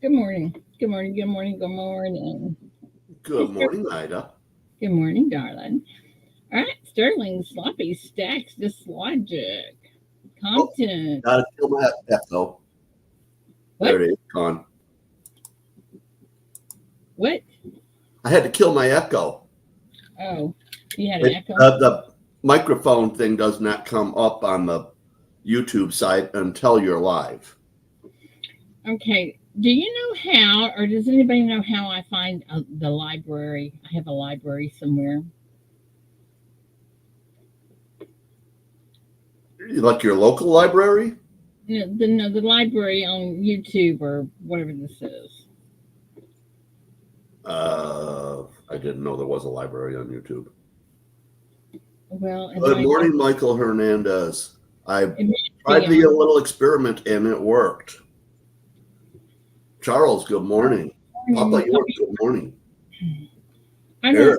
Good morning. Good morning. Good morning. Good morning. Hey, Good morning, Ida. Good morning, darling. All right, Sterling, sloppy stacks, dislogic, Oh, Compton. gotta kill my echo. What? There it is, gone. What? I had to kill my echo. Oh, you had an It, echo? the microphone thing does not come up on the YouTube site until you're live. Okay. Do you know how, or does anybody know how I find the library? I have a library somewhere. Like your local library? No, the library on YouTube or whatever this is. I didn't know there was a library on YouTube. Well, it Good might be. morning, Michael Hernandez. I It might tried be the on. little experiment and it worked. Charles, good morning. Papa Morning. York, good morning. I Eric,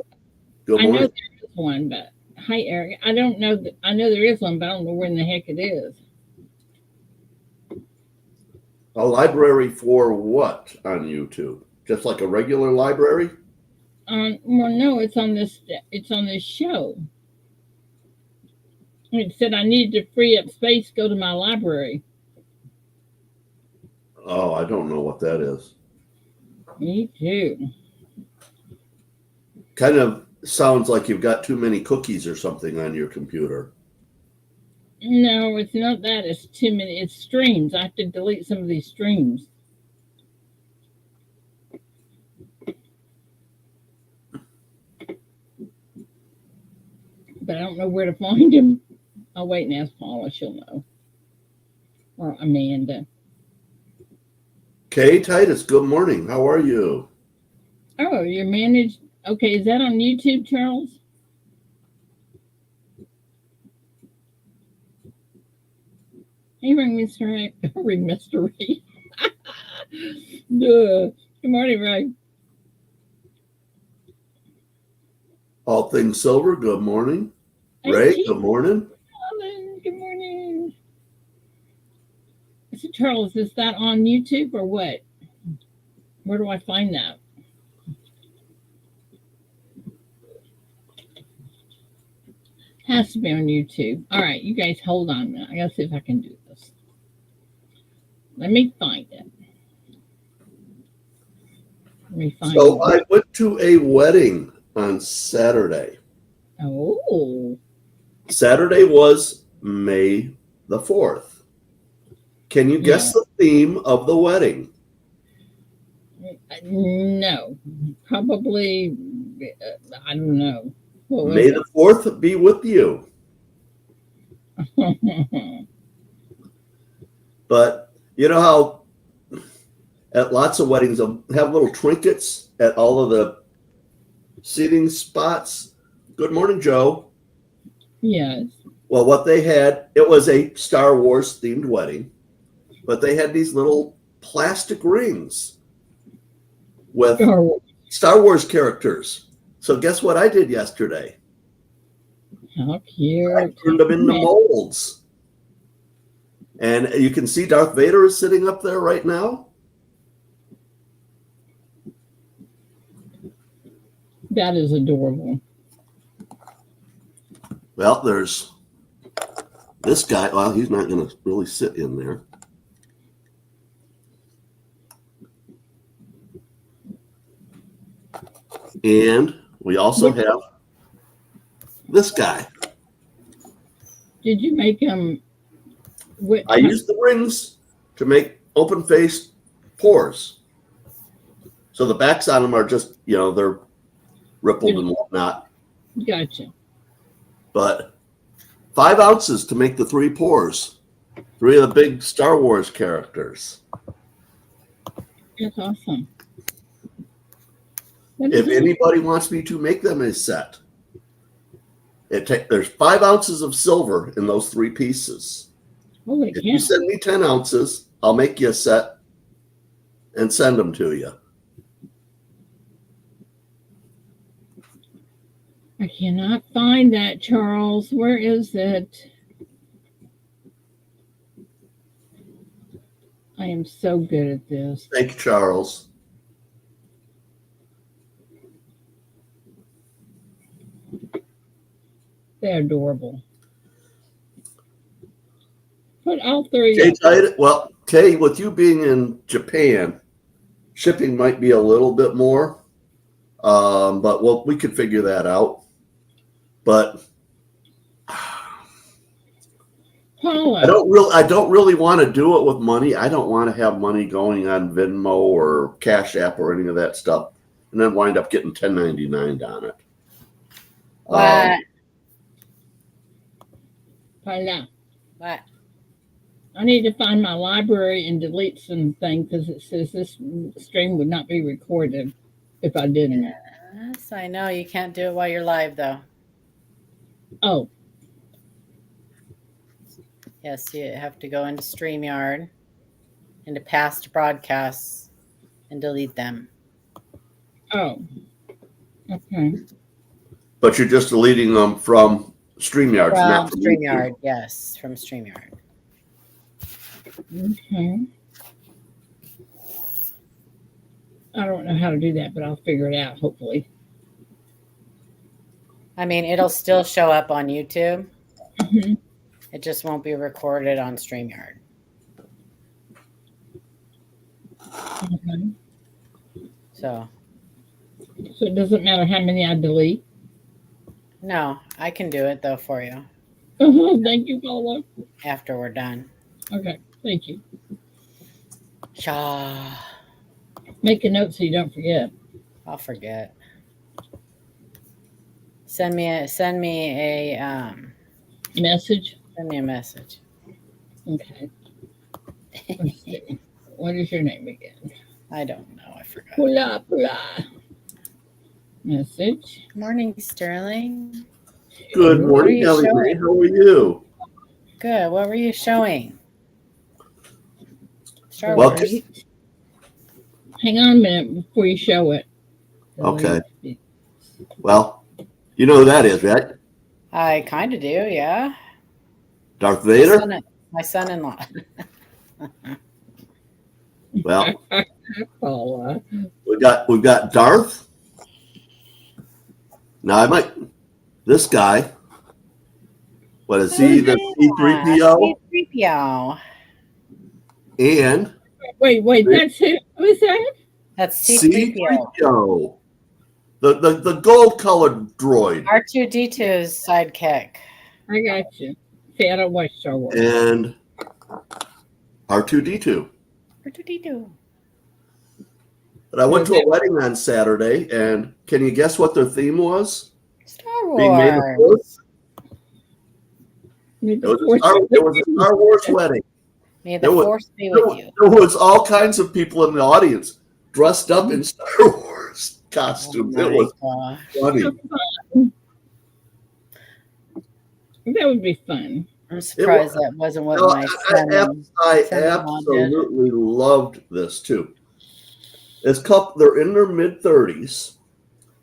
don't. good I know morning. there is one, but hi, Eric. I don't know that. I know there is one, but I don't know where in the heck it is. A library for what on YouTube? Just like a regular library? Well, no, it's on this. It's on this show. It said I needed to free up space. Go to my library. Oh, I don't know what that is. Me too. Kind of sounds like you've got too many cookies or something on your computer. No, it's not that. It's too many. It's streams. I have to delete some of these streams. But I don't know where to find them. I'll wait and ask Paula. She'll know. Or Amanda. Kay Titus, good morning. How are you? Oh, you're managed. Okay, is that on YouTube, Charles? Hey, ring Mr. Ray. Ring Mr. Ray. Duh. Good morning, Ray. All things silver, good morning. Hey, Ray, Keith. good morning. Good morning. So, Charles, is that on YouTube or what? Where do I find that? Has to be on YouTube. All right, you guys hold on a minute. I gotta see if I can do this. Let me find it. Let me find So it. I went to a wedding on Saturday. Oh. Saturday was May the 4th. Can you Yeah. guess the theme of the wedding? No. Probably. I don't know. What was May the 4th be with you. it? But you know how at lots of weddings they'll have little trinkets at all of the seating spots? Good morning, Joe. Yes. Well, what they had, it was a Star Wars themed wedding, but they had these little plastic rings with Star Wars. Star Wars characters. So guess what I did yesterday? How I cute. turned them into molds. And you can see Darth Vader is sitting up there right now. That is adorable. Well, there's this guy. Well, he's not going to really sit in there. And we also have this guy. Did you make them? I used the rings to make open-faced pores. So the backs on them are just, they're rippled and whatnot. Gotcha. But 5 ounces to make the 3 pores. 3 of the big Star Wars characters. That's awesome. If anybody wants me to make them a set, there's 5 ounces of silver in those 3 pieces. Holy if cow. you send me 10 ounces, I'll make you a set and send them to you. I cannot find that, Charles. Where is it? I am so good at this. Thank you, Charles. They're adorable. Put all three Kay, up. well, Kay, with you being in Japan, shipping might be a little bit more, but we could figure that out. But Paula. I don't really want to do it with money. I don't want to have money going on Venmo or Cash App or any of that stuff, and then wind up getting 1099 on it. What? Paula. What? I need to find my library and delete some things because it says this stream would not be recorded if I didn't. Yes, I know. You can't do it while you're live, though. Oh. Yes, you have to go into StreamYard, into past broadcasts, and delete them. Oh. Okay. But you're just deleting them from StreamYard, not from StreamYard. YouTube. Yes, from StreamYard. Okay. I don't know how to do that, but I'll figure it out, hopefully. I mean, it'll still show up on YouTube. Mm-hmm. It just won't be recorded on StreamYard. Okay. So it doesn't matter how many I delete? No, I can do it, though, for you. Thank you, Paula. After we're done. Okay, thank you. Shaw. Make a note so you don't forget. I'll forget. Send me a message. Send me a message. Okay. Let's see. What is your name again? I don't know. I forgot. Pula. Message. Morning, Sterling. Good morning, Ellie. How are you? Good. What were you showing? Star Wars. Hang on a minute before you show it. Okay. Well, you know who that is, right? I kind of do, yeah. Darth Vader? My son-in-law. Well, we've got Darth. Now this guy. What is he? The C-3PO? C-3PO. And wait, that's who? Who's that? That's C-3PO. The gold-colored droid. R2-D2's sidekick. I got you. See, I don't watch Star Wars. And R2-D2. R2-D2. But I went to a wedding on Saturday, and can you guess what their theme was? Star Wars. It was a Star Wars wedding. May the Force be with you. There was all kinds of people in the audience dressed up in Star Wars costumes. It was funny. That would be fun. I'm surprised that wasn't what my son. I absolutely loved this too. This couple, they're in their mid-30s.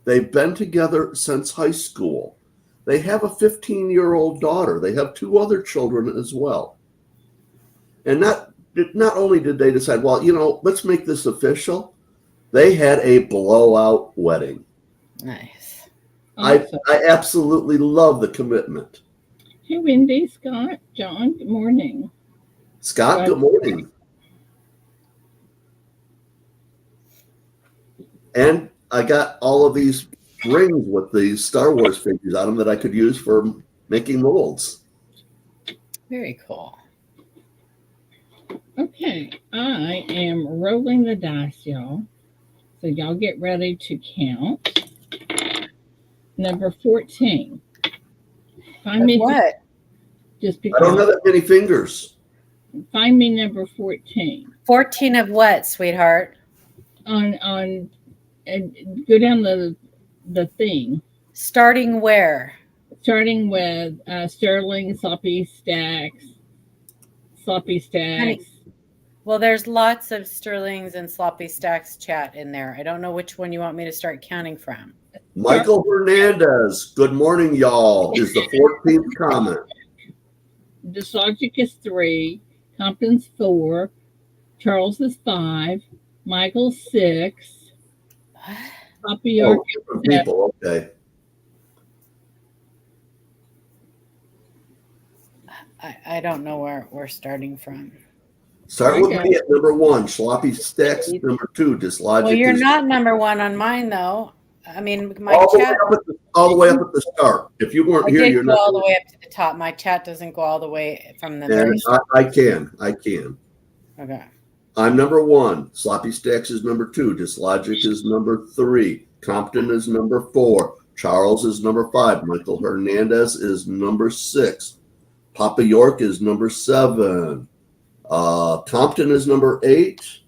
They've been together since high school. They have a 15-year-old daughter. They have 2 other children as well. And not only did they decide, well, let's make this official, they had a blowout wedding. Nice. Awesome. I absolutely love the commitment. Hey, Wendy, Scott, John, good morning. Scott, good morning. And I got all of these rings with these Star Wars figures on them that I could use for making molds. Very cool. Okay, I am rolling the dice, y'all. So y'all get ready to count. Number 14. Find me what? Just because I don't have that many fingers. Find me number 14. 14 of what, sweetheart? On go down the thing. Starting where? Starting with Sterling, Sloppy Stacks. Honey. Well, there's lots of Sterlings and Sloppy Stacks chat in there. I don't know which one you want me to start counting from. Michael Hernandez, good morning, y'all, is the 14th comment. Dislogic is 3. Compton's 4. Charles is 5. Michael's 6. Papa York Oh, different people. Okay. I don't know where we're starting from. Start with me at number 1. Sloppy Stacks is number 2. Dislogic Well, you're is not number 1 on mine, though. I mean, my all chat. the way up at the start. If you weren't I here, did you're go not. all the way up to the top. My chat doesn't go all the way from the very And start. I can. Okay. I'm number 1. Sloppy Stacks is number 2. Dislogic is number 3. Compton is number 4. Charles is number 5. Michael Hernandez is number 6. Papa York is number 7. Compton is number 8.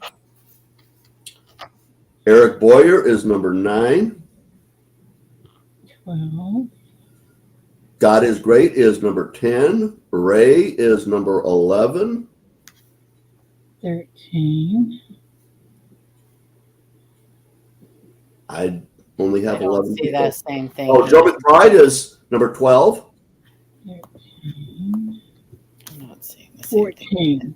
Eric Boyer is number 9. 12. God is Great is number 10. Ray is number 11. 13. I only have I don't 11 see people. that same thing. Oh, Joe McBride is number 12. 13. I'm not seeing the same 14. thing.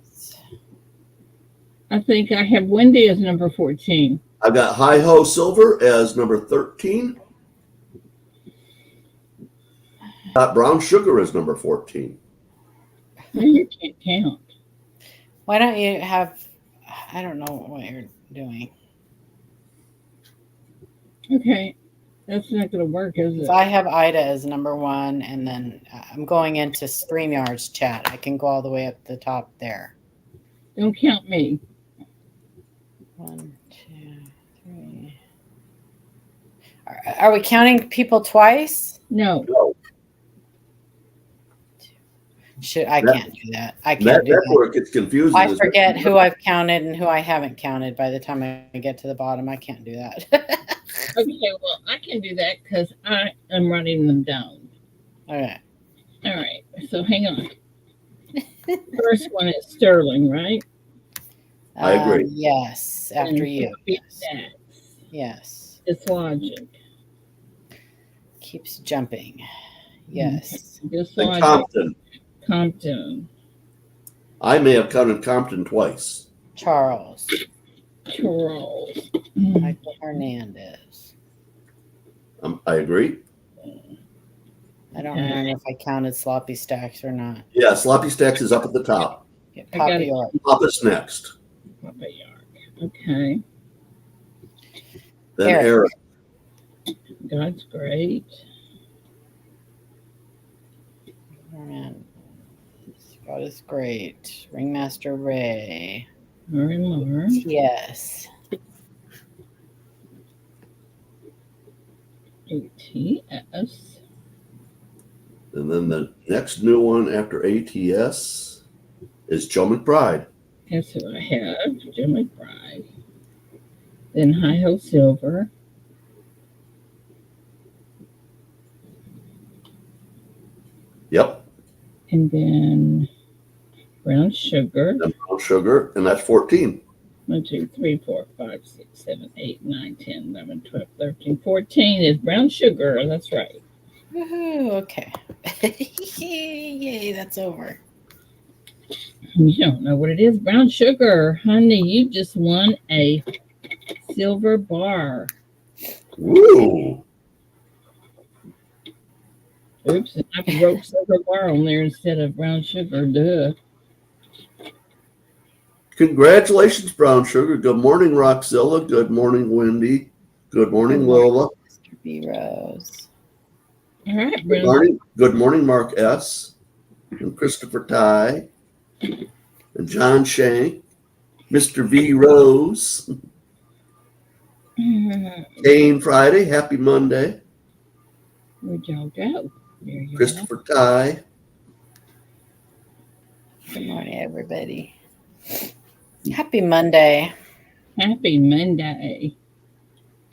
I think I have Wendy as number 14. I've got Hi Ho Silver as number 13. Got Brown Sugar as number 14. You can't count. Why don't you have? I don't know what you're doing. Okay. That's not going to work, is it? So I have Ida as number 1, and then I'm going into StreamYard's chat. I can go all the way up the top there. Don't count me. 1, 2, 3. Are we counting people twice? No. I can't do that. I can't do That's that. where it gets confusing. I forget who I've counted and who I haven't counted by the time I get to the bottom. I can't do that. Okay, well, I can do that because I am writing them down. Okay. All right. So hang on. First one is Sterling, right? I agree. Yes. After you. Yes. It's Logic. Keeps jumping. Yes. Just And Logic. Compton. I may have counted Compton twice. Charles. Michael Hernandez. I agree. I don't remember if I counted Sloppy Stacks or not. Yeah, Sloppy Stacks is up at the top. Papa York. Papa's next. Papa York. Okay. Then Eric. God's Great. God is Great. Ringmaster Ray. More. Yes. ATS. And then the next new one after ATS is Joe McBride. That's who I have. Joe McBride. Then Hi Ho Silver. Yep. And then Brown Sugar. And Brown Sugar, and that's 14. 1, 2, 3, 4, 5, 6, 7, 8, 9, 10, 11, 12, 13, 14 is Brown Sugar. That's right. Woohoo, okay. Yay, that's over. You don't know what it is. Brown Sugar. Honey, you just won a silver bar. Woo! Oops, and I wrote silver bar on there instead of Brown Sugar. Duh. Congratulations, Brown Sugar. Good morning, Roxzilla. Good morning, Wendy. Good morning, Lola. Mr. B. Rose. All right, Good morning. Good morning, Mark S. And Christopher Ty. And John Shank. Mr. V. Rose. Kane Friday. Happy Monday. Where'd y'all go? There you Christopher Ty. Good morning, everybody. Happy Monday. Happy Monday.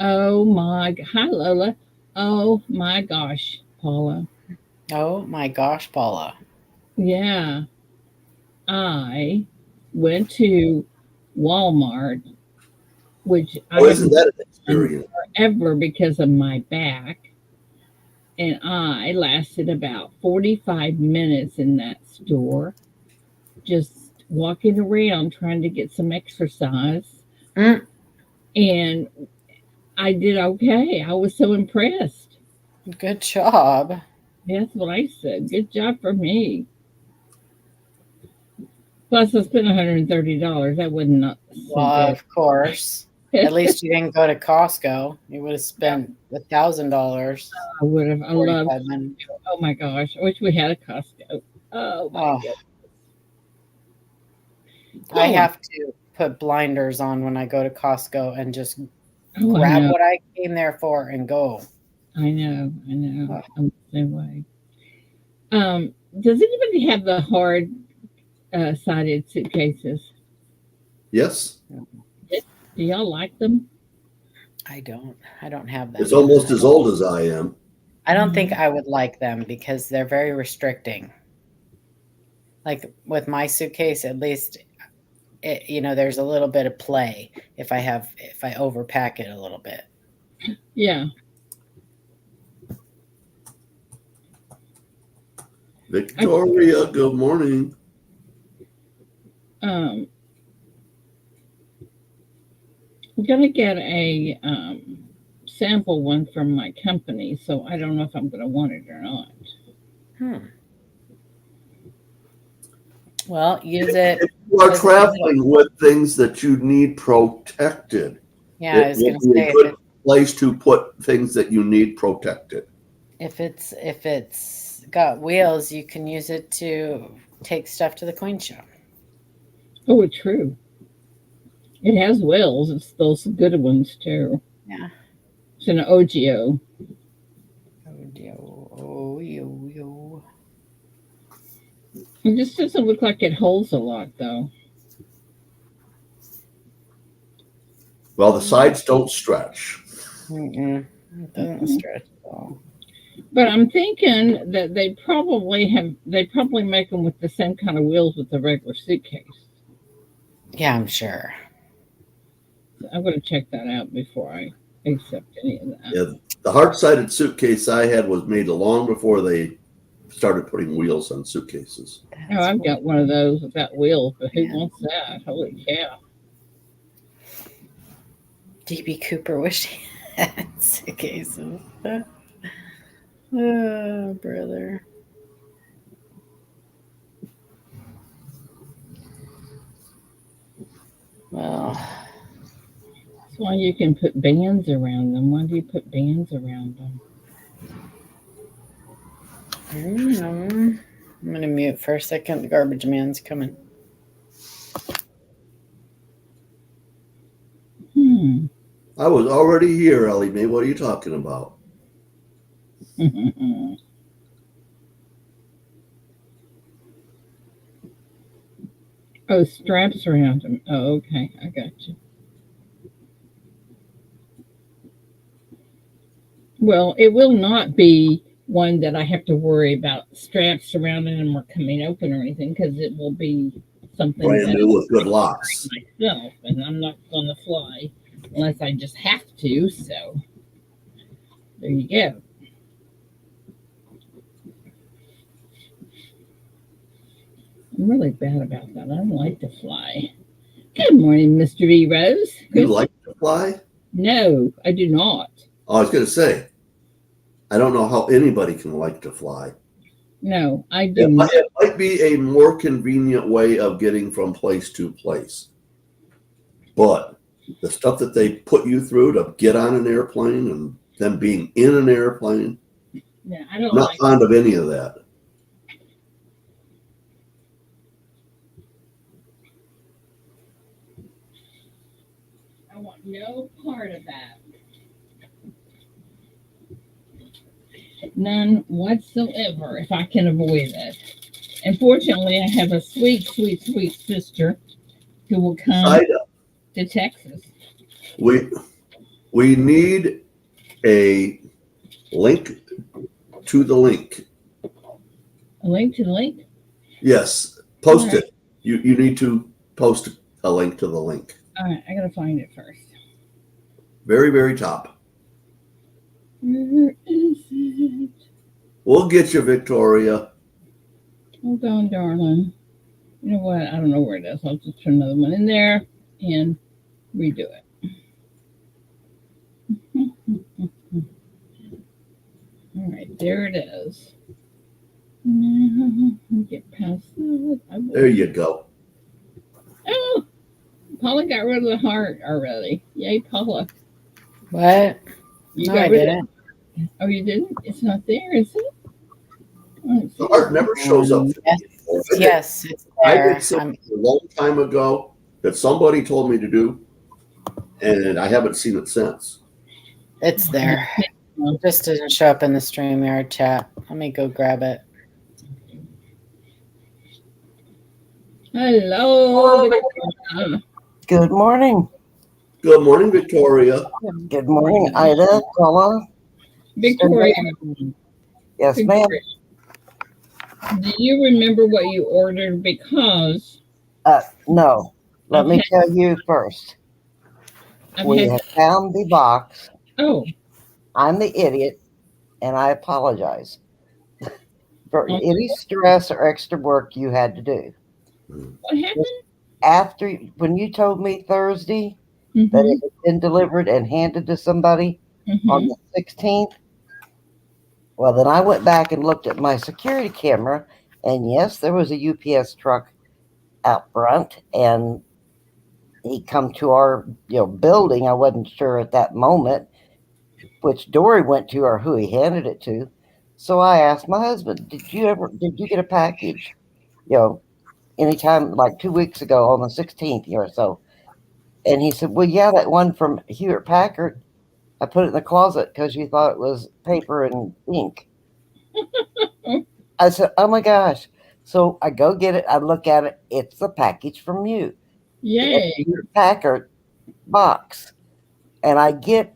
Oh my, hi Lola. Oh my gosh, Paula. Oh my gosh, Paula. Yeah. I went to Walmart, which I isn't that an experience? Forever because of my back. And I lasted about 45 minutes in that store, just walking around trying to get some exercise, Mm, and I did okay. I was so impressed. good job. That's what I said. Good job for me. Plus, I spent $130. That wasn't not so Well, good. of course. At least you didn't go to Costco. You would have spent $1,000. I would have. I love. 45 minutes. Oh my gosh! I wish we had a Costco. Oh my Oh, goodness. I Oh, have to put blinders on when I go to Costco and just oh, I grab know. what I came there for and go. I know. I know. Oh, I'm the same way. Does anybody have the hard sided suitcases? Yes, Do y'all like them? I don't. I don't have it's them. almost as old as I am. I don't think I would like them because they're very restricting. Like with my suitcase, at least there's a little bit of play if I overpack it a little bit. Yeah. Victoria, good morning. Um, I'm gonna get a sample one from my company, so I don't know if I'm gonna want it or not. Well, use it. If you are Use it. traveling with things that you need protected, Yeah, I it was will gonna be say a good place to put things that you need protected. if it's got wheels, you can use it to take stuff to the coin shop. Oh, it's true. It has wheels. It's those good ones too. Yeah. It's an OGO. Oh, yo. It just doesn't look like it holds a lot, though. Well, the sides don't stretch. It doesn't stretch at all. But I'm thinking that they probably make them with the same kind of wheels with the regular suitcase. Yeah, I'm sure. So I'm going to check that out before I accept any of that. Yeah, the hard-sided suitcase I had was made long before they started putting wheels on suitcases. Oh, I've got one of those without wheels, but who Yeah. wants that? Holy cow. DB Cooper wished he had suitcases. Oh, brother. Well, That's why you can put bands around them. Why do you put bands around them? I'm going to mute for a second. The garbage man's coming. I was already here, Ellie Mae. What are you talking about? Oh, straps around them. Oh, okay. I got you. Well, it will not be one that I have to worry about straps surrounding them or coming open or anything because it will be something Brand that new with good locks. myself, and I'm not going to fly unless I just have to. So there you go. I'm really bad about that. I don't like to fly. Good morning, Mr. B. Rose. You like to fly? No, I do not. Oh, I was going to say, I don't know how anybody can like to fly. No, I do not. It might be a more convenient way of getting from place to place. But the stuff that they put you through to get on an airplane and then being in an airplane, Yeah, I don't I'm not like fond of any of that. I want no part of that. None whatsoever if I can avoid it. And fortunately, I have a sweet, sweet, sweet sister who will come to Texas. We need a link to the link. A link to the link? Yes, post All right. it. You need to post a link to the link. All right, I gotta find it first. Very, very top. Where is it? We'll get you, Victoria. Hold on, darling. You know what? I don't know where it is. I'll just put another one in there and redo it. All right, there it is. Get past that. There you go. Oh, Paula got rid of the heart already. Yay, Paula. What? You No, got I rid didn't. of it. Oh, you didn't? It's not there, is it? The heart never shows up. Yes, it's I there. did something a long time ago that somebody told me to do, and I haven't seen it since. It's there. It just didn't show up in the StreamYard chat. Let me go grab it. Hello. Good morning. Good morning, Victoria. Good morning, Ida, Paula. Victoria. Yes, ma'am. Victoria. Do you remember what you ordered? Because No. Let me tell you first. We have found the box. Oh. I'm the idiot, and I apologize for any stress or extra work you had to do. What happened? After when you told me Thursday that it had been delivered and handed to somebody on the 16th, well, then I went back and looked at my security camera, and yes, there was a UPS truck out front, and he come to our building. I wasn't sure at that moment which door he went to or who he handed it to. So I asked my husband, did you get a package? Anytime like 2 weeks ago on the 16th or so. And he said, well, yeah, that one from Hewlett Packard. I put it in the closet because you thought it was paper and ink. I said, oh my gosh. So I go get it. I look at it. It's the package from you. Yay. Hewlett Packard box. And I get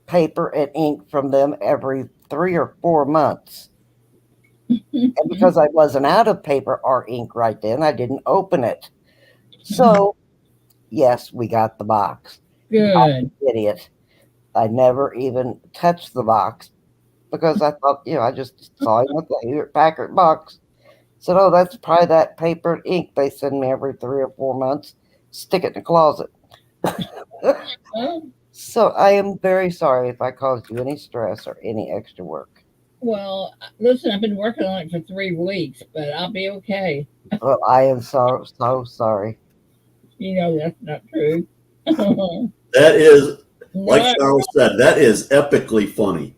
paper and ink from them every 3 or 4 months. And because I wasn't out of paper or ink right then, I didn't open it. So, yes, we got the box. Good. I'm an idiot. I never even touched the box because I thought, I just saw him with the Hewlett Packard box. So, no, that's probably that paper and ink they send me every 3 or 4 months. Stick it in the closet. So, I am very sorry if I caused you any stress or any extra work. Well, listen, I've been working on it for 3 weeks, but I'll be okay. Well, I am so sorry. You know that's not true. That is, like Charles said, that is epically funny.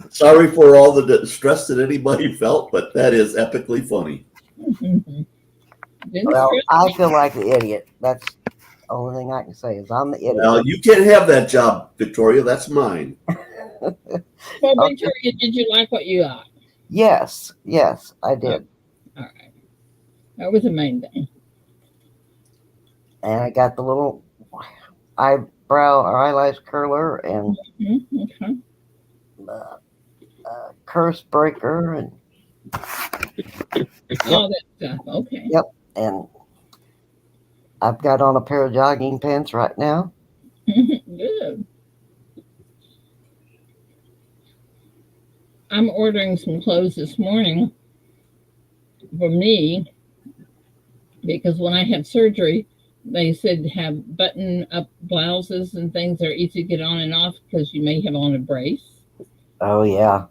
Sorry for all the stress that anybody felt, but that is epically funny. Well, I feel like the idiot. That's the only thing I can say is I'm the idiot. Well, you can't have that job, Victoria. That's mine. Well, Victoria, did you like what you got? Yes, I did. All right. That was the main thing. And I got the little eyebrow or eyelash curler and curse breaker and all that stuff. Okay. Yep. And I've got on a pair of jogging pants right now. Good. I'm ordering some clothes this morning for me because when I had surgery, they said to have button-up blouses and things that are easy to get on and off because you may have on a brace. Oh, yeah.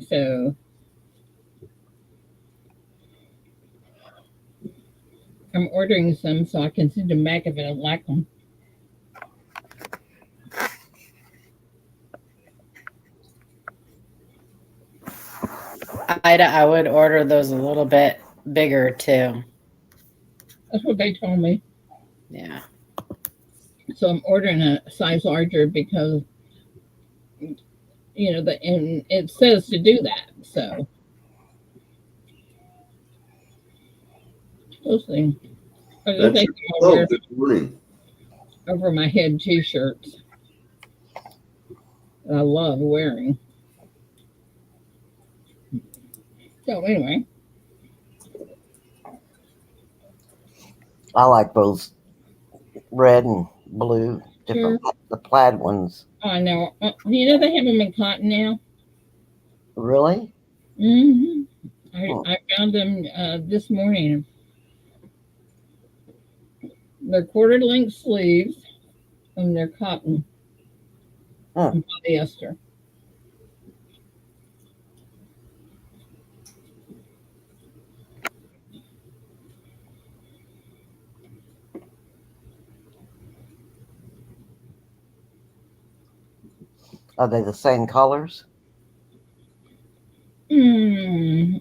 So I'm ordering some so I can send them back if I don't like them. Ida, I would order those a little bit bigger too. That's what they told me. Yeah. So I'm ordering a size larger because, and it says to do that. So those things. Good morning. Over my head t-shirts that I love wearing. So anyway. I like those red and blue, different the plaid ones. Oh, I know. You know they have them in cotton now? Really? Mm-hmm. I found found them this morning. They're quarter length sleeves and they're cotton and polyester. Are they the same colors? I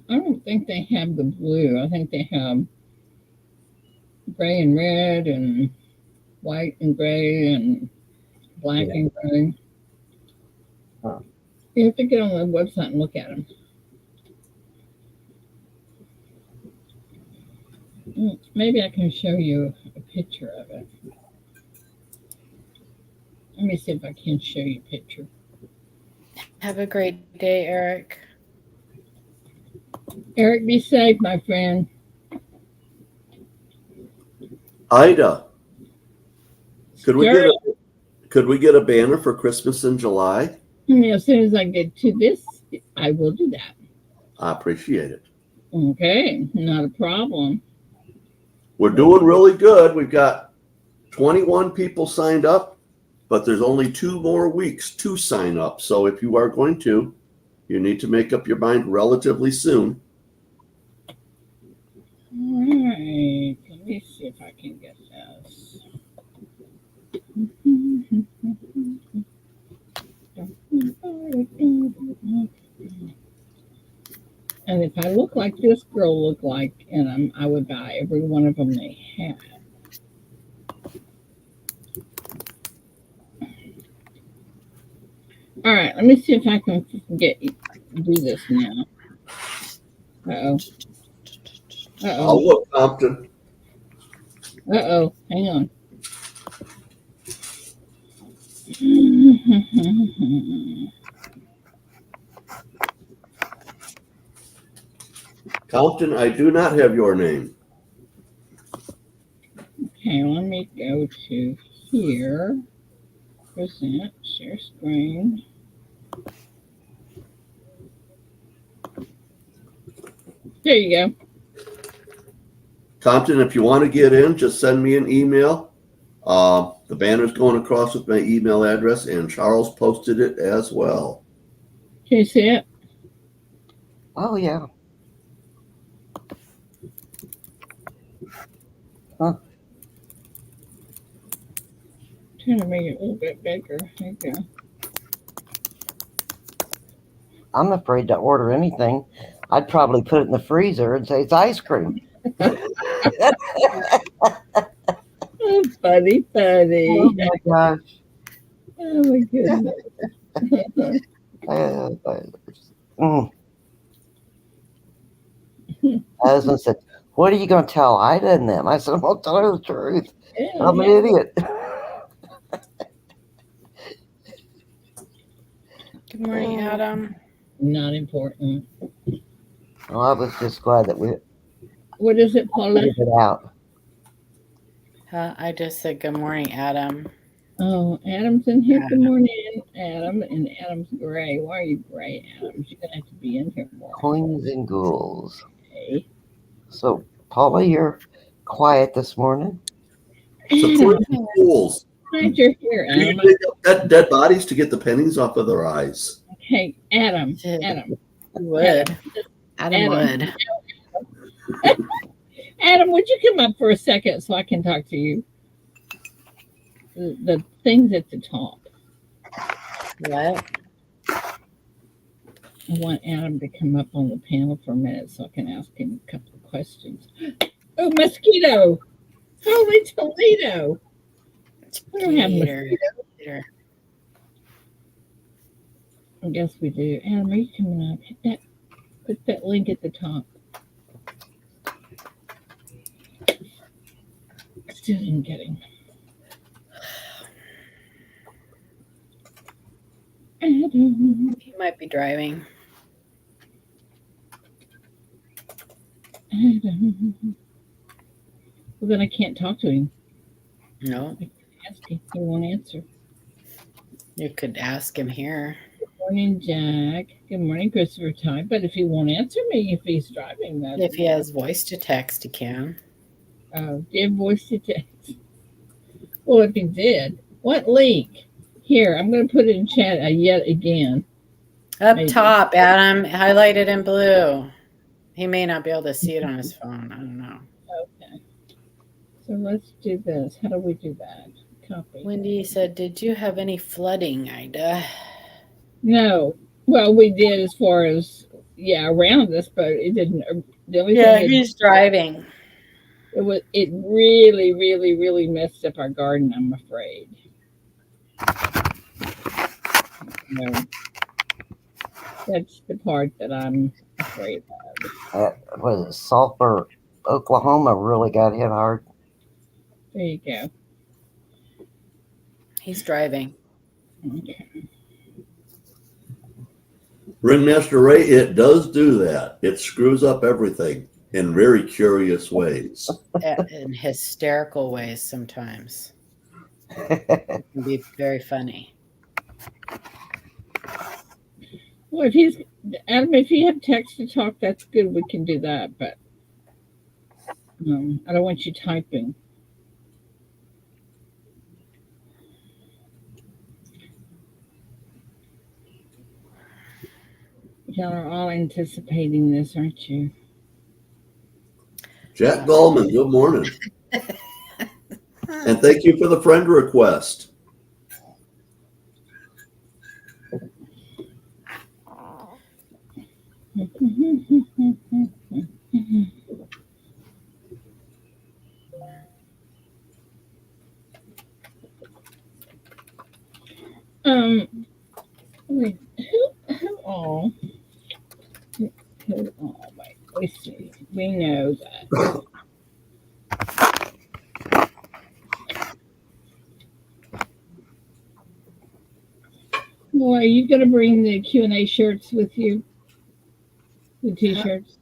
don't think they have the blue. I think they have gray and red and white and gray and black and gray. Huh. You have to get on the website and look at them. Maybe I can show you a picture of it. Let me see if I can show you a picture. Have a great day, Eric. Eric, be safe, my friend. Ida, could we get a banner for Christmas in July? As soon as I get to this, I will do that. I appreciate it. Okay, not a problem. We're doing really good. We've got 21 people signed up, but there's only 2 more weeks to sign up. So if you are going to, you need to make up your mind relatively soon. All right, let me see if I can get this. And if I look like this girl looked like in them, I would buy every one of them they had. All right, let me see if I can do this now. Uh-oh. I'll look, Compton. Uh-oh, hang on. Compton, I do not have your name. Okay, let me go to here. Present, share screen. There you go. Compton, if you want to get in, just send me an email. The banner's going across with my email address, and Charles posted it as well. Can you see it? Oh, yeah. Huh. Trying to make it a little bit bigger. There you go. I'm afraid to order anything. I'd probably put it in the freezer and say it's ice cream. Oh, funny. Oh, my gosh. Oh, my goodness. Husband said, "What are you going to tell Ida and them?" I said, "I'm going to tell her the truth. I'm an idiot." Good morning, Adam. Not important. Well, I was just glad that we What is it, Paula? figured it out. I just said good morning, Adam. Oh, Adam's in here. Good morning, Adam. And Adam's gray. Why are you gray, Adam? You're going to have to be in here more. Queens and ghouls. Okay. So, Paula, you're quiet this morning. So, Queens and Ghouls. Glad you're here, Do you Adam. dig up dead bodies to get the pennies off of their eyes? Okay, Adam. Would. Adam would. Adam, would you come up for a second so I can talk to you? The things at the top. What? I want Adam to come up on the panel for a minute so I can ask him a couple of questions. Oh, mosquito! Holy Toledo! We don't have mosquitoes. I guess we do. Adam, are you coming up? Put that link at the top. Still didn't get him. Adam. He might be driving. Adam. Well, then I can't talk to him. No. I can ask him. He won't answer. You could ask him here. Good morning, Jack. Good morning, Christopher Ty. But if he won't answer me if he's driving, that If he has voice to text, he can. Give voice to text. Well, if he did, what link? Here, I'm going to put it in chat yet again. Up top, Adam, highlighted in blue. He may not be able to see it on his phone. I don't know. Okay. So let's do this. How do we do that? Copy. Wendy said, "Did you have any flooding, Ida?" No. Well, we did as far as around us, but it didn't. The only thing he's driving. It really, really, really messed up our garden. I'm afraid. No. That's the part that I'm afraid of. Was it Sulphur, Oklahoma? Really got hit hard. There you go. He's driving. Okay. Ringmaster Ray, it does do that. It screws up everything in very curious ways. In hysterical ways sometimes. It can be very funny. Well, Adam, if you have text to talk, that's good. We can do that, but I don't want you typing. Y'all are all anticipating this, aren't you? Jack Gallman, good morning. And thank you for the friend request. Wait, who all? Wait, let's see. We know that. Well, are you going to bring the Q&A shirts with you? The T-shirts?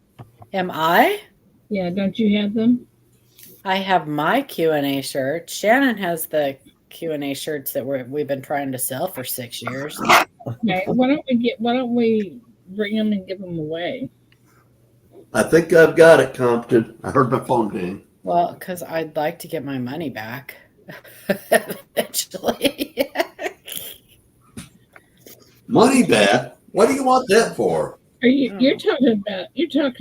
Am I? Yeah, don't you have them? I have my Q&A shirt. Shannon has the Q&A shirts that we've been trying to sell for 6 years. Okay, why don't we bring them and give them away? I think I've got it, Compton. I heard my phone ding. Well, because I'd like to get my money back eventually. Money back? What do you want that for? You're talking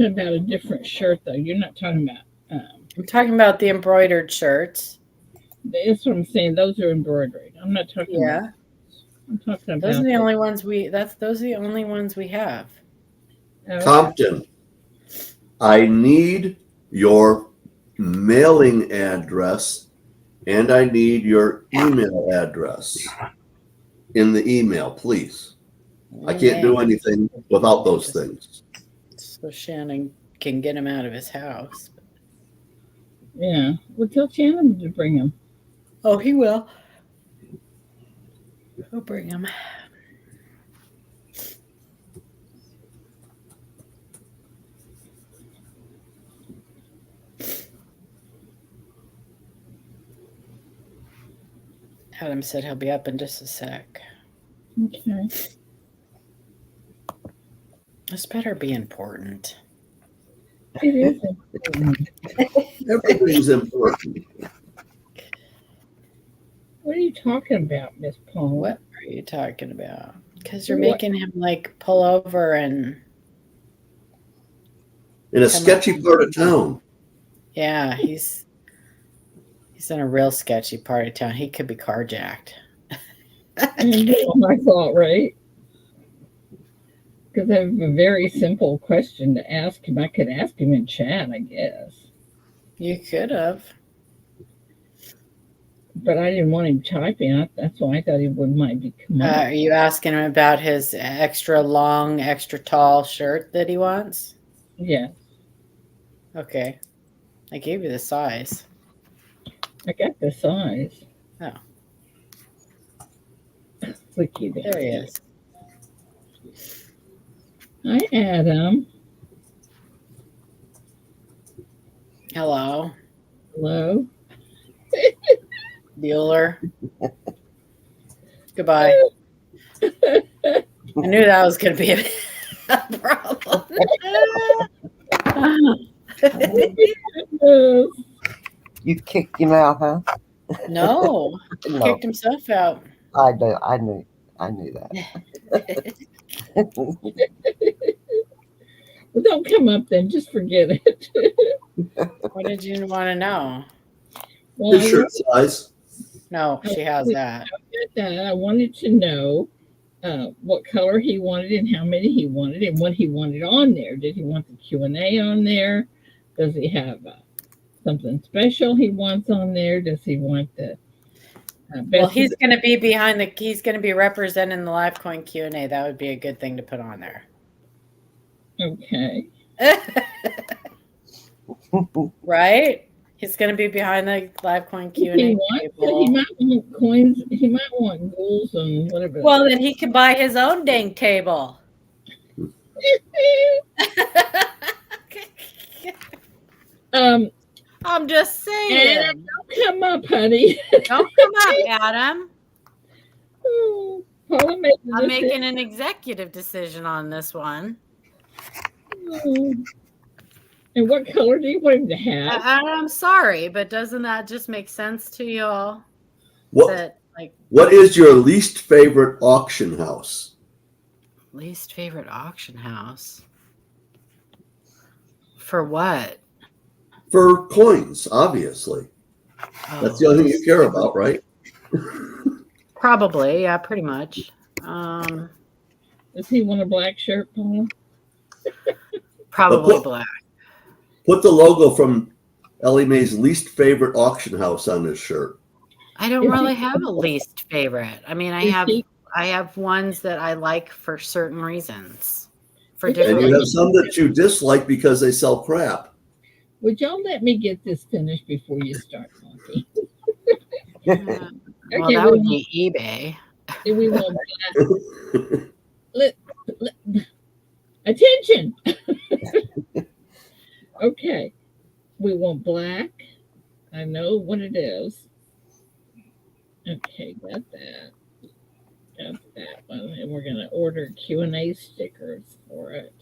about a different shirt though. You're not talking about. I'm talking about the embroidered shirts. That's what I'm saying. Those are embroidered. I'm not talking. Yeah. About, I'm talking about. Those are the only ones those are the only ones we have. Okay. Compton, I need your mailing address and I need your email address in the email, please. I can't do anything without those things. So Shannon can get him out of his house. Yeah. Well, tell Shannon to bring him. Oh, he will. He'll bring him. Adam said he'll be up in just a sec. Okay. This better be important. It is important. Everything's important. What are you talking about, Miss Paul? What are you talking about? Because you're making him like pull over and in a sketchy part of town. Yeah, he's in a real sketchy part of town. He could be carjacked. My fault, right? Because I have a very simple question to ask him. I could ask him in chat, I guess. You could have. But I didn't want him typing. That's why I thought he would maybe come up. Are you asking him about his extra long, extra tall shirt that he wants? Yeah. Okay. I gave you the size. I got the size. Oh. Look you there he is. Hi, Adam. Hello. Hello. Bueller. Goodbye. I knew that was going to be a problem. You kicked him out, huh? No, No, kicked himself out. I knew that. Well, don't come up then. Just forget it. What did you want to know? Well, His shirt size. No, she has that. I wanted to know what color he wanted and how many he wanted and what he wanted on there. Did he want the Q&A on there? Does he have something special he wants on there? Does he want the well, he's going to be he's going to be representing the LiveCoin Q&A. That would be a good thing to put on there. Okay. Right? He's going to be behind the LiveCoin Q&A table. He might want coins. He might want ghouls and whatever. Well, then he can buy his own dang table. I'm just saying. Adam, don't come up, honey. Don't come up, Adam. Oh, I'm making an executive decision on this one. Oh. And what color do you want him to have? I'm sorry, but doesn't that just make sense to you all? What is your least favorite auction house? Least favorite auction house? For what? For coins, obviously. Oh, that's the only thing you care about, right? Probably, yeah, pretty much. Does he want a black shirt, Paula? Probably black. Put the logo from Ellie Mae's least favorite auction house on his shirt. I don't really have a least favorite. I mean, I have ones that I like for certain reasons. For different. And you have some that you dislike because they sell crap. Would y'all let me get this finished before you start talking? Well, okay, that would be eBay. We want attention. Okay, we want black. I know what it is. Okay, got that. Got that one, and we're gonna order Q&A stickers for it.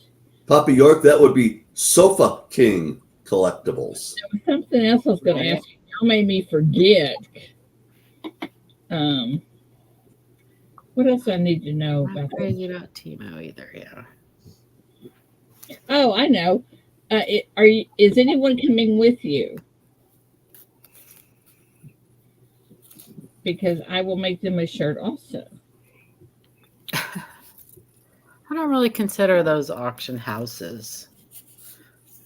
Papa York, that would be Sofa King Collectibles. There was something else I was going to ask you. Y'all made me forget. What else I need to know about that? Crazy about Timo either, yeah. Oh, I know. Is anyone coming with you? Because I will make them a shirt also. I don't really consider those auction houses.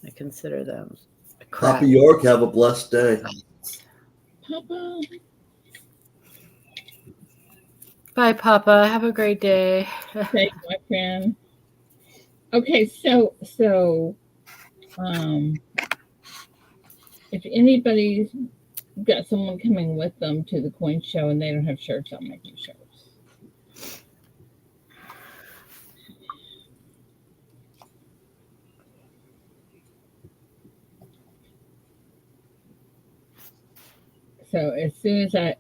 I consider them crap. Papa York, have a blessed day. Papa. Bye, Papa. Have a great day. Thanks, my friend. Okay, so if anybody's got someone coming with them to the coin show and they don't have shirts, I'll make you shirts. So as soon as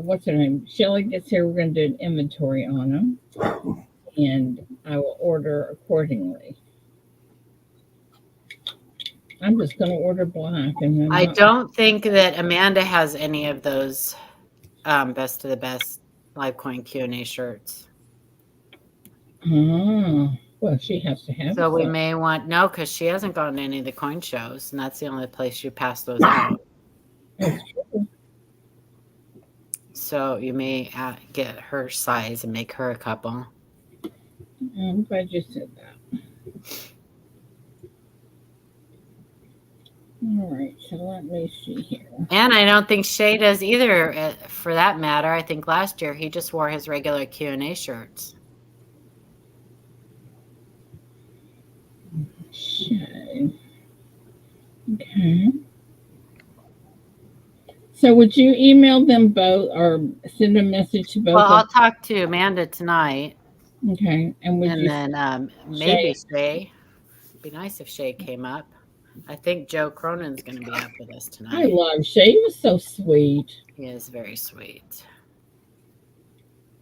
what's her name? Shelly gets here, we're going to do an inventory on them, and I will order accordingly. I'm just going to order black. And I don't think that Amanda has any of those best of the best LiveCoin Q&A shirts. Oh, well, she has to have. So we may want because she hasn't gone to any of the coin shows, and that's the only place you pass those out. That's true. So you may get her size and make her a couple. I'm glad you said that. All right, so let me see here. And I don't think Shay does either, for that matter. I think last year he just wore his regular Q&A shirts. Shay. Okay. So would you email them both or send a message to both? Well, I'll talk to Amanda tonight. Okay. And then maybe Shay. It'd be nice if Shay came up. I think Joe Cronin's going to be up with us tonight. I love Shay. He was so sweet. He is very sweet.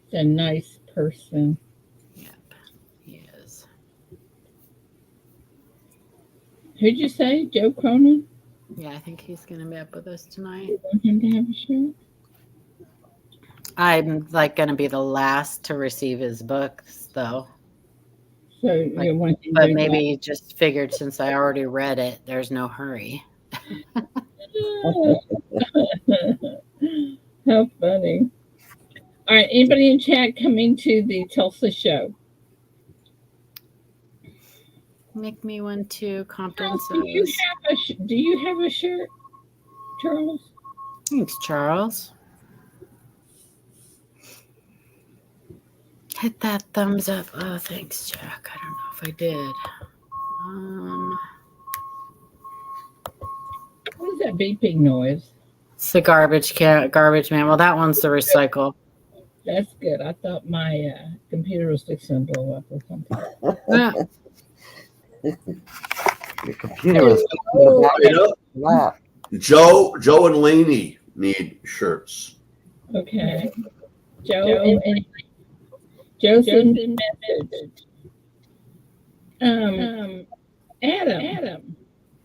He's a nice person. Yep. Who'd you say? Joe Cronin? Yeah, I think he's going to be up with us tonight. You want him to have a shirt? I'm like going to be the last to receive his books, though. So you want him But to maybe he just figured since I already read it, there's no hurry. How funny. All right, anybody in chat coming to the Tulsa show? Make me one too, Compton Do you says. have a shirt, Charles? Thanks, Charles. Hit that thumbs up. Oh, thanks, Jack. I don't know if I did. What is that beeping noise? It's the garbage man. Well, that one's the recycle. That's good. I thought my computer was fixing to blow up or something. Your computer is in the back of your lap. Joe and Lainey need shirts. Okay. Joe sent a message. Adam.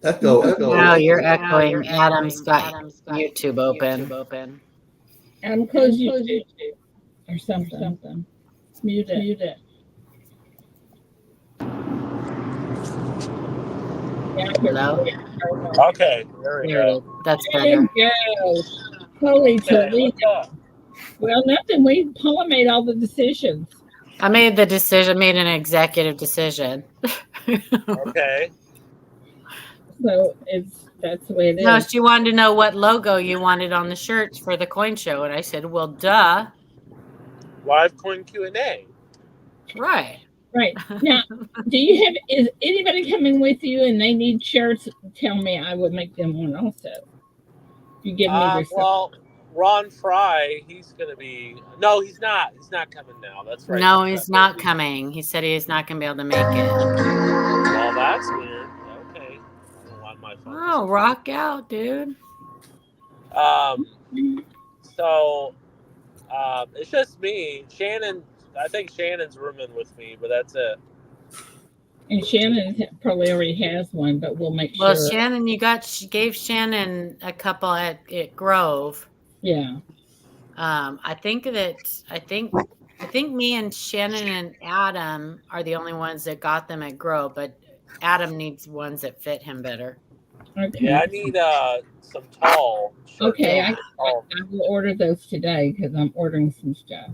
Echo. Wow, you're echoing. Adam's got YouTube open. Adam, close YouTube or something. Mute it. Hello? Okay, there we go. That's There better. you go. Holy Toledo. Well, nothing. Paula made all the decisions. I made the decision, made an executive decision. Okay. So that's the way it is. No, she wanted to know what logo you wanted on the shirts for the coin show. And I said, well, duh. Live coin Q&A. Right. Now, is anybody coming with you and they need shirts? Tell me, I would make them one also. You give me their Well, Ron Fry, he's going to be... No, he's not. He's not coming now. That's right. No, he's not coming. He said he's not going to be able to make it. Well, that's weird. Okay. I don't want my phone. Oh, rock out, dude. So, it's just me. Shannon, I think Shannon's rooming with me, but that's it. And Shannon probably already has one, but we'll make sure. Well, Shannon, gave Shannon a couple at Grove. Yeah. I think me and Shannon and Adam are the only ones that got them at Grove, but Adam needs ones that fit him better. Okay. Yeah, I need some tall shirts. Okay, I will order those today because I'm ordering some stuff.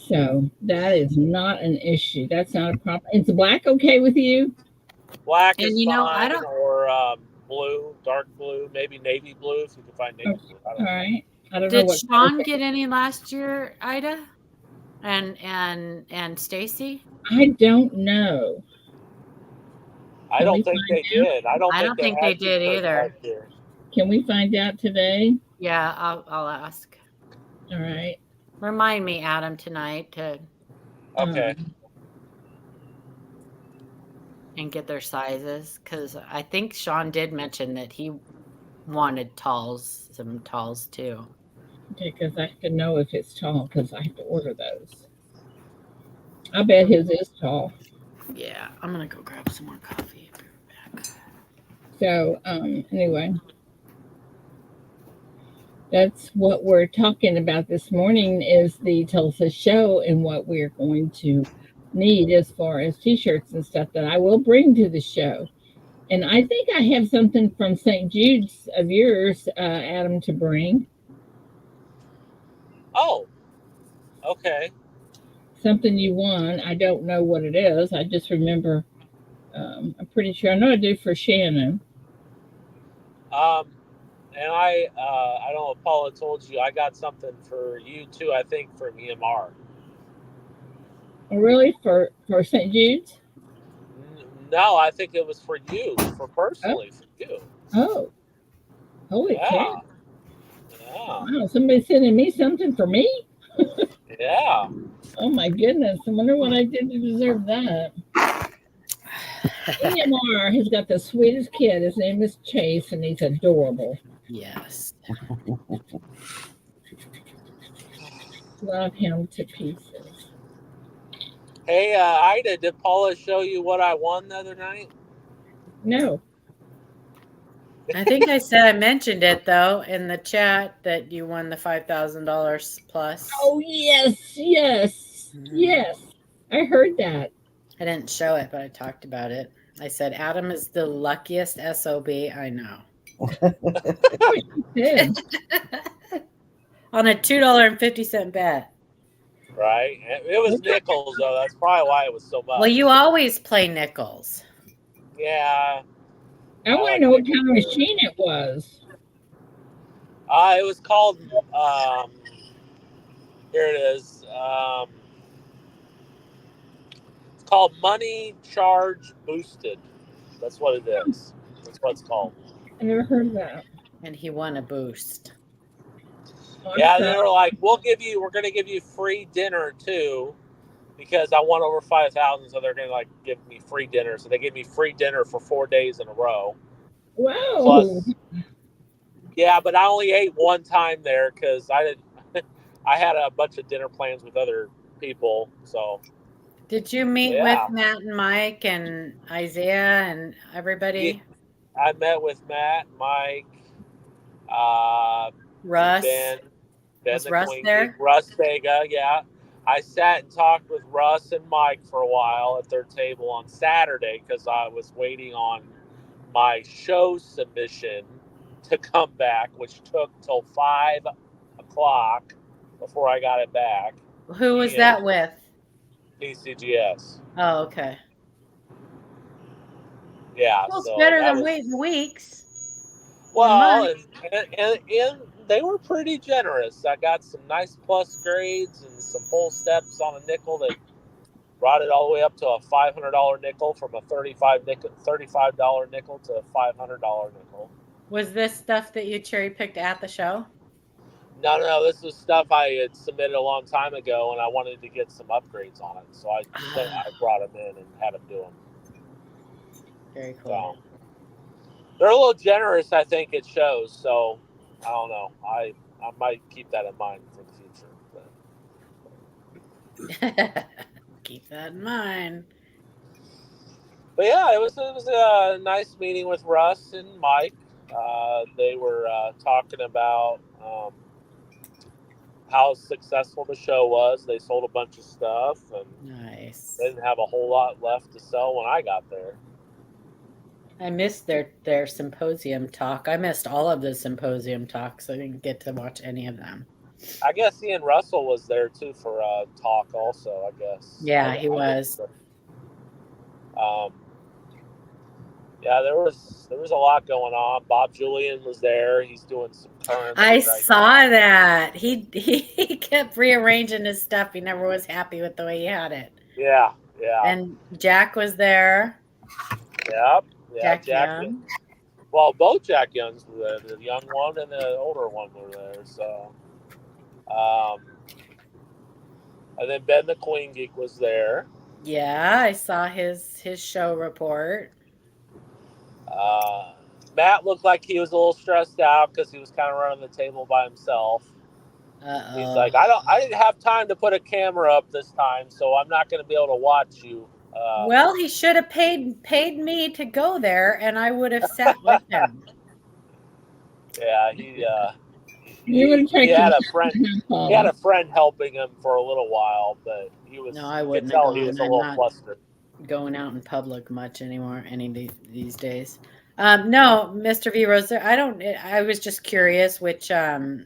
So that is not an issue. That's not a problem. Is black okay with you? Black And is fine, I don't... or blue, dark blue, maybe navy blue if you can find navy blue. All right. I don't know. Did Sean get any last year, Ida? And Stacy? I don't know. I don't think they did. I don't think they did either. Can we find out today? Yeah, I'll ask. All right. Remind me, Adam, tonight to okay. And get their sizes, because I think Sean did mention that he wanted some talls too. Because I have to know if it's tall because I have to order those. I bet his is tall. Yeah, I'm gonna go grab some more coffee. I'll be right back. So anyway, that's what we're talking about this morning is the Tulsa show and what we're going to need as far as t-shirts and stuff that I will bring to the show. And I think I have something from St. Jude's of yours, Adam, to bring. Oh, okay. Something you won. I don't know what it is. I just remember. I'm pretty sure. I know I do for Shannon. And I don't know if Paula told you, I got something for you too, I think, from EMR. Oh, really? For St. Jude's? No, I think it was for you, for you. Oh. Holy cow. Yeah. Wow, somebody's sending me something for me? Yeah. Oh my goodness. I wonder what I did to deserve that. EMR has got the sweetest kid. His name is Chase, and he's adorable. Yes. Love him to pieces. Hey, Ida, did Paula show you what I won the other night? No. I think I mentioned it though in the chat that you won the $5,000 plus. Oh, yes, yes, yes. I heard that. I didn't show it, but I talked about it. I said, Adam is the luckiest SOB I know. On a $2.50 bet. Right? It was nickels, though. That's probably why it was so much. Well, you always play nickels. Yeah. I want to know what kind of machine it was. It was called, here it is. It's called Money Charge Boosted. That's what it is. That's what it's called. I never heard of that. And he won a boost. Yeah, they were like, we're going to give you free dinner too, because I won over 5,000, so they're going to like give me free dinner. So they gave me free dinner for 4 days in a row. Wow. Plus, yeah, but I only ate one time there because I had a bunch of dinner plans with other people. So, did you meet with Matt and Mike and Isaiah and everybody? Yeah, I met with Matt, Mike, Russ. Ben was the Russ Queen there? Geek, Russ Vega. Yeah, I sat and talked with Russ and Mike for a while at their table on Saturday because I was waiting on my show submission to come back, which took till 5 o'clock before I got it back. Who was that with? PCGS. Oh, okay. Yeah, well, so it's better than waiting weeks. Well, and they were pretty generous. I got some nice plus grades and some full steps on a nickel that brought it all the way up to a $500 nickel from a $35 nickel to a $500 nickel. Was this stuff that you cherry picked at the show? No, this was stuff I had submitted a long time ago, and I wanted to get some upgrades on it, so I brought them in and had them do them. Very cool. So, they're a little generous, I think it shows. So I don't know. I might keep that in mind for the future. Keep that in mind. But yeah, it was a nice meeting with Russ and Mike. They were talking about how successful the show was. They sold a bunch of stuff, and nice. They didn't have a whole lot left to sell when I got there. I missed their symposium talk. I missed all of the symposium talks. I didn't get to watch any of them. I guess Ian Russell was there too for a talk also, I guess. Yeah, he was. Yeah, there was a lot going on. Bob Julian was there. He's doing some current. I saw that. He kept rearranging his stuff. He never was happy with the way he had it. Yeah. And Jack was there. Yep. Yeah, Jack Young. Well, both Jack Youngs were there. The young one and the older one were there. So, and then Ben the Queen Geek was there. Yeah, I saw his show report. Matt looked like he was a little stressed out because he was kind of running the table by himself. Uh-oh. He's like, I didn't have time to put a camera up this time, so I'm not going to be able to watch you. Well, he should have paid me to go there, and I would have sat with him. Yeah, he had a friend. He had a friend helping him for a little while, but he was. No, I wouldn't. He was a little flustered. Going out in public much anymore these days. No, Mr. V Rose, I was just curious which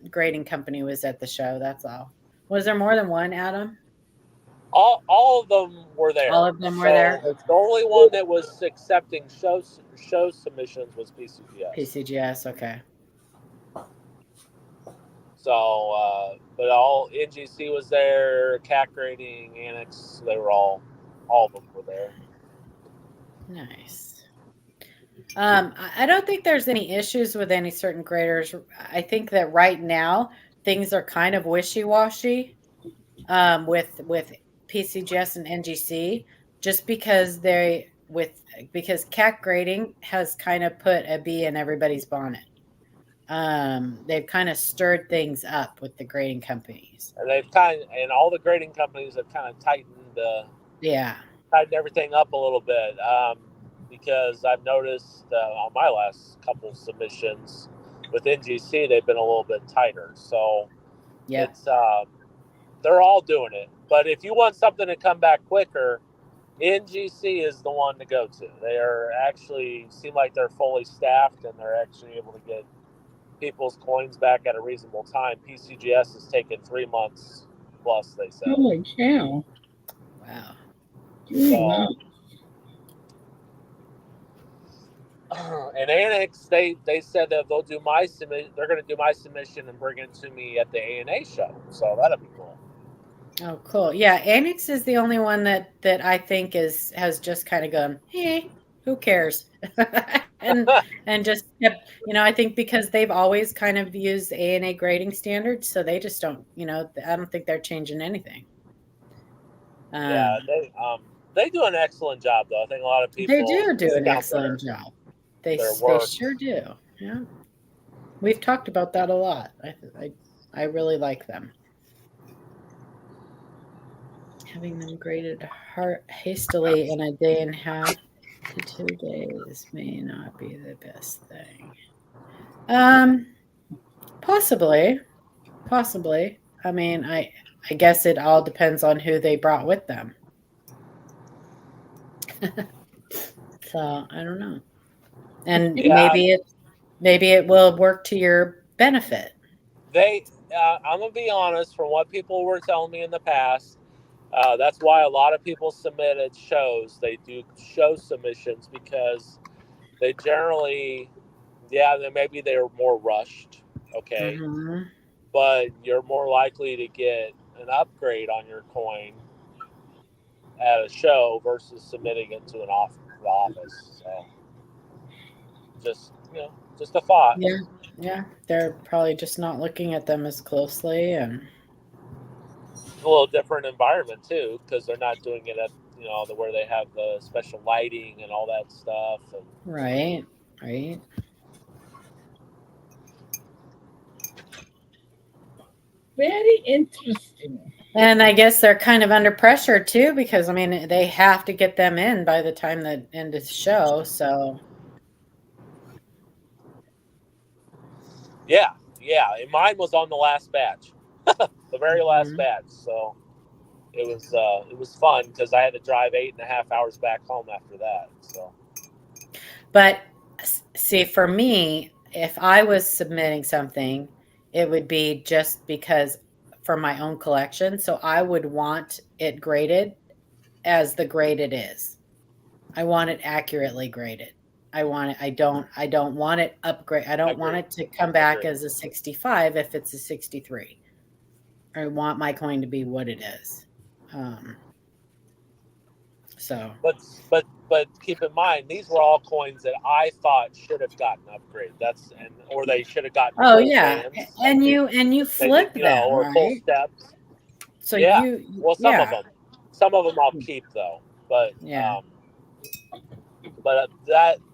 grading company was at the show. That's all. Was there more than one, Adam? All of them were there. All of them were there. The only one that was accepting show submissions was PCGS. PCGS, okay. So, but all NGC was there. CAC grading, Annex, they were all of them were there. Nice. I don't think there's any issues with any certain graders. I think that right now things are kind of wishy-washy with PCGS and NGC, just because because CAC grading has kind of put a bee in everybody's bonnet. They've kind of stirred things up with the grading companies, and all the grading companies have kind of tightened everything up a little bit. because I've noticed on my last couple submissions with NGC, they've been a little bit tighter. So Yep. it's they're all doing it. But if you want something to come back quicker, NGC is the one to go to. They are actually seem like they're fully staffed and they're actually able to get people's coins back at a reasonable time. PCGS has taken 3 months plus, they said. Holy cow. Wow. So, and Annex, they said that they'll do my submission. They're going to do my submission and bring it to me at the ANA show. So that'll be cool. Oh, cool. Yeah, Annex is the only one that I think has just kind of gone, hey, who cares? and just kept, I think because they've always kind of used ANA grading standards, so they just don't, I don't think they're changing anything. Yeah, they do an excellent job though. I think a lot of people they do an excellent job. They sure do. Yeah, we've talked about that a lot. I really like them. Having them graded hastily in a day and a half to 2 days may not be the best thing. Possibly. I mean, I guess it all depends on who they brought with them. So I don't know. And maybe it will work to your benefit. I'm gonna be honest. From what people were telling me in the past, that's why a lot of people submitted shows. They do show submissions because they generally, maybe they're more rushed. Okay, but you're more likely to get an upgrade on your coin at a show versus submitting it to the office. So just a thought. Yeah, they're probably just not looking at them as closely, and it's a little different environment too, because they're not doing it at where they have the special lighting and all that stuff. And, right. Very interesting. And I guess they're kind of under pressure too, because I mean they have to get them in by the time the end of the show. So yeah, and mine was on the last batch, the very last batch. So it was fun because I had to drive 8.5 hours back home after that. So, but see, for me, if I was submitting something, it would be just because for my own collection. So I would want it graded as the grade it is. I want it accurately graded. I don't want it upgrade. I don't want it to come back as a 65 if it's a 63. I want my coin to be what it is. So, but keep in mind these were all coins that I thought should have gotten upgrade. Or they should have gotten. Oh yeah, bands. and you flip them, or right? full steps. So some of them I'll keep though, but yeah. But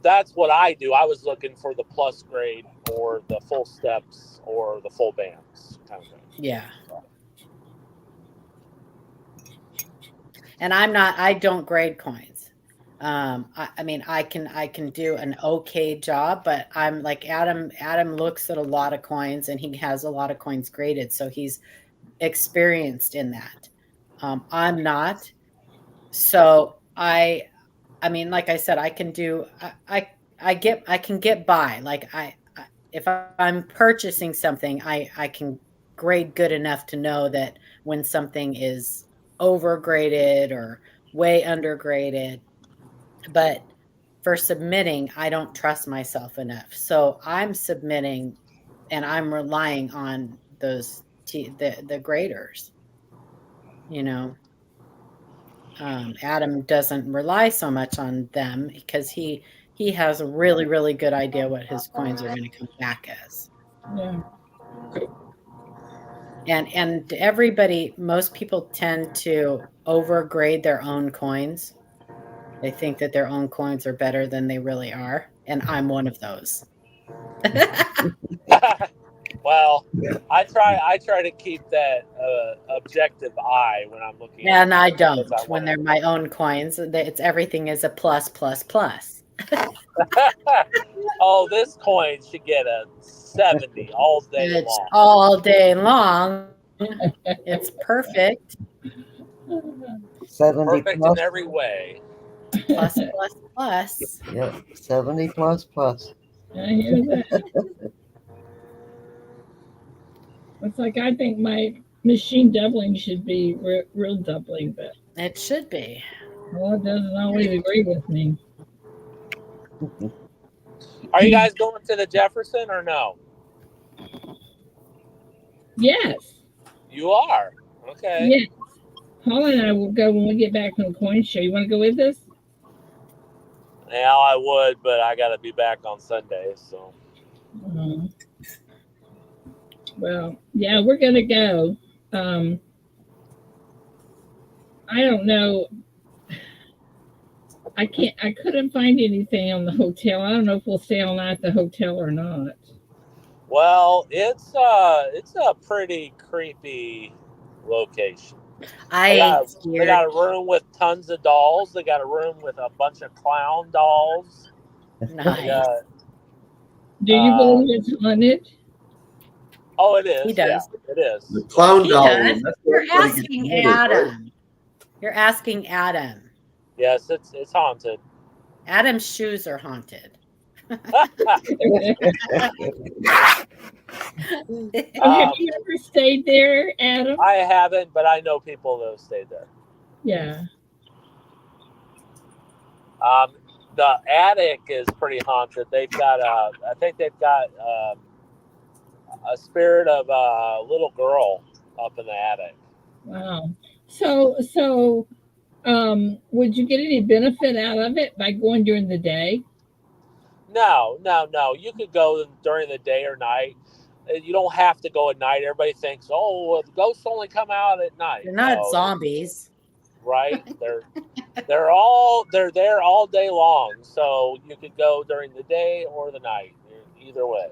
that's what I do. I was looking for the plus grade or the full steps or the full bands kind of thing. Yeah. And I don't grade coins. I mean, I can do an okay job, but I'm like Adam looks at a lot of coins and he has a lot of coins graded. So he's experienced in that. I'm not. So I mean, like I said, I can do, I can get by. Like if I'm purchasing something, I can grade good enough to know that when something is overgraded or way undergraded. But for submitting, I don't trust myself enough. So I'm submitting and I'm relying on those the graders, Adam doesn't rely so much on them because he has a really, really good idea what his coins are going to come back as. Yeah. And most people tend to overgrade their own coins. They think that their own coins are better than they really are. And I'm one of those. Well, I try to keep that objective eye when I'm looking. And I don't. When they're my own coins, everything is a plus. Oh, this coin should get a 70 all day It's long. all day long. It's perfect. 70 Perfect plus. in every way. Plus, plus, plus. Yep, 70 plus plus. I hear that. It's like I think my machine doubling should be real doubling, but It should be. well, it doesn't always agree with me. Are you guys going to the Jefferson or no? Yes, You are. Okay. yes. Paul and I will go when we get back from the coin show. You want to go with us? Yeah, I would, but I got to be back on Sunday. So. Well, yeah, we're gonna go. I don't know. I couldn't find anything on the hotel. I don't know if we'll stay all night at the hotel or not. Well, it's a pretty creepy location. I They got a room with tons of dolls. They got a room with a bunch of clown dolls. Nice. Do you believe it's haunted? Oh, it is. He does. Yeah, it is. The clown He doll. does. That's You're what everybody asking gets murdered, right? Adam. You're asking Adam. Yes, it's haunted. Adam's shoes are haunted. Have you ever stayed there, Adam? I haven't, but I know people that have stayed there. Yeah. The attic is pretty haunted. They've got I think they've got a spirit of a little girl up in the attic. Wow. So, would you get any benefit out of it by going during the day? No. You could go during the day or night. You don't have to go at night. Everybody thinks, oh, the ghosts only come out at night. They're not zombies. Right? They're there all day long. So you could go during the day or the night. Either way.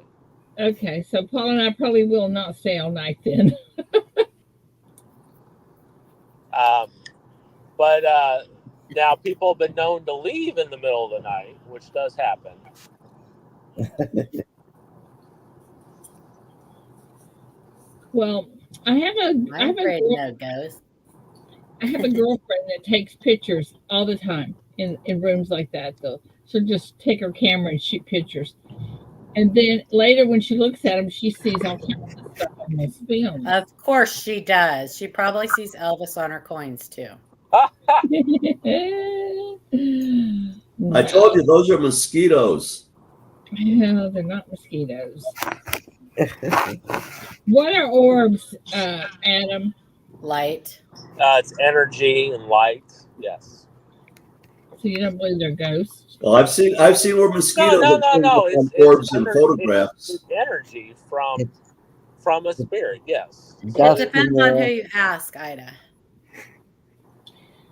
Okay, so Paul and I probably will not stay all night then. But now people have been known to leave in the middle of the night, which does happen. Well, I have a girlfriend that takes pictures all the time in rooms like that. Though she'll just take her camera and shoot pictures, and then later when she looks at them, she sees all kinds of stuff on this film. Of course she does. She probably sees Elvis on her coins too. I told you those are mosquitoes. No, they're not mosquitoes. What are orbs, Adam? Light. It's energy and light. Yes. So you don't believe they're ghosts? Well, I've seen where mosquitoes No. on orbs and photographs. It's energy from a spirit. Yes. It depends on who you ask, Ida.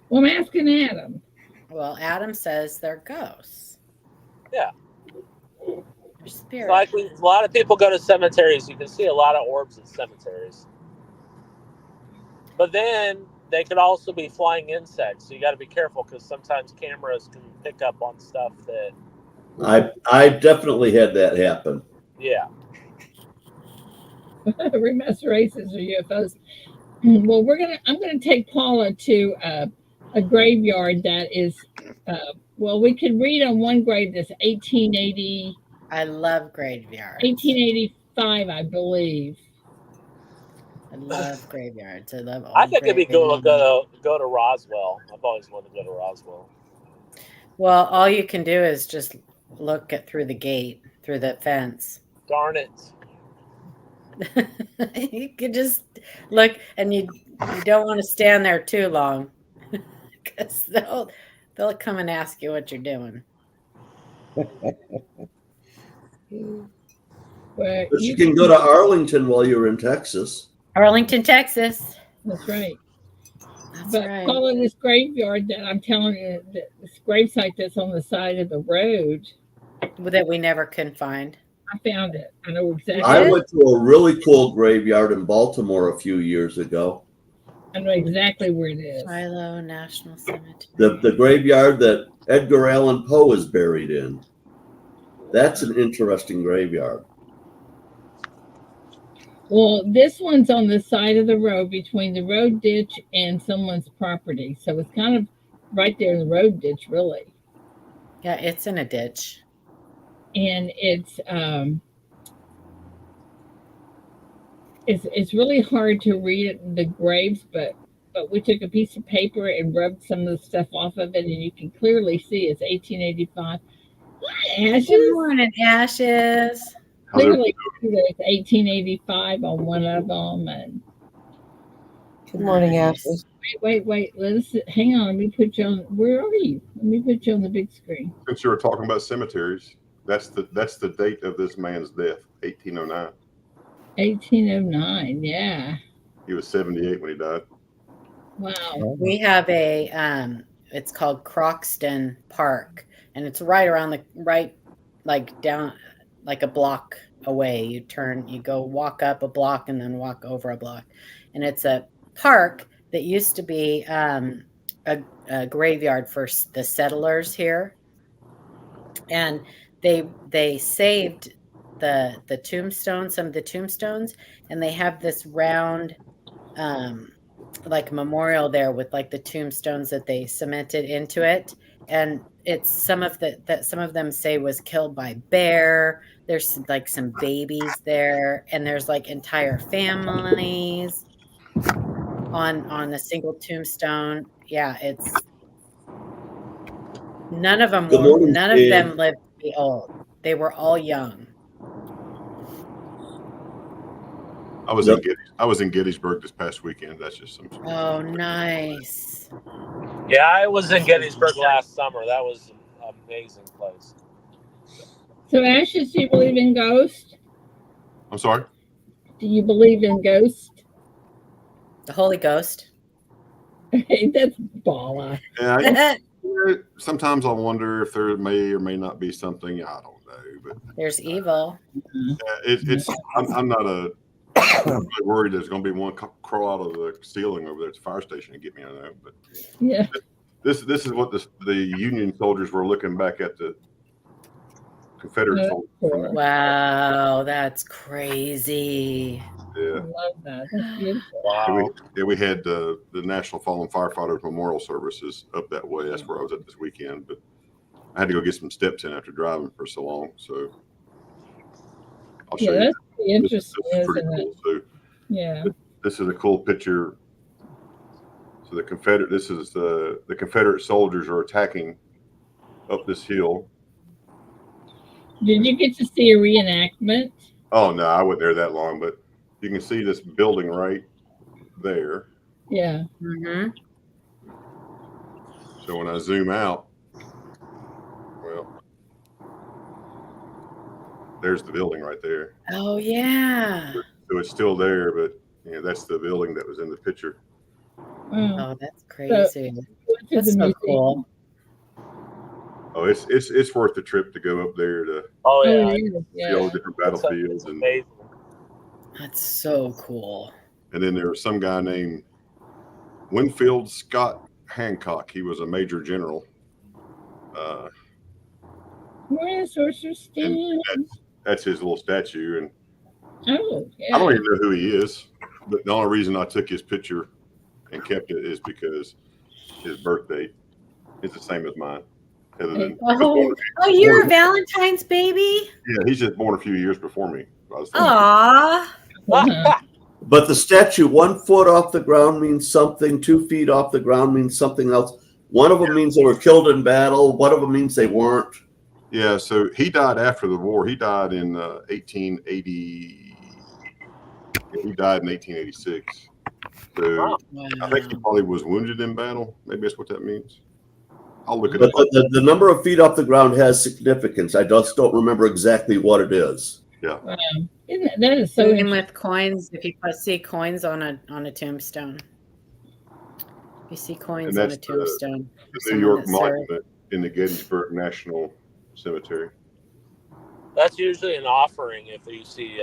Well, I'm asking Adam. Well, Adam says they're ghosts. Yeah. They're spirits. Like a lot of people go to cemeteries. You can see a lot of orbs in cemeteries. But then they could also be flying insects. So you got to be careful because sometimes cameras can pick up on stuff that. I definitely had that happen. Yeah. Remus races or UFOs. Well, I'm gonna take Paula to a graveyard that is. Well, we could read on one grave that's 1880. I love graveyards. 1885, I believe. I love graveyards. I love. I think it'd be cool to go to Roswell. I've always wanted to go to Roswell. Well, all you can do is just look through the gate, through the fence. Darn it. You could just look, and you don't want to stand there too long because they'll come and ask you what you're doing. But you can go to Arlington while you're in Texas. Arlington, Texas. That's right. That's but right. Paula, this graveyard that I'm telling you, this gravesite that's on the side of the road that we never can find. I found it. I know exactly. I went to a really cool graveyard in Baltimore a few years ago. I know exactly where it is. Shiloh National Cemetery. The graveyard that Edgar Allan Poe is buried in. That's an interesting graveyard. Well, this one's on the side of the road between the road ditch and someone's property. So it's kind of right there in the road ditch, really. Yeah, it's in a ditch. And it's really hard to read the graves, but we took a piece of paper and rubbed some of the stuff off of it, and you can clearly see it's 1885. Ashes? Good morning, Ashes. Clearly, there's 1885 on one of them, and Good morning, Ashley. Wait. Hang on. Let me put you on. Where are you? Let me put you on the big screen. Since you were talking about cemeteries, that's the date of this man's death, 1809. 1809. Yeah. He was 78 when he died. Wow. We have a it's called Croxton Park, and it's right around like down like a block away. You go walk up a block and then walk over a block, and it's a park that used to be a graveyard for the settlers here, and they saved the tombstones, some of the tombstones, and they have this round like memorial there with like the tombstones that they cemented into it, and it's some of them say was killed by bear. There's like some babies there, and there's like entire families on a single tombstone. Yeah, it's none of them lived to be old. They were all young. I was in Gettysburg this past weekend. That's just some. Oh, nice. Yeah, I was in Gettysburg last summer. That was an amazing place. So, Ashes, do you believe in ghosts? I'm sorry? Do you believe in ghosts? The Holy Ghost. That's balla. Yeah, sometimes I wonder if there may or may not be something. I don't know, but there's evil. I'm not really worried there's going to be one crawl out of the ceiling over there at the fire station and get me. I know, but yeah, this is what the Union soldiers were looking back at the Confederate soldiers. Wow, that's crazy. Yeah, I love that. That's beautiful. Wow. We had the National Fallen Firefighters Memorial Services up that way. That's where I was at this weekend, but I had to go get some steps in after driving for so long. So I'll show you. That's pretty interesting, this is pretty isn't cool. it? So Yeah. this is a cool picture. So the Confederate soldiers are attacking up this hill. Did you get to see a reenactment? Oh no, I wasn't there that long, but you can see this building right there. Yeah. Mm-hmm. So when I zoom out, well, there's the building right there. Oh yeah. So it's still there, but that's the building that was in the picture. Wow. Oh, that's crazy. That's so cool. Oh, it's worth the trip to go up there to see all the different battlefields. And amazing. That's so cool. And then there was some guy named Winfield Scott Hancock. He was a major general. Where's Sorcerer Steve? That's his little statue, and yeah. I don't even know who he is. But the only reason I took his picture and kept it is because his birthday is the same as mine. You're a Valentine's baby? Yeah, he's just born a few years before me. Aww. But the statue, 1 foot off the ground means something, 2 feet off the ground means something else. One of them means they were killed in battle. One of them means they weren't. Yeah, so he died after the war. He died in 1880. He died in 1886. So I think he probably was wounded in battle. Maybe that's what that means. I'll look it up. The number of feet off the ground has significance. I just don't remember exactly what it is. Yeah. That is so interesting. With coins, if you see coins on a tombstone. You see coins on a tombstone. The New York Monument in the Gettysburg National Cemetery. That's usually an offering if you see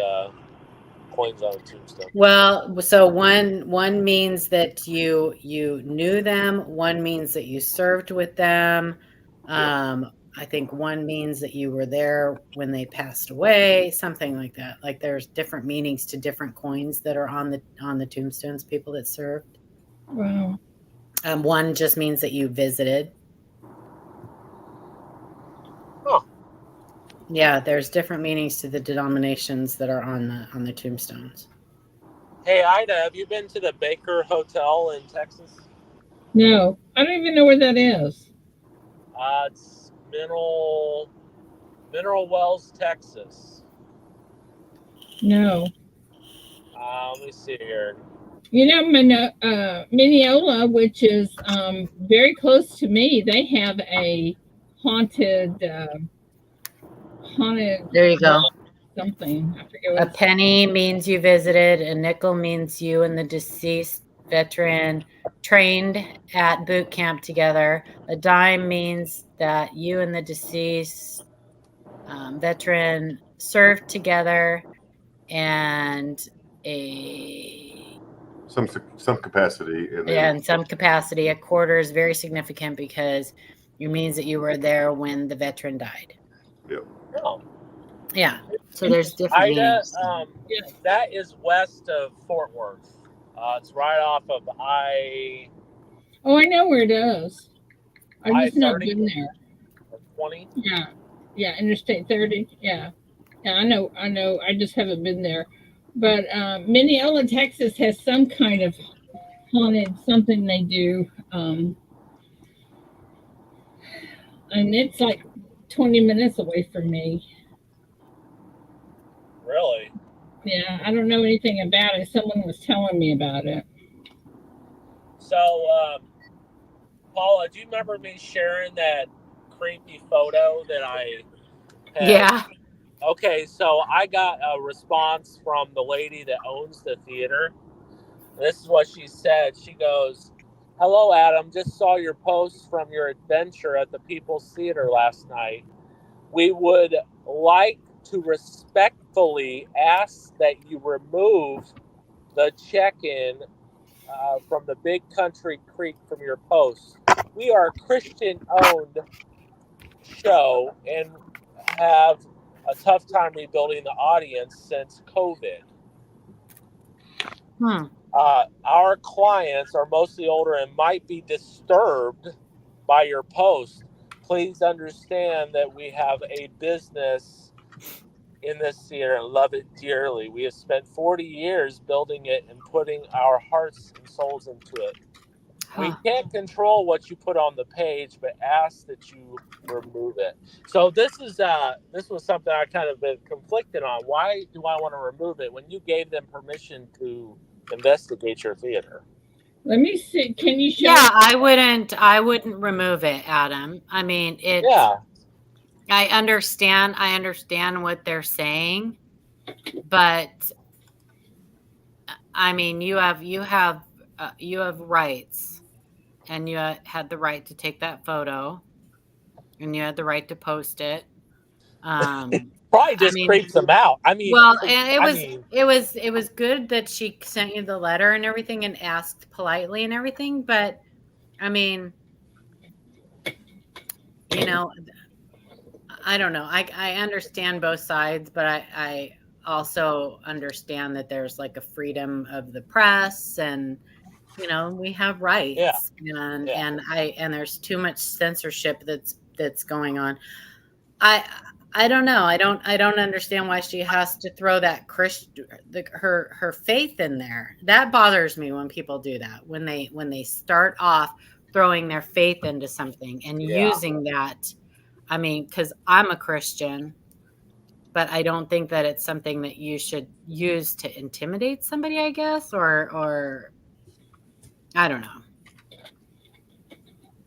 coins on a tombstone? Well, so one means that you knew them. One means that you served with them. I think one means that you were there when they passed away, something like that. Like there's different meanings to different coins that are on the tombstones, people that served. Wow. One just means that you visited. Huh. Yeah, there's different meanings to the denominations that are on the tombstones. Hey, Ida, have you been to the Baker Hotel in Texas? No, I don't even know where that is. It's Mineral Wells, Texas. No. Let me see here. You know, Mineola, which is very close to me, they have a haunted, There you go. something. I forget what A it's. penny means you visited. A nickel means you and the deceased veteran trained at boot camp together. A dime means that you and the deceased veteran served together, and some capacity, and then in some capacity. A quarter is very significant because it means that you were there when the veteran died. Yep. Oh. Yeah. So there's different Ida, meanings. that is west of Fort Worth. It's right off of I. Oh, I know where it is. I've just not been there. 20. Yeah, Interstate 30. Yeah, I know. I just haven't been there. But Mineola, Texas, has some kind of haunted something they do, and it's like 20 minutes away from me. Really? Yeah, I don't know anything about it. Someone was telling me about it. So, Paula, do you remember me sharing that creepy photo that I had? Yeah. Okay, so I got a response from the lady that owns the theater. This is what she said. She goes, "Hello, Adam. Just saw your post from your adventure at the People's Theater last night. We would like to respectfully ask that you remove the check-in from the Big Country Creek from your post. We are a Christian-owned show and have a tough time rebuilding the audience since COVID. Our clients are mostly older and might be disturbed by your post. Please understand that we have a business in this theater and love it dearly. We have spent 40 years building it and putting our hearts and souls into it. We can't control what you put on the page, but ask that you remove it." So this was something I kind of been conflicted on. Why do I want to remove it when you gave them permission to investigate your theater? Let me see. Can you show? Yeah, I wouldn't remove it, Adam. I mean, I understand what they're saying, but I mean, you have rights, and you had the right to take that photo, and you had the right to post it. Probably just creeps them out. I mean, well, and it was good that she sent you the letter and everything and asked politely and everything, but I mean, you know, I don't know. I understand both sides, but I also understand that there's like a freedom of the press, and we have rights, and there's too much censorship that's going on. I don't know. I don't understand why she has to throw that her faith in there. That bothers me when people do that. When they start off throwing their faith into something and using that. I mean, because I'm a Christian, but I don't think that it's something that you should use to intimidate somebody, I guess, or I don't know.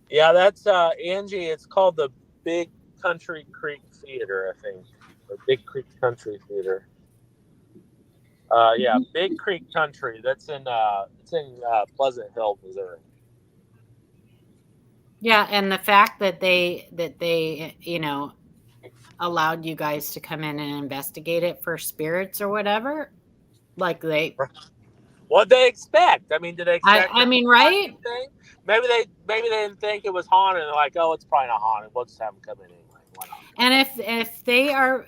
Yeah, that's Angie. It's called the Big Country Creek Theater, I think, or Big Creek Country Theater. Yeah, Big Creek Country. That's in Pleasant Hill, Missouri. Yeah, and the fact that they allowed you guys to come in and investigate it for spirits or whatever, Like What they expect? I mean, did they expect? I mean, right? Thing? Maybe they didn't think it was haunted. They're like, oh, it's probably not haunted. We'll just have them come in anyway. Why not? And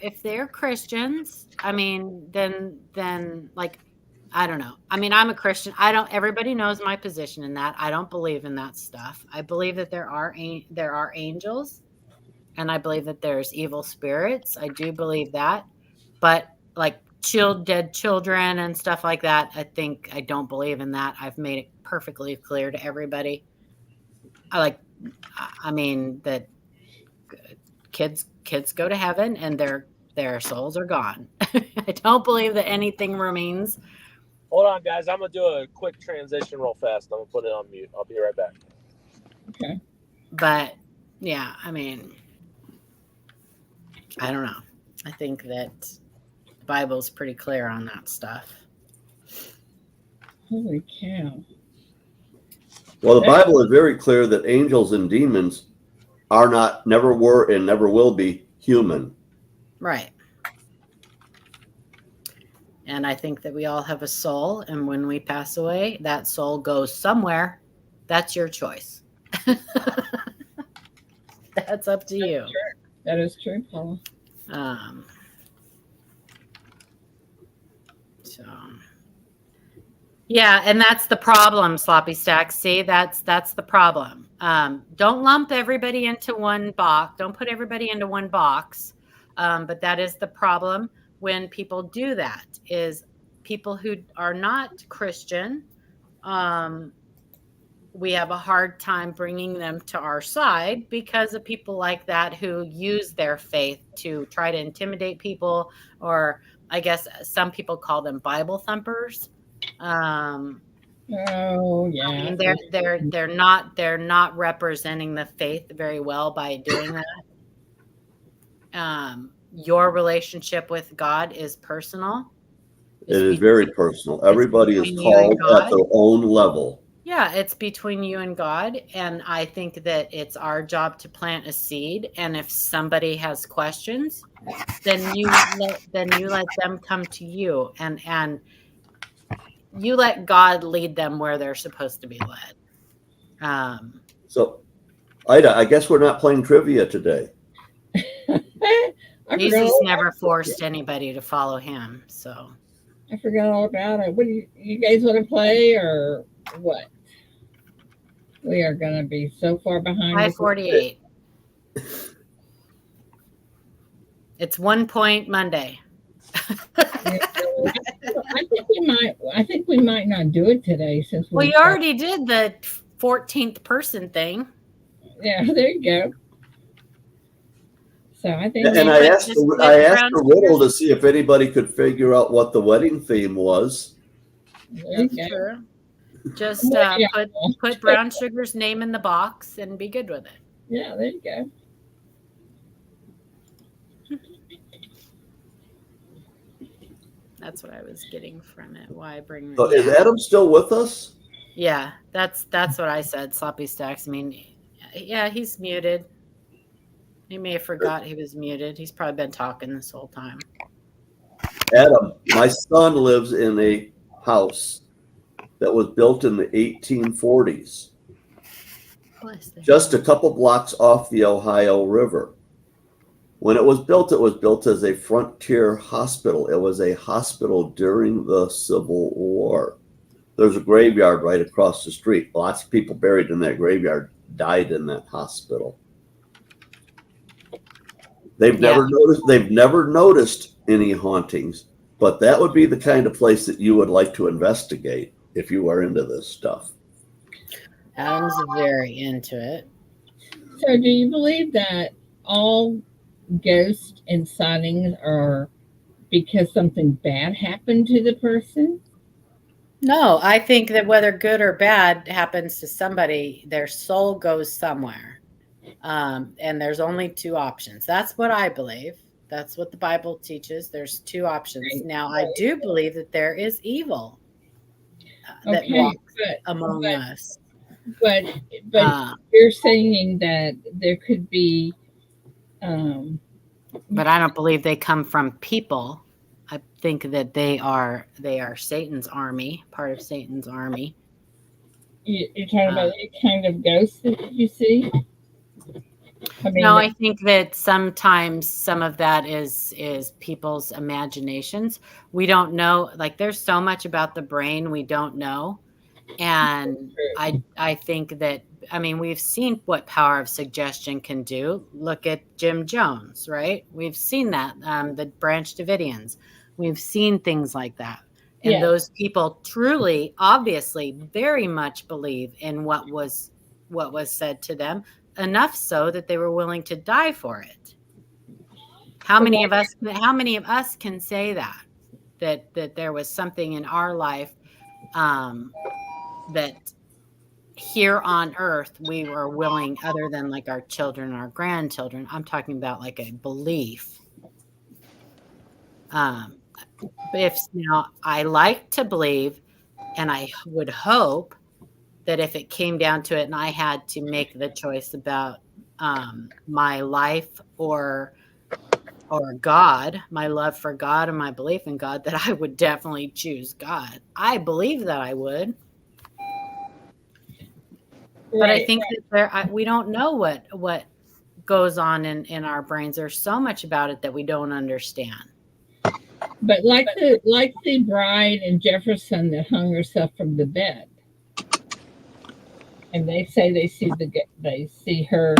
if they're Christians, I mean, then like, I don't know. I mean, I'm a Christian. Everybody knows my position in that. I don't believe in that stuff. I believe that there are angels, and I believe that there's evil spirits. I do believe that, but like dead children and stuff like that, I don't believe in that. I've made it perfectly clear to everybody. I mean that kids go to heaven and their souls are gone. I don't believe that anything remains. Hold on, guys. I'm going to do a quick transition real fast. I'm going to put it on mute. I'll be right back. Okay. But, yeah, I mean, I don't know. I think that the Bible's pretty clear on that stuff. Holy cow. Well, the Bible is very clear that angels and demons are not, never were, and never will be human. Right. And I think that we all have a soul, and when we pass away, that soul goes somewhere. That's your choice. That's up to you. That is true, Paula. So, yeah, and that's the problem, Sloppy Stacks. See, that's the problem. Don't lump everybody into one box. Don't put everybody into one box. But that is the problem when people do that, is people who are not Christian. We have a hard time bringing them to our side because of people like that who use their faith to try to intimidate people, or I guess some people call them Bible thumpers. Oh yeah. I mean, they're not representing the faith very well by doing that. Your relationship with God is personal. It is very personal. Everybody is called at their own level. Yeah, it's between you and God, and I think that it's our job to plant a seed. And if somebody has questions, then you let them come to you, and you let God lead them where they're supposed to be led. So, Ida, I guess we're not playing trivia today. Jesus never forced anybody to follow him, so I forgot all about it. What do you guys want to play, or what? We are going to be so far behind. 5:48. It's 1 point Monday. I think we might not do it today since you already did the 14th person thing. Yeah, there you go. So I think. And I asked the riddle to see if anybody could figure out what the wedding theme was. That's true. Just put Brown Sugar's name in the box and be good with it. Yeah, there you go. That's what I was getting from it. Why bring? So is Adam still with us? Yeah, that's what I said. Sloppy Stacks. I mean, yeah, he's muted. He may have forgot he was muted. He's probably been talking this whole time. Adam, my son lives in a house that was built in the 1840s, just a couple blocks off the Ohio River. When it was built as a frontier hospital. It was a hospital during the Civil War. There's a graveyard right across the street. Lots of people buried in that graveyard died in that hospital. They've never noticed any hauntings, but that would be the kind of place that you would like to investigate if you are into this stuff. Adam's very into it. So do you believe that all ghosts and sightings are because something bad happened to the person? No, I think that whether good or bad happens to somebody, their soul goes somewhere. And there's only two options. That's what I believe. That's what the Bible teaches. There's two options. Now, I do believe that there is evil that walks among us. But you're saying that there could be. But I don't believe they come from people. I think that they are Satan's army, part of Satan's army. You're talking about any kind of ghosts that you see? No, I think that sometimes some of that is people's imaginations. We don't know, like there's so much about the brain we don't know. And I think that, I mean, we've seen what power of suggestion can do. Look at Jim Jones, right? We've seen that, the Branch Davidians. We've seen things like that. And those people truly, obviously, very much believe in what was said to them, enough so that they were willing to die for it. How many of us can say that there was something in our life that here on earth we were willing, other than like our children, our grandchildren, I'm talking about like a belief. If I like to believe, and I would hope that if it came down to it and I had to make the choice about my life or God, my love for God and my belief in God, that I would definitely choose God. I believe that I would. But I think that we don't know what goes on in our brains. There's so much about it that we don't understand. But like the bride in Jefferson that hung herself from the bed, and they say they see her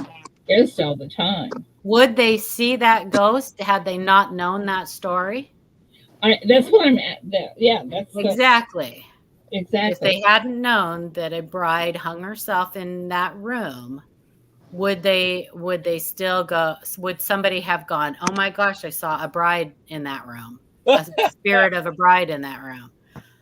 ghost all the time. Would they see that ghost had they not known that story? That's what I'm at. Yeah, that's exactly. Exactly. If they hadn't known that a bride hung herself in that room, would they still go? Would somebody have gone, oh my gosh, I saw a bride in that room, a spirit of a bride in that room?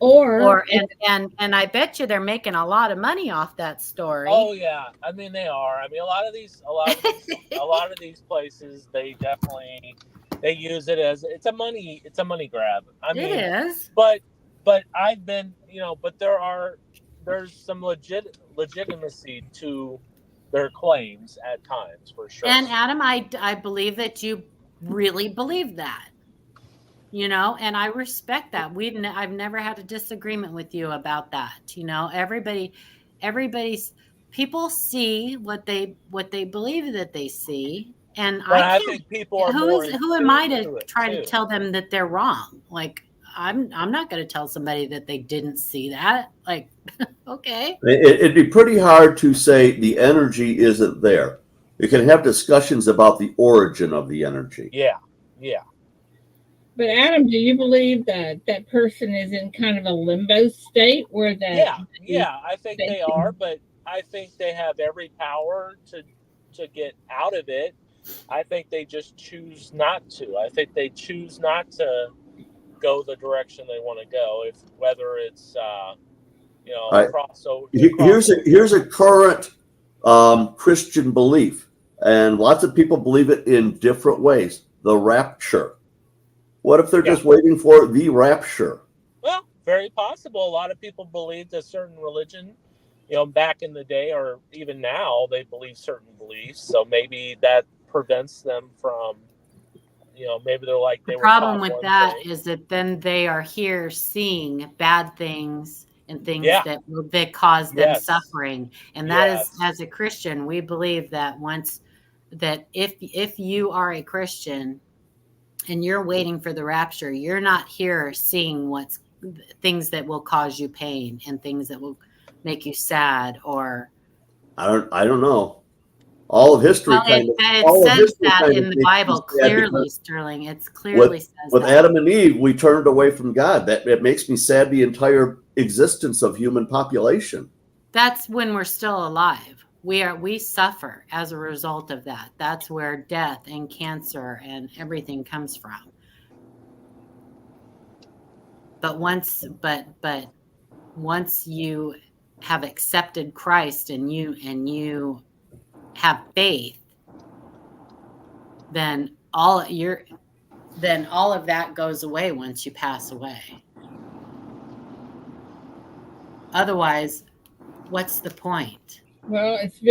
Or and I bet you they're making a lot of money off that story. Oh yeah, I mean they are. I mean a lot of these places they definitely they use it as it's a money grab. I mean, it is. But I've been, but there's some legitimacy to their claims at times, for sure. And Adam, I believe that you really believe that. And I respect that. I've never had a disagreement with you about that. Everybody's people see what they believe that they see. And I think people are who am I to try to tell them that they're wrong? Like, I'm not going to tell somebody that they didn't see that. Like, okay. It'd be pretty hard to say the energy isn't there. You can have discussions about the origin of the energy. Yeah. But Adam, do you believe that that person is in kind of a limbo state where that? Yeah, I think they are, but I think they have every power to get out of it. I think they just choose not to. I think they choose not to go the direction they want to go. Whether it's here's a current Christian belief, and lots of people believe it in different ways. The rapture. What if they're just waiting for the rapture? Well, very possible. A lot of people believed a certain religion, back in the day, or even now, they believe certain beliefs. So maybe that prevents them from, maybe they're like they the were. Problem with that is that then they are here seeing bad things and things that cause them suffering. And that is, as a Christian, we believe that if you are a Christian and you're waiting for the rapture, you're not here seeing things that will cause you pain and things that will make you sad. Or I don't know. All of history it says that in the Bible clearly, Sterling. It's clearly says with that. Adam and Eve, we turned away from God. It makes me sad the entire existence of human population. That's when we're still alive. We suffer as a result of that. That's where death and cancer and everything comes from. But once you have accepted Christ and you have faith, then all of that goes away once you pass away. Otherwise, what's the point? Well, it's a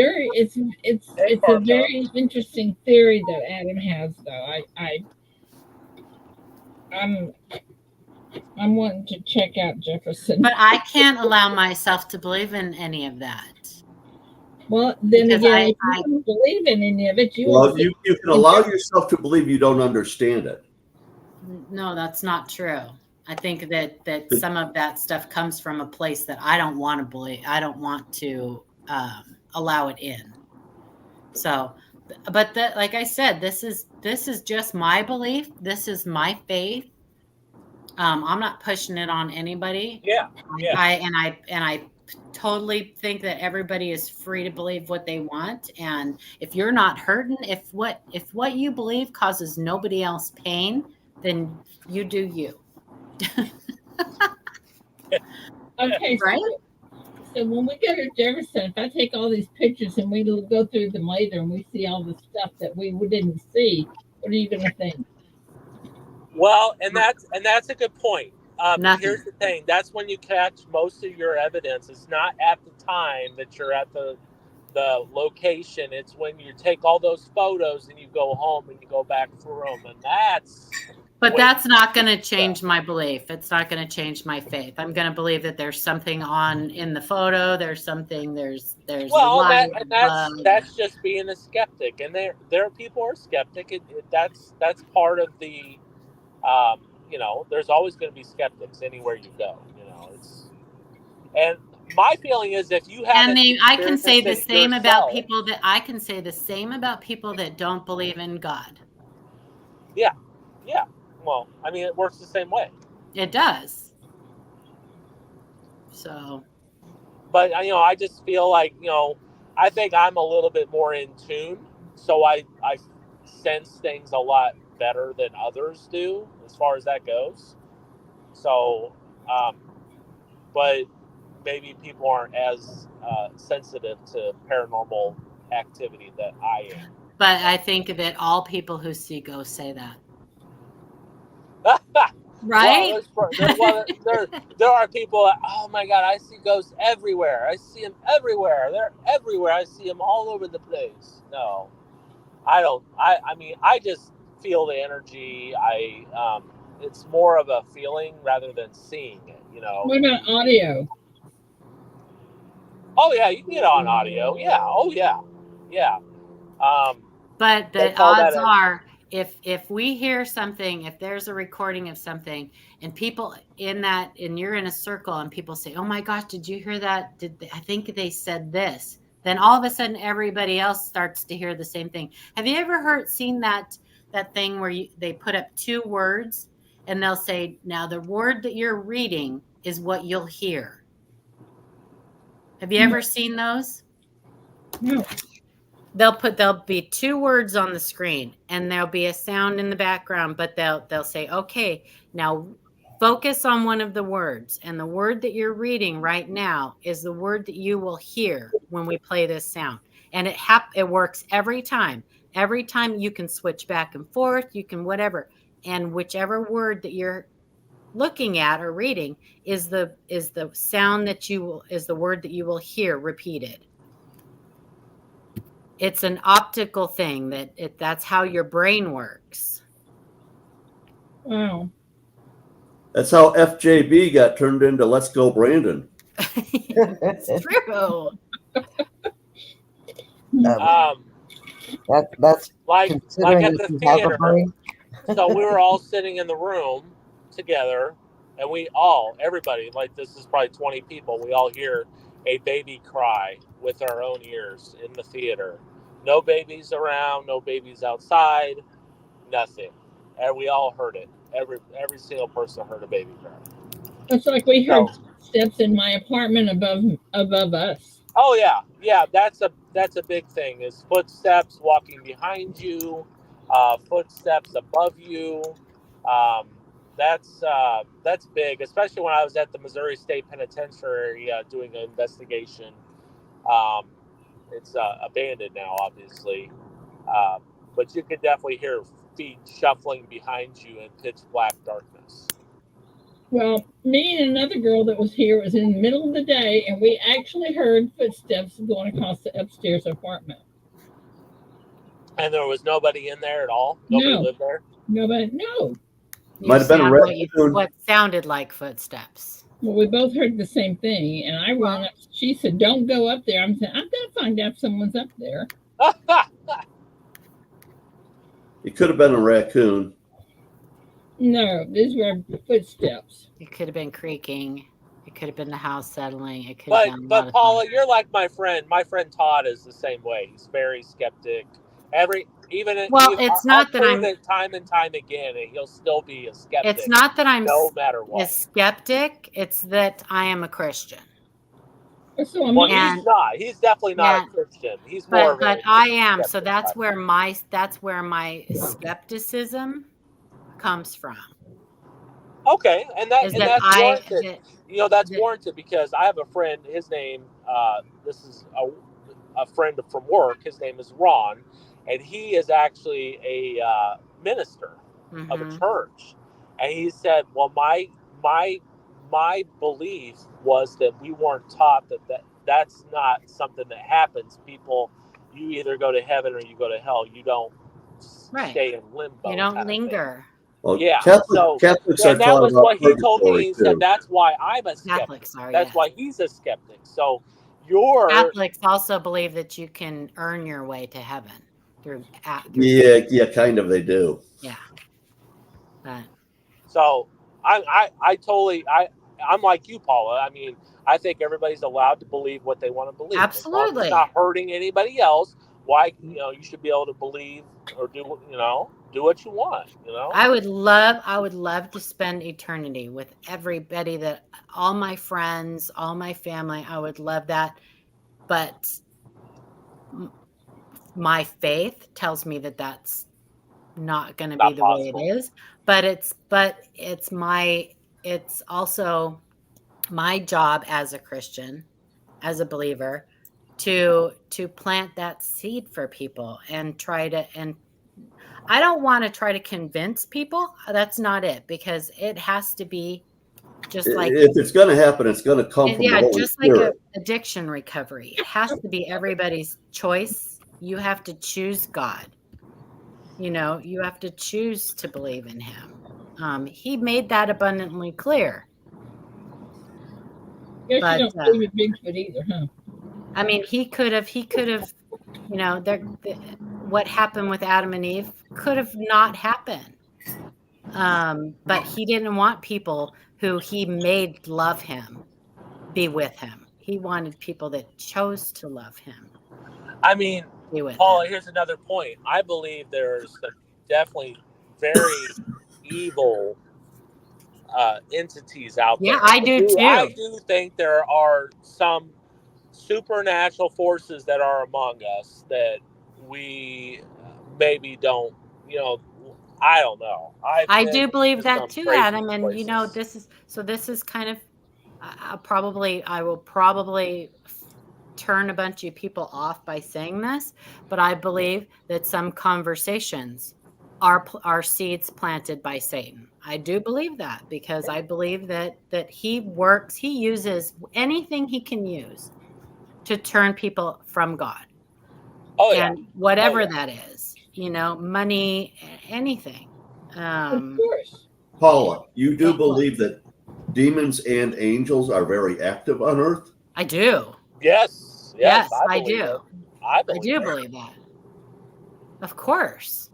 very interesting theory that Adam has, though. I'm wanting to check out Jefferson. But I can't allow myself to believe in any of that. Well, then Because again, if you don't believe in any of it, you can allow yourself to believe you don't understand it. No, that's not true. I think that some of that stuff comes from a place that I don't want to believe. I don't want to allow it in. So, but like I said, this is just my belief. This is my faith. I'm not pushing it on anybody. Yeah. I totally think that everybody is free to believe what they want. And if you're not hurting, if what you believe causes nobody else pain, then you do you. Okay, right? So when we go to Jefferson, if I take all these pictures and we go through them later and we see all the stuff that we didn't see, what are you going to think? Well, and that's a good point. Here's Nothing. the thing: that's when you catch most of your evidence. It's not at the time that you're at the location. It's when you take all those photos and you go home and you go back through them, and that's. But that's not going to change my belief. It's not going to change my faith. I'm going to believe that there's something in the photo. There's something. There's Well, light. that's just being a skeptic, and there are people who are skeptic. That's part of the. There's always going to be skeptics anywhere you go. And my feeling is if you haven't, I can say the same about people that don't believe in God. Yeah. Well, I mean, it works the same way. It does. So. But I just feel like I think I'm a little bit more in tune, so I sense things a lot better than others do as far as that goes. So, but maybe people aren't as sensitive to paranormal activity that I am. But I think that all people who see ghosts say that. Right? There are people that, oh my God, I see ghosts everywhere. I see them everywhere. They're everywhere. I see them all over the place. No, I don't. I mean, I just feel the energy. It's more of a feeling rather than seeing it. What about audio? Oh yeah, you can get it on audio. Yeah. Oh yeah. Yeah. But the odds are, if we hear something, if there's a recording of something, and people and you're in a circle, and people say, "Oh my gosh, did you hear that? I think they said this?" Then all of a sudden, everybody else starts to hear the same thing. Have you ever seen that thing where they put up two words, and they'll say, "Now the word that you're reading is what you'll hear." Have you ever seen those? No. There'll be two words on the screen, and there'll be a sound in the background, but they'll say, "Okay, now focus on one of the words, and the word that you're reading right now is the word that you will hear when we play this sound." And it works every time. Every time you can switch back and forth, you can whatever, and whichever word that you're looking at or reading is the sound is the word that you will hear repeated. It's an optical thing that's how your brain works. Wow. That's how FJB got turned into Let's Go Brandon. It's true. That's like at the theater. So we were all sitting in the room together, and everybody, like this is probably 20 people, we all hear a baby cry with our own ears in the theater. No babies around, no babies outside, nothing. And we all heard it. Every single person heard a baby cry. It's like we heard steps in my apartment above us. Oh yeah. That's a big thing. Is footsteps walking behind you, footsteps above you. That's big, especially when I was at the Missouri State Penitentiary doing an investigation. It's abandoned now, obviously, but you could definitely hear feet shuffling behind you in pitch black darkness. Well, me and another girl that was here was in the middle of the day, and we actually heard footsteps going across the upstairs apartment. And there was nobody in there at all? Nobody lived there? Nobody, no. Might have been a raccoon. What sounded like footsteps. Well, we both heard the same thing, and I run up. She said, "Don't go up there." I'm saying, "I'm gonna find out if someone's up there." It could have been a raccoon. No, these were footsteps. It could have been creaking. It could have been the house settling. It could have been But Paula, you're like my friend. My friend Todd is the same way. He's very skeptic. It's not that I'm it time and time again, and he'll still be a skeptic. It's not that I'm no matter what. a skeptic. It's that I am a Christian. So he's not. He's definitely not a Christian. He's more. But I am. So that's where my skepticism comes from. Okay, and that's warranted. That's warranted because I have a friend. His name. This is a friend from work. His name is Ron, and he is actually a minister of a church. And he said, "Well, my belief was that we weren't taught that's not something that happens. People, you either go to heaven or you go to hell. You don't stay in limbo. You don't linger." Well, yeah, Catholics are that was what he told me. He said, too. "That's why I'm a skeptic. That's why he's a skeptic." So Catholics also believe that you can earn your way to heaven through yeah, kind of. They do. Yeah. So I'm like you, Paula. I mean, I think everybody's allowed to believe what they want to believe. Absolutely. As long as it's not hurting anybody else. Why, you should be able to believe or do what you want, I would love to spend eternity with everybody, all my friends, all my family. I would love that. But my faith tells me that that's not going to be the way it is. But it's also my job as a Christian, as a believer, to plant that seed for people and I don't want to try to convince people. That's not it, because it has to be just like, if it's going to happen, it's going to come from the Holy just Spirit. like addiction recovery. It has to be everybody's choice. You have to choose God. You have to choose to believe in him. He made that abundantly clear. Guess you don't believe in Bigfoot either, huh? I mean, he could have, what happened with Adam and Eve could have not happened. But he didn't want people who he made love him be with him. He wanted people that chose to love him. I mean, Paula, here's another point. I believe there's definitely very evil entities out there. Yeah, I do too. I do think there are some supernatural forces that are among us that we maybe don't, I don't know. I do believe that too, Adam. And this is kind of, I will probably turn a bunch of people off by saying this, but I believe that some conversations are seeds planted by Satan. I do believe that, because I believe that he uses anything he can use to turn people from God. And whatever that is, money, anything. Of course. Paula, you do believe that demons and angels are very active on Earth? I do. Yes, I do. I do believe that. Of course.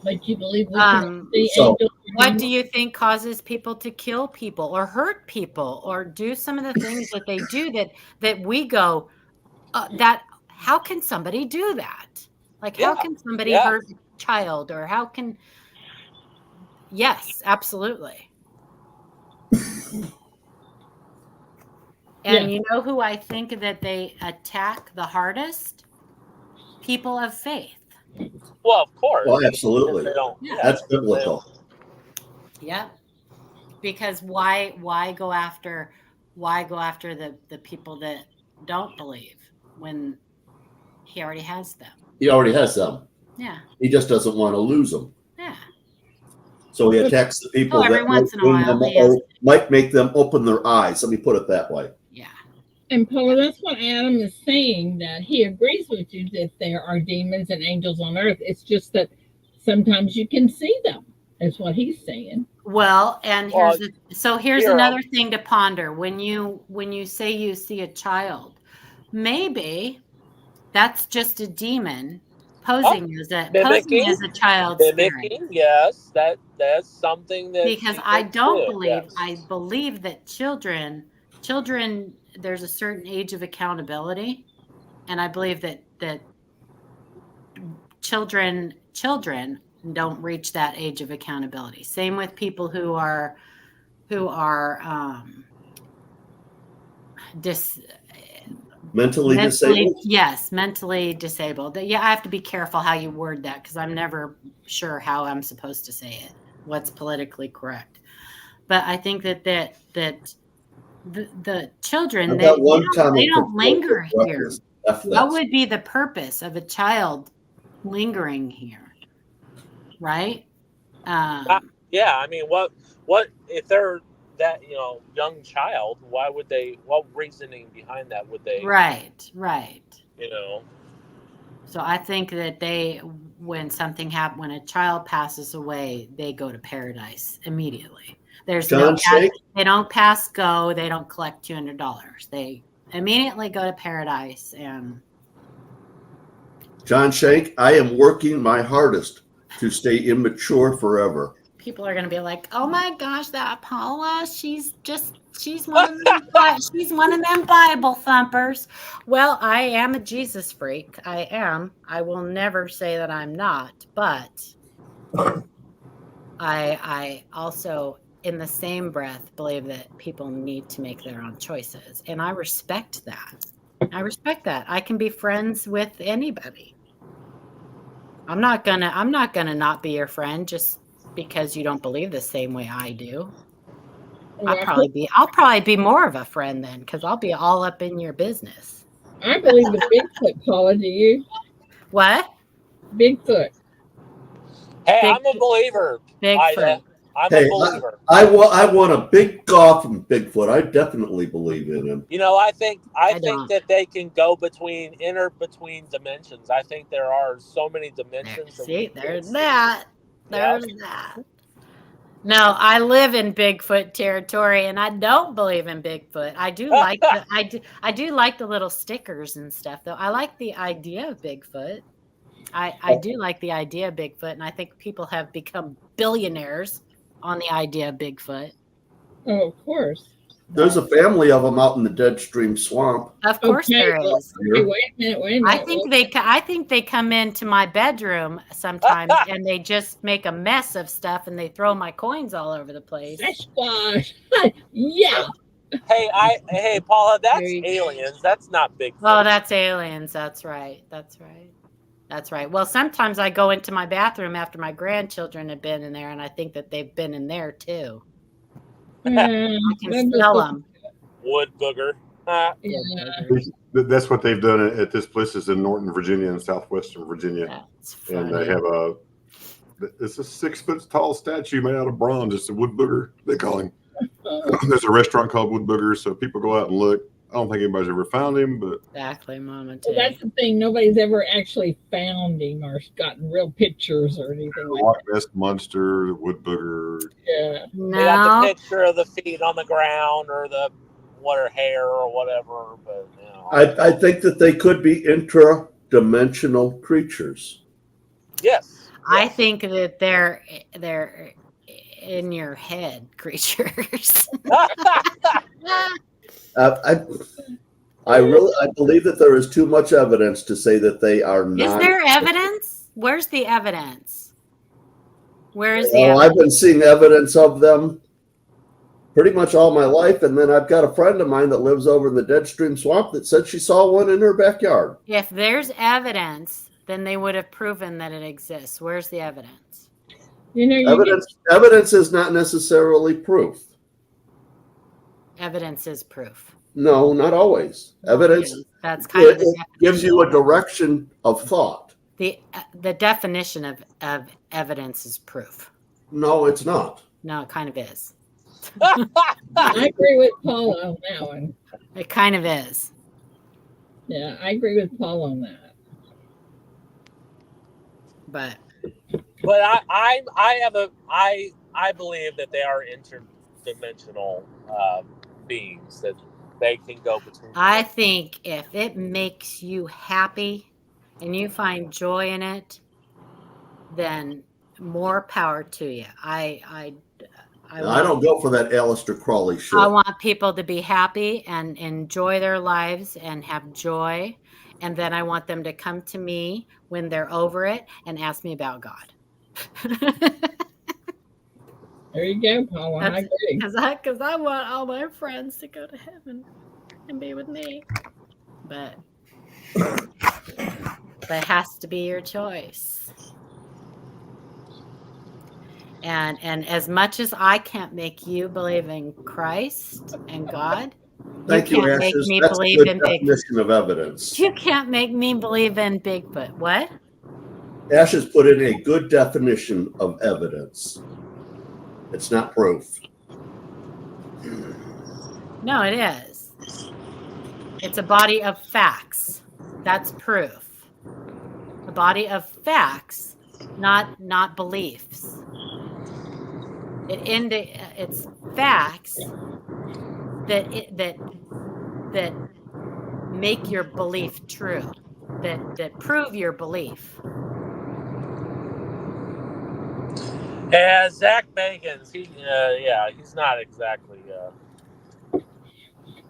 Like you believe what do you think causes people to kill people or hurt people or do some of the things that they do that we go, how can somebody do that? Like, how can somebody hurt a child, or how can... Yes, absolutely. And you know who I think that they attack the hardest? People of faith. Well, of course. Well, absolutely. That's biblical. Yeah. Because why go after the people that don't believe when he already has them? He already has them. Yeah. He just doesn't want to lose them. Yeah. So he attacks the people that might make them open their eyes. Let me put it that way. Yeah. And Paula, that's what Adam is saying, that he agrees with you that there are demons and angels on Earth. It's just that sometimes you can see them. Is what he's saying. Well, and Well, here's here, another thing to ponder. When you say you see a child, maybe that's just a demon posing as a child spirit. mimicking, yes, that's something that Because I demons don't do. believe Yes. I believe that children there's a certain age of accountability, and I believe that children don't reach that age of accountability. Same with people who are dis Mentally disabled. Yes, mentally disabled. Yeah, I have to be careful how you word that because I'm never sure how I'm supposed to say it, what's politically correct. But I think that the children I've got one they comment for don't linger here. breakfast. F What that. would be the purpose of a child lingering here, right? Yeah, I mean, what if they're that young child? Why would they? What reasoning behind that would they? Right. You know. So I think that when something happens, when a child passes away, they go to paradise immediately. There's John Shank. they don't pass go. They don't collect $200. They immediately go to paradise. And John Shank, I am working my hardest to stay immature forever. people are going to be like, "Oh my gosh, that Paula, she's one of them, she's one of them Bible thumpers." Well, I am a Jesus freak. I am. I will never say that I'm not, but I also, in the same breath, believe that people need to make their own choices, and I respect that. I can be friends with anybody. I'm not gonna not be your friend just because you don't believe the same way I do. I'll probably be more of a friend then because I'll be all up in your business. I believe in Bigfoot, Paula. Do you? What? Bigfoot. Hey, I'm a believer. Bigfoot. I'm Hey, a believer. I want a big golf from Bigfoot. I definitely believe in him. I think don't. that they can go between dimensions. I think there are so many dimensions. There's that. There's that. No, I live in Bigfoot territory, and I don't believe in Bigfoot. I do like I do like the little stickers and stuff, though. I like the idea of Bigfoot. I do like the idea of Bigfoot, and I think people have become billionaires on the idea of Bigfoot. Oh, of course. There's a family of them out in the Deadstream Swamp. Of course, there is. Hey, wait a minute. I think they come into my bedroom sometimes, and they just make a mess of stuff, and they throw my coins all over the place. Sasquatch. Yeah. Hey, Paula, that's aliens. That's not Bigfoot. Oh, that's aliens. That's right. Well, sometimes I go into my bathroom after my grandchildren have been in there, and I think that they've been in there too. I can smell them. Wood booger. That's what they've done at this place is in Norton, Virginia, and southwestern Virginia. And they have it's a 6 foot tall statue made out of bronze. It's a wood booger, they call him. There's a restaurant called Wood Booger, so people go out and look. I don't think anybody's ever found him, but exactly, Mama. Well, that's the thing. Nobody's ever actually found him or gotten real pictures or anything like Loch Ness Monster, the Wood Booger. Yeah. No. They got the picture of the feet on the ground or the hair or whatever, but I think that they could be intra-dimensional creatures. Yes. I think that they're in your head creatures. I believe that there is too much evidence to say that they are not. Is there evidence? Where's the evidence? Where is the evidence? I've been seeing evidence of them pretty much all my life, and then I've got a friend of mine that lives over in the Deadstream Swamp that said she saw one in her backyard. If there's evidence, then they would have proven that it exists. Where's the evidence? Evidence is not necessarily proof. Evidence is proof. No, not always. Evidence that's kind of gives you a direction of thought. The definition of evidence is proof. No, it's not. No, it kind of is. I agree with Paul on that one. It kind of is. Yeah, I agree with Paul on that. But But I believe that they are interdimensional beings, that they can go between. I think if it makes you happy and you find joy in it, then more power to you. I don't go for that Aleister Crowley shit. I want people to be happy and enjoy their lives and have joy. And then I want them to come to me when they're over it and ask me about God. There you go, Paula. I agree. Because I want all my friends to go to heaven and be with me. But that has to be your choice. And as much as I can't make you believe in Christ and God, Thank you, can't make Ashes. me That's believe a good in definition of evidence. You can't make me believe in Bigfoot. What? Ashes put in a good definition of evidence. It's not proof. No, it is. It's a body of facts. That's proof. A body of facts, not beliefs. It's facts that make your belief true. That prove your belief. Yeah, Zach Bagans. He's not exactly.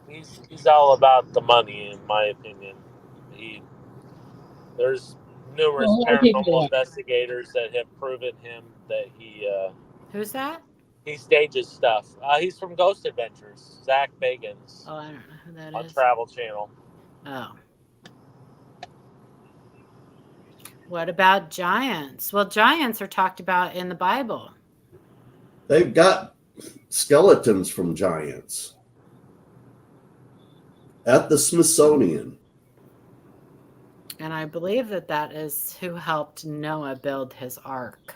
He's all about the money, in my opinion. There's numerous paranormal investigators that have proven him that he. Who's that? He stages stuff. He's from Ghost Adventures. Zach Bagans. Oh, I don't know who that on is. Travel Channel. Oh. What about giants? Well, giants are talked about in the Bible. They've got skeletons from giants at the Smithsonian. And I believe that is who helped Noah build his ark.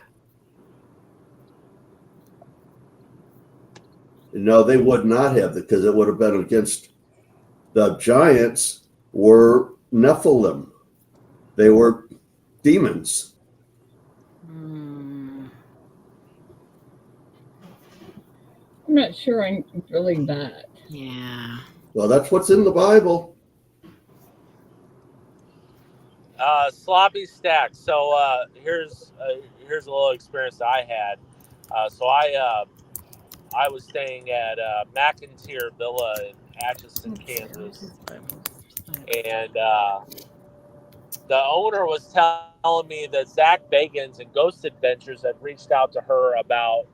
No, they would not have, because it would have been against the giants were Nephilim. They were demons. I'm not sure I believe that. Yeah. Well, that's what's in the Bible. Sloppy Stack. So here's a little experience that I had. So I was staying at McIntyre Villa in Atchison, Kansas, and the owner was telling me that Zach Bagans and Ghost Adventures had reached out to her about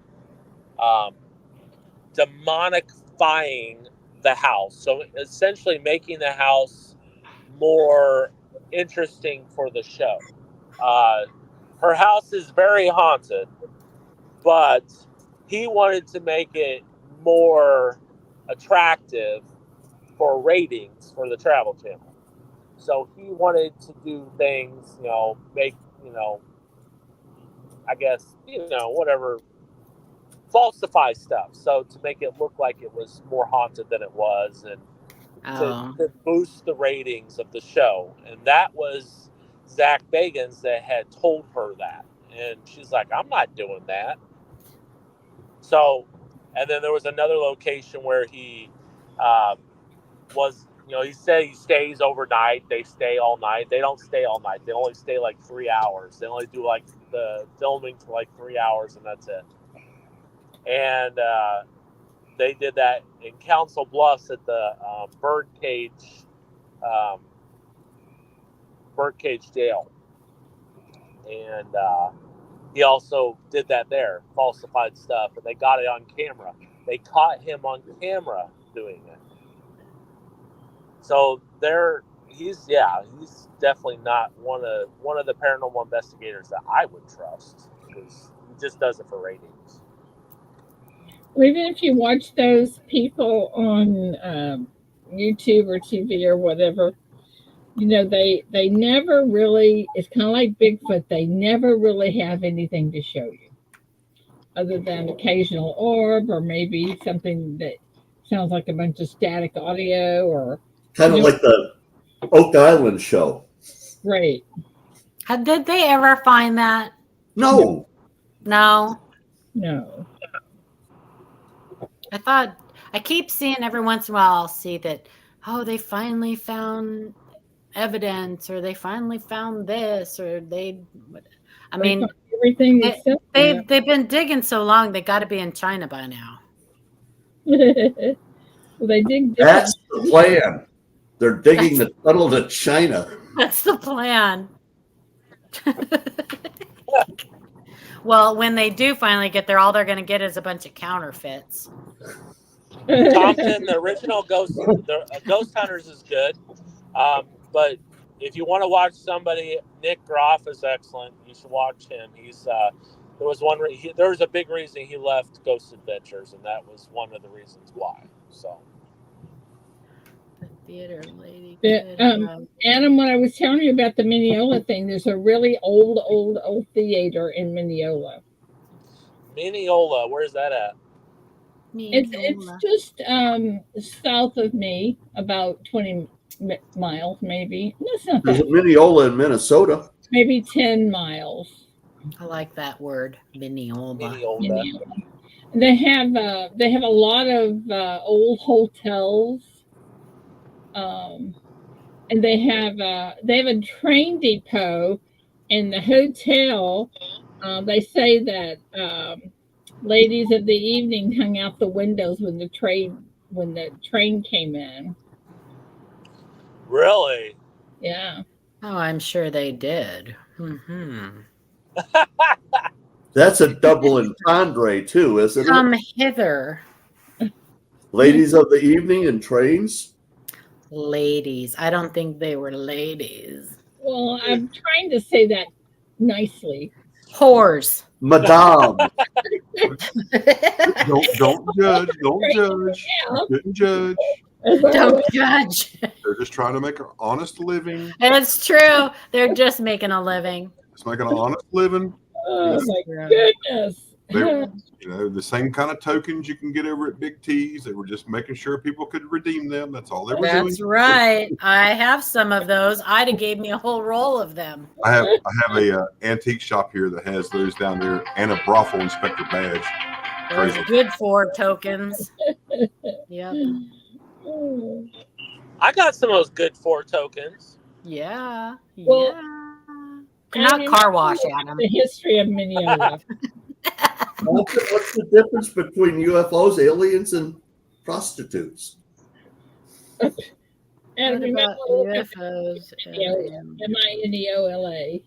demonicifying the house. So essentially making the house more interesting for the show. Her house is very haunted, but he wanted to make it more attractive for ratings for the Travel Channel. So he wanted to do things, make, I guess, whatever, falsify stuff. So to make it look like it was more haunted than it was, and to boost the ratings of the show. And that was Zach Bagans that had told her that. And she's like, I'm not doing that. So, and then there was another location where he was, he said he stays overnight. They stay all night. They don't stay all night. They only stay like 3 hours. They only do like the filming for like 3 hours, and that's it. And they did that in Council Bluffs at the birdcage jail. And he also did that there, falsified stuff, and they got it on camera. They caught him on camera doing it. So he's definitely not one of the paranormal investigators that I would trust, because he just does it for ratings. Well, even if you watch those people on YouTube or TV or whatever, they never really, it's kind of like Bigfoot, they never really have anything to show you other than occasional orb or maybe something that sounds like a bunch of static audio, or kind of like the Oak Island show. Right. Did they ever find that? No. No. No. I keep seeing every once in a while, I'll see that, oh, they finally found evidence, or they finally found this, or I mean, everything except they've been digging so long, they got to be in China by now. Well, they dig. That's the plan. They're digging the tunnel to China. That's the plan. Well, when they do finally get there, all they're going to get is a bunch of counterfeits. Thompson, the original Ghost Hunters is good, but if you want to watch somebody, Nick Groff is excellent. You should watch him. He's there was a big reason he left Ghost Adventures, and that was one of the reasons why. So. The theater lady. Adam, when I was telling you about the Mineola thing, there's a really old theater in Mineola. Mineola, where's that at? It's just south of me, about 20 miles, maybe. That's not There's that a Mineola in Minnesota. Maybe 10 miles. I like that word, Mineola. They have a lot of old hotels. And they have a train depot, and the hotel. They say that ladies of the evening hung out the windows when the train came in. Really? Yeah. Oh, I'm sure they did. Mm-hmm. That's a double entendre too, isn't it? Come hither. Ladies of the evening and trains? Ladies. I don't think they were ladies. Well, I'm trying to say that nicely. Whores. Madame. Don't judge. Don't judge. You shouldn't judge. Don't judge. They're just trying to make an honest living. It's true. They're just making a living. Just making an honest living. Oh my goodness. The same kind of tokens you can get over at Big T's. They were just making sure people could redeem them. That's all they were doing. That's right. I have some of those. Ida gave me a whole roll of them. I have a antique shop here that has those down there, and a brothel inspector badge. Crazy. Good for tokens. Yep. I got some of those good 4 tokens. Yeah. Well, not car wash, Adam. The history of Mineola. What's the difference between UFOs, aliens, and prostitutes? And about UFOs and MINEOLA.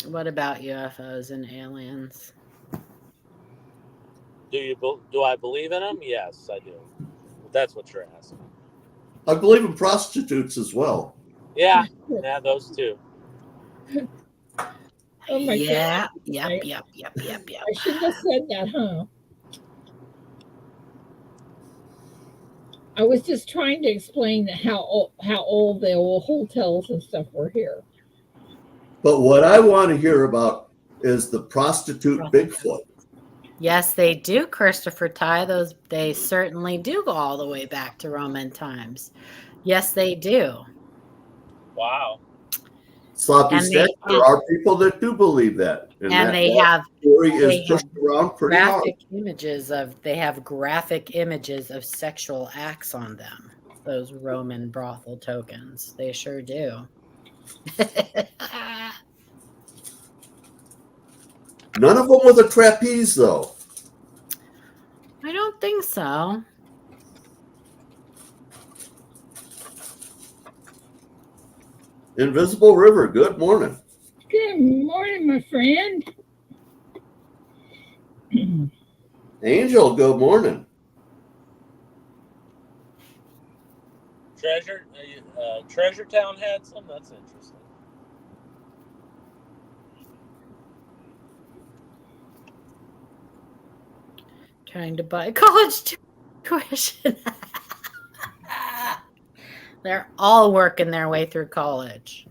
What about UFOs and aliens? Do I believe in them? Yes, I do. That's what you're asking. I believe in prostitutes as well. Yeah, those too. Oh my God. Yep. I shouldn't have said that, huh? I was just trying to explain how old the old hotels and stuff were here. But what I want to hear about is the prostitute Bigfoot. Yes, they do, Christopher Ty. They certainly do go all the way back to Roman times. Yes, they do. Wow. Sloppy Stack, there are people that do believe that. And they have theory is pushed around pretty hard. They have graphic images of sexual acts on them. Those Roman brothel tokens. They sure do. None of them with a trapeze, though. I don't think so. Invisible River, good morning. Good morning, my friend. Angel, good morning. Treasure Town had some? That's interesting. Trying to buy college tuition. They're all working their way through college.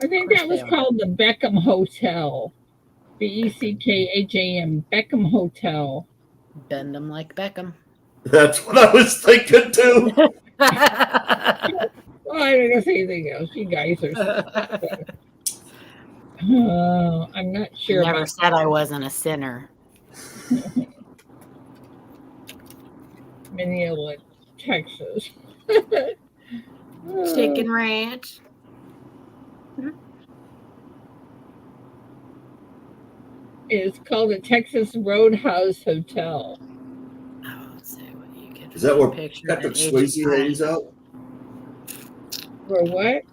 I think that was called the Beckham Hotel. BECKHAM, Beckham Hotel. Bend them like Beckham. That's what I was thinking too. I don't know anything else. You guys are. I'm not sure. I never about said I wasn't a sinner. Mineola, Texas. Chicken Ranch. It's called the Texas Roadhouse Hotel. Oh, let's see what you can Is that find where pictures Patrick of agent Swayze Frank. hangs out? For what?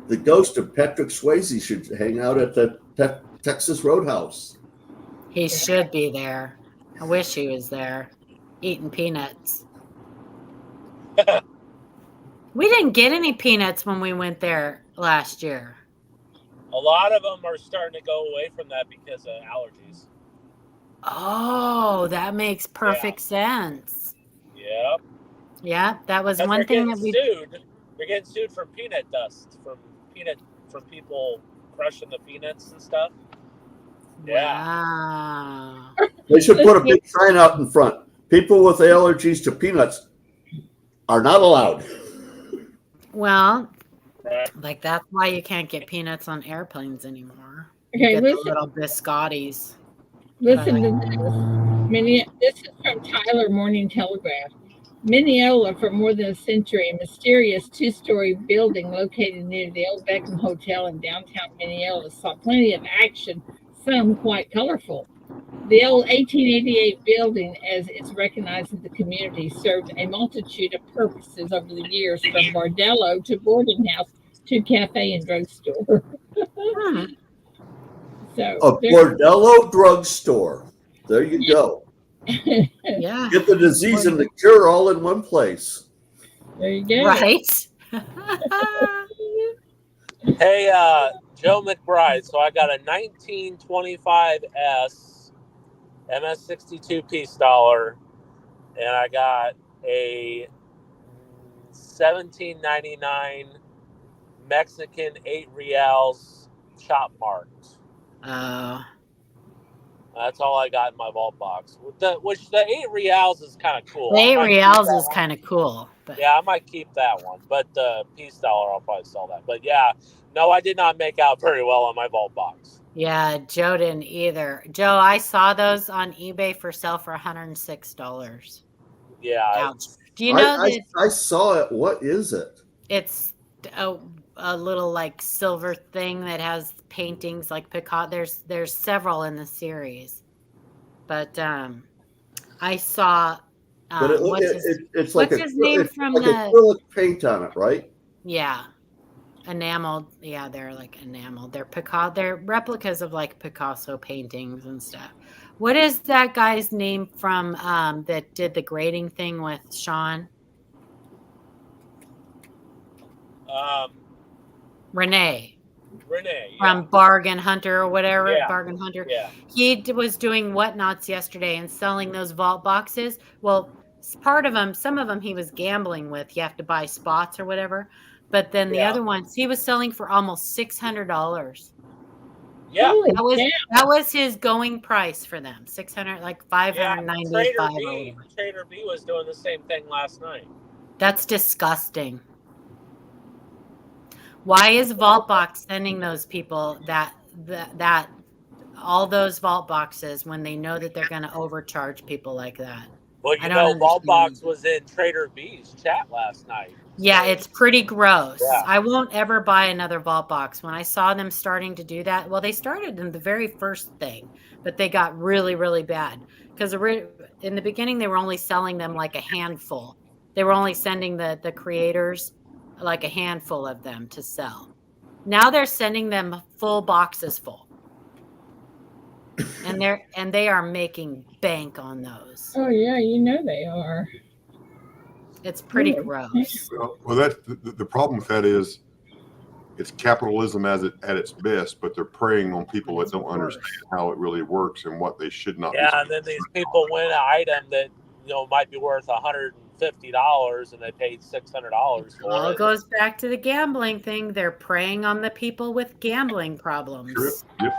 The ghost of Patrick Swayze should hang out at the Texas Roadhouse. He should be there. I wish he was there, eating peanuts. We didn't get any peanuts when we went there last year. A lot of them are starting to go away from that because of allergies. Oh, that makes perfect sense. Yep. Yeah, that was Because one thing that we. They're getting sued from peanut dust, from people crushing the peanuts and stuff. Yeah. Wow. They should put a big sign out in front. People with allergies to peanuts are not allowed. Well, Right. like that's why you can't get peanuts on airplanes anymore. Okay, You get listen. the little biscottis. Listen to this. This is from Tyler Morning Telegraph. Mineola, for more than a century, a mysterious two-story building located near the old Beckham Hotel in downtown Mineola, saw plenty of action, some quite colorful. The old 1888 building, as it's recognized in the community, served a multitude of purposes over the years, from bordello to boarding house to cafe and drugstore. So A bordello drugstore. There you go. Yeah. Get the disease and the cure all in one place. There you go. Right. Hey, Joe McBride. So I got a 1925S MS62 piece dollar, and I got a 1799 Mexican 8 reals chop marked. That's all I got in my vault box. Which the 8 reals is kind of cool. The 8 reals is kind of cool. But yeah, I might keep that one. But the peace dollar, I'll probably sell that. But yeah, no, I did not make out very well on my vault box. Yeah, Joe didn't either. Joe, I saw those on eBay for sale for $106. Yeah. Ouch. Do you know that I saw it. What is it? it's a little like silver thing that has paintings like Picasso? There's several in the series, but I saw. But it's like what's his name from like the acrylic paint on it, right? Yeah, enameled. Yeah, they're like enameled. They're Picasso. They're replicas of like Picasso paintings and stuff. What is that guy's name from that did the grading thing with Sean? Renee from Bargain Hunter or whatever. Yeah. Bargain Hunter. Yeah. He was doing whatnots yesterday and selling those vault boxes. Well, part of them, some of them he was gambling with. You have to buy spots or whatever. But then the other ones he was selling for almost $600. Yeah, that was his going price for them. 600, like 595. Trader B was doing the same thing last night. That's disgusting. Why is Vaultbox sending those people that all those vault boxes when they know that they're going to overcharge people like that? Well, you know, Vaultbox was in Trader B's chat last night. Yeah, it's pretty gross. Yeah. I won't ever buy another vault box. When I saw them starting to do that, well, they started in the very first thing, but they got really, really bad because in the beginning they were only selling them like a handful. They were only sending the creators like a handful of them to sell. Now they're sending them full boxes full. And they are making bank on those. Oh yeah, you know they are. It's pretty gross. Well, that's the problem with that is it's capitalism at its best, but they're preying on people that don't understand how it really works and what they should not. Yeah, and then these people win an item that might be worth $150 and they paid $600 for it. All goes back to the gambling thing. They're preying on the people with gambling problems. Sure. Yep.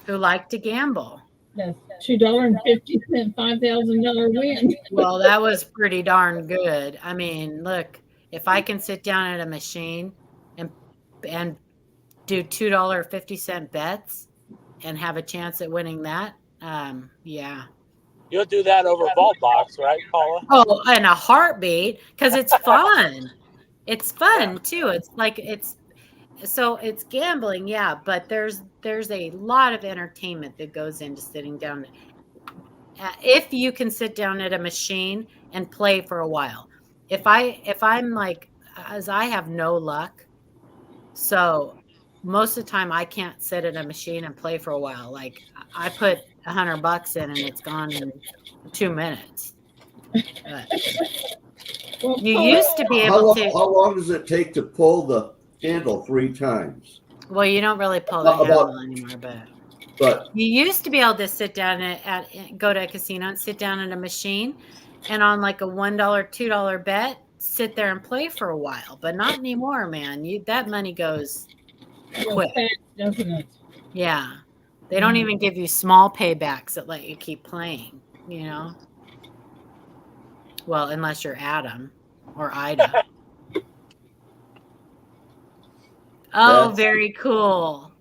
Who like to gamble. That's $2.50, $5,000 win. Well, that was pretty darn good. I mean, look, if I can sit down at a machine and do $2.50 bets and have a chance at winning that. Yeah. You'll do that over Vault Box, right, Paula? Oh, in a heartbeat, because it's fun. It's fun too. It's like it's gambling, yeah, but there's a lot of entertainment that goes into sitting down. If you can sit down at a machine and play for a while. If I'm like, as I have no luck, so most of the time I can't sit at a machine and play for a while. Like I put $100 in and it's gone in 2 minutes. But you used to be able to. How long does it take to pull the handle 3 times? Well, you don't really pull the handle anymore, but you used to be able to sit down go to a casino and sit down at a machine, and on like a $1, $2 bet, sit there and play for a while. But not anymore, man. That money goes quick, fast, doesn't it? Yeah, they don't even give you small paybacks that let you keep playing. You know, well, unless you're Adam or Ida. Oh, very cool.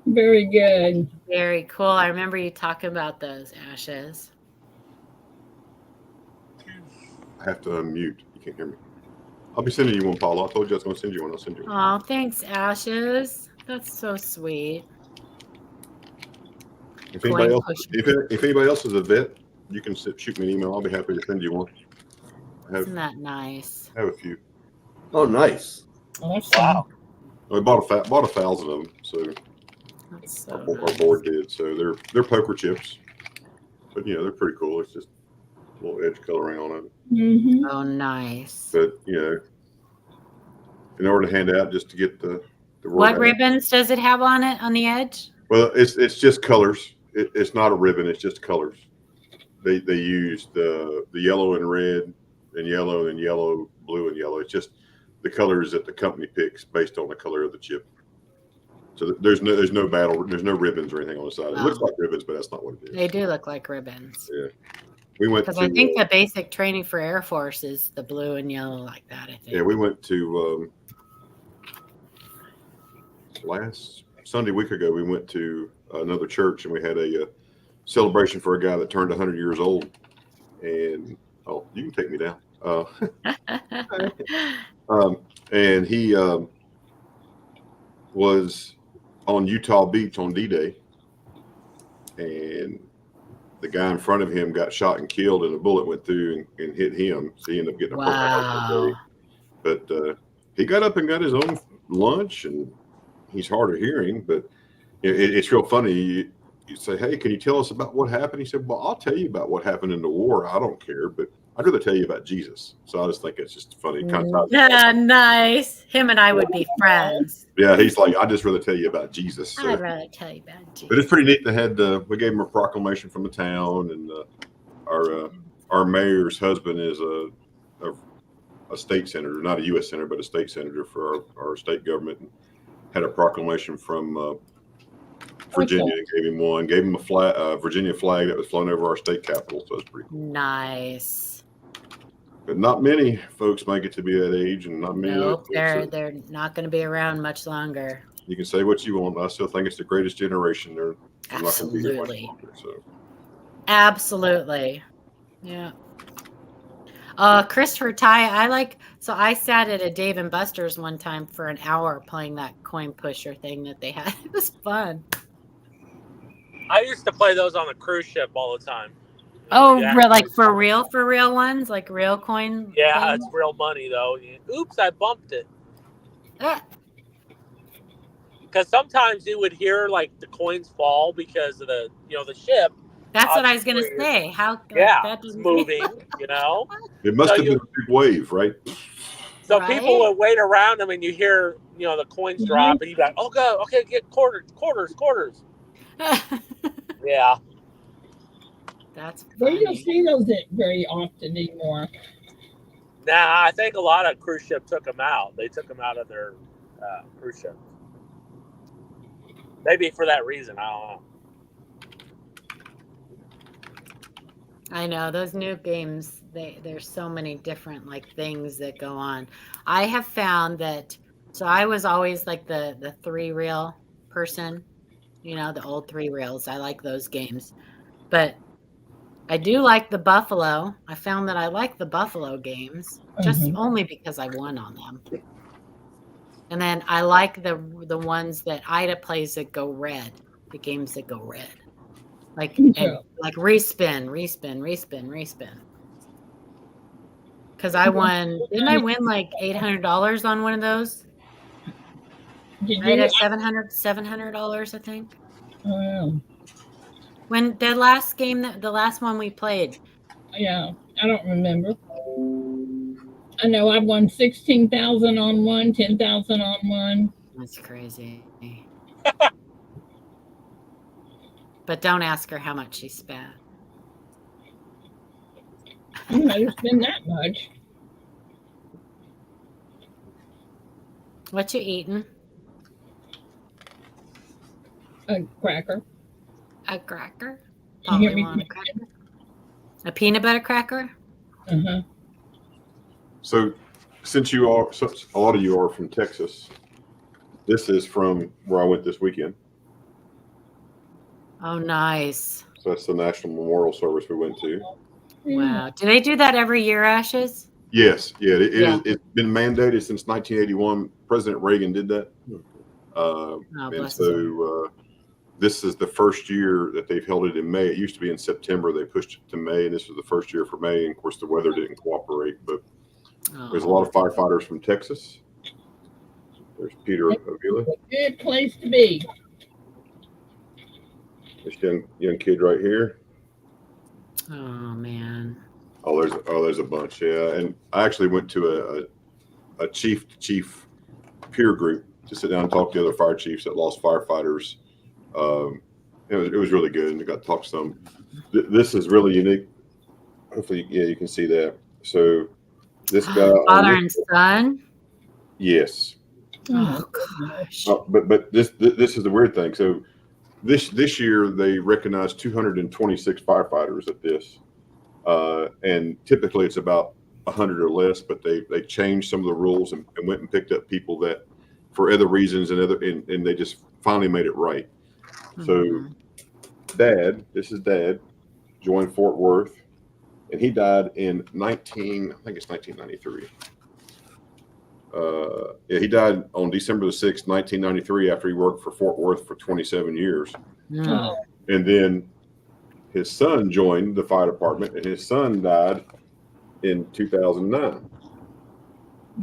Very good. Very cool. I remember you talking about those, Ashes. I have to unmute. You can't hear me. I'll be sending you one, Paula. I told you I was going to send you one. I'll send you one. Oh, thanks, Ashes. That's so sweet. If anybody else is a vet, you can shoot me an email. I'll be happy to send you one. Isn't that nice? I have a few. Oh, nice. Awesome. Wow. We bought 1,000 of them, so, That's so our board did. So they're poker chips, but they're pretty cool. It's just a little edge coloring on it. Mm-hmm. Oh, nice. But in order to hand out, just to get the what ribbons does it have on it on the edge? Well, it's just colors. It's not a ribbon. It's just colors. They use the yellow and red and yellow and yellow, blue and yellow. It's just the colors that the company picks based on the color of the chip. So there's no ribbons or anything on the side. It looks like ribbons, but that's not what it is. They do look like ribbons. Yeah, we went because I think the basic training for Air Force is the blue and yellow like that. I think. Yeah, we went to last Sunday week ago. We went to another church and we had a celebration for a guy that turned 100 years old. And you can take me down. And he was on Utah Beach on D-Day, and the guy in front of him got shot and killed, and a bullet went through and hit him. So he ended up getting a Purple Heart that day. But he got up and got his own lunch, and he's hard of hearing, but it's real funny. You say, hey, can you tell us about what happened? He said, well, I'll tell you about what happened in the war. I don't care, but I'd rather tell you about Jesus. So I just think it's just funny. Yeah, nice. Him and I would be friends. Yeah, he's like, I'd just rather tell you about Jesus. So. I'd rather tell you about Jesus. But it's pretty neat. They had we gave him a proclamation from the town, and our mayor's husband is a state senator, not a U.S. senator, but a state senator for our state government. And had a proclamation from Virginia and gave him a Virginia flag that was flown over our state capitol. So it's pretty cool. Nice. But not many folks make it to be that age, and not many. Nope, they're not going to be around much longer. You can say what you want. I still think it's the greatest generation. They're absolutely not going to be here much longer, so. Absolutely, yeah. Christopher Ty, I sat at a Dave and Buster's one time for an hour playing that coin pusher thing that they had. It was fun. I used to play those on the cruise ship all the time. Oh, like for real ones, like real coin. Yeah, it's real money though. Oops, I bumped it. Because sometimes you would hear like the coins fall because of the ship. That's what I was gonna say. How? That is moving. It must have been a big wave, right? So people would wait around them, and you hear the coins drop, and you'd be like, "Oh god, okay, get quarters." Yeah. That's funny. Well, you don't see those very often anymore. Nah, I think a lot of cruise ships took them out. They took them out of their cruise ships. Maybe for that reason. I don't know. I know those new games. There's so many different things that go on. I have found that So I was always like the 3-reel person, the old 3-reels. I like those games. But I do like the Buffalo. I found that I like the Buffalo games just only because I won on them. And then I like the ones that Ida plays that go red, the games that go red. Like respin. Because I won, didn't I win like $800 on one of those? Did Right you? at $700, I think. Oh, yeah. When the last game, the last one we played. Yeah, I don't remember. I know I won 16,000 on one, 10,000 on one. That's crazy. But don't ask her how much she spent. I might have spent that much. What you eating? A cracker. A cracker? You hear Polly me? want a cracker? A peanut butter cracker? Uh-huh. So, since a lot of you are from Texas, this is from where I went this weekend. Oh, nice. So that's the National Memorial Service we went to. Wow. Do they do that every year, Ashes? Yes. Yeah. It's been mandated since 1981. President Reagan did that. And so this is the first year that they've held it in May. It used to be in September. They pushed it to May, and this was the first year for May. And of course, the weather didn't cooperate. But there's a lot of firefighters from Texas. There's Peter Avila. Good place to be. This young kid right here. Oh man. There's a bunch. Yeah, and I actually went to a chief to chief peer group to sit down and talk to the other fire chiefs that lost firefighters. It was really good, and I got to talk to some. This is really unique. Hopefully, you can see that. So this guy, father and son. Yes. Oh gosh. But this is the weird thing. So this year they recognized 226 firefighters at this, and typically it's about 100 or less. But they changed some of the rules and went and picked up people that for other reasons and they just finally made it right. So this is Dad, joined Fort Worth, and he died in 1993. He died on December the 6th, 1993, after he worked for Fort Worth for 27 years. Oh. And then his son joined the fire department, and his son died in 2009.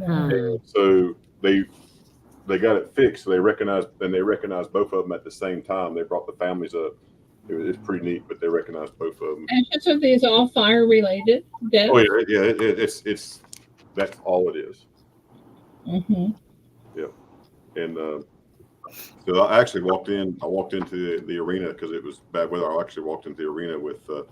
And so they got it fixed. So they recognized both of them at the same time. They brought the families up. It was pretty neat, but they recognized both of them. And so these all fire related deaths? Oh yeah. It's that's all it is. Mm-hmm. Yeah. And so I actually walked into the arena because it was bad weather. I actually walked into the arena with the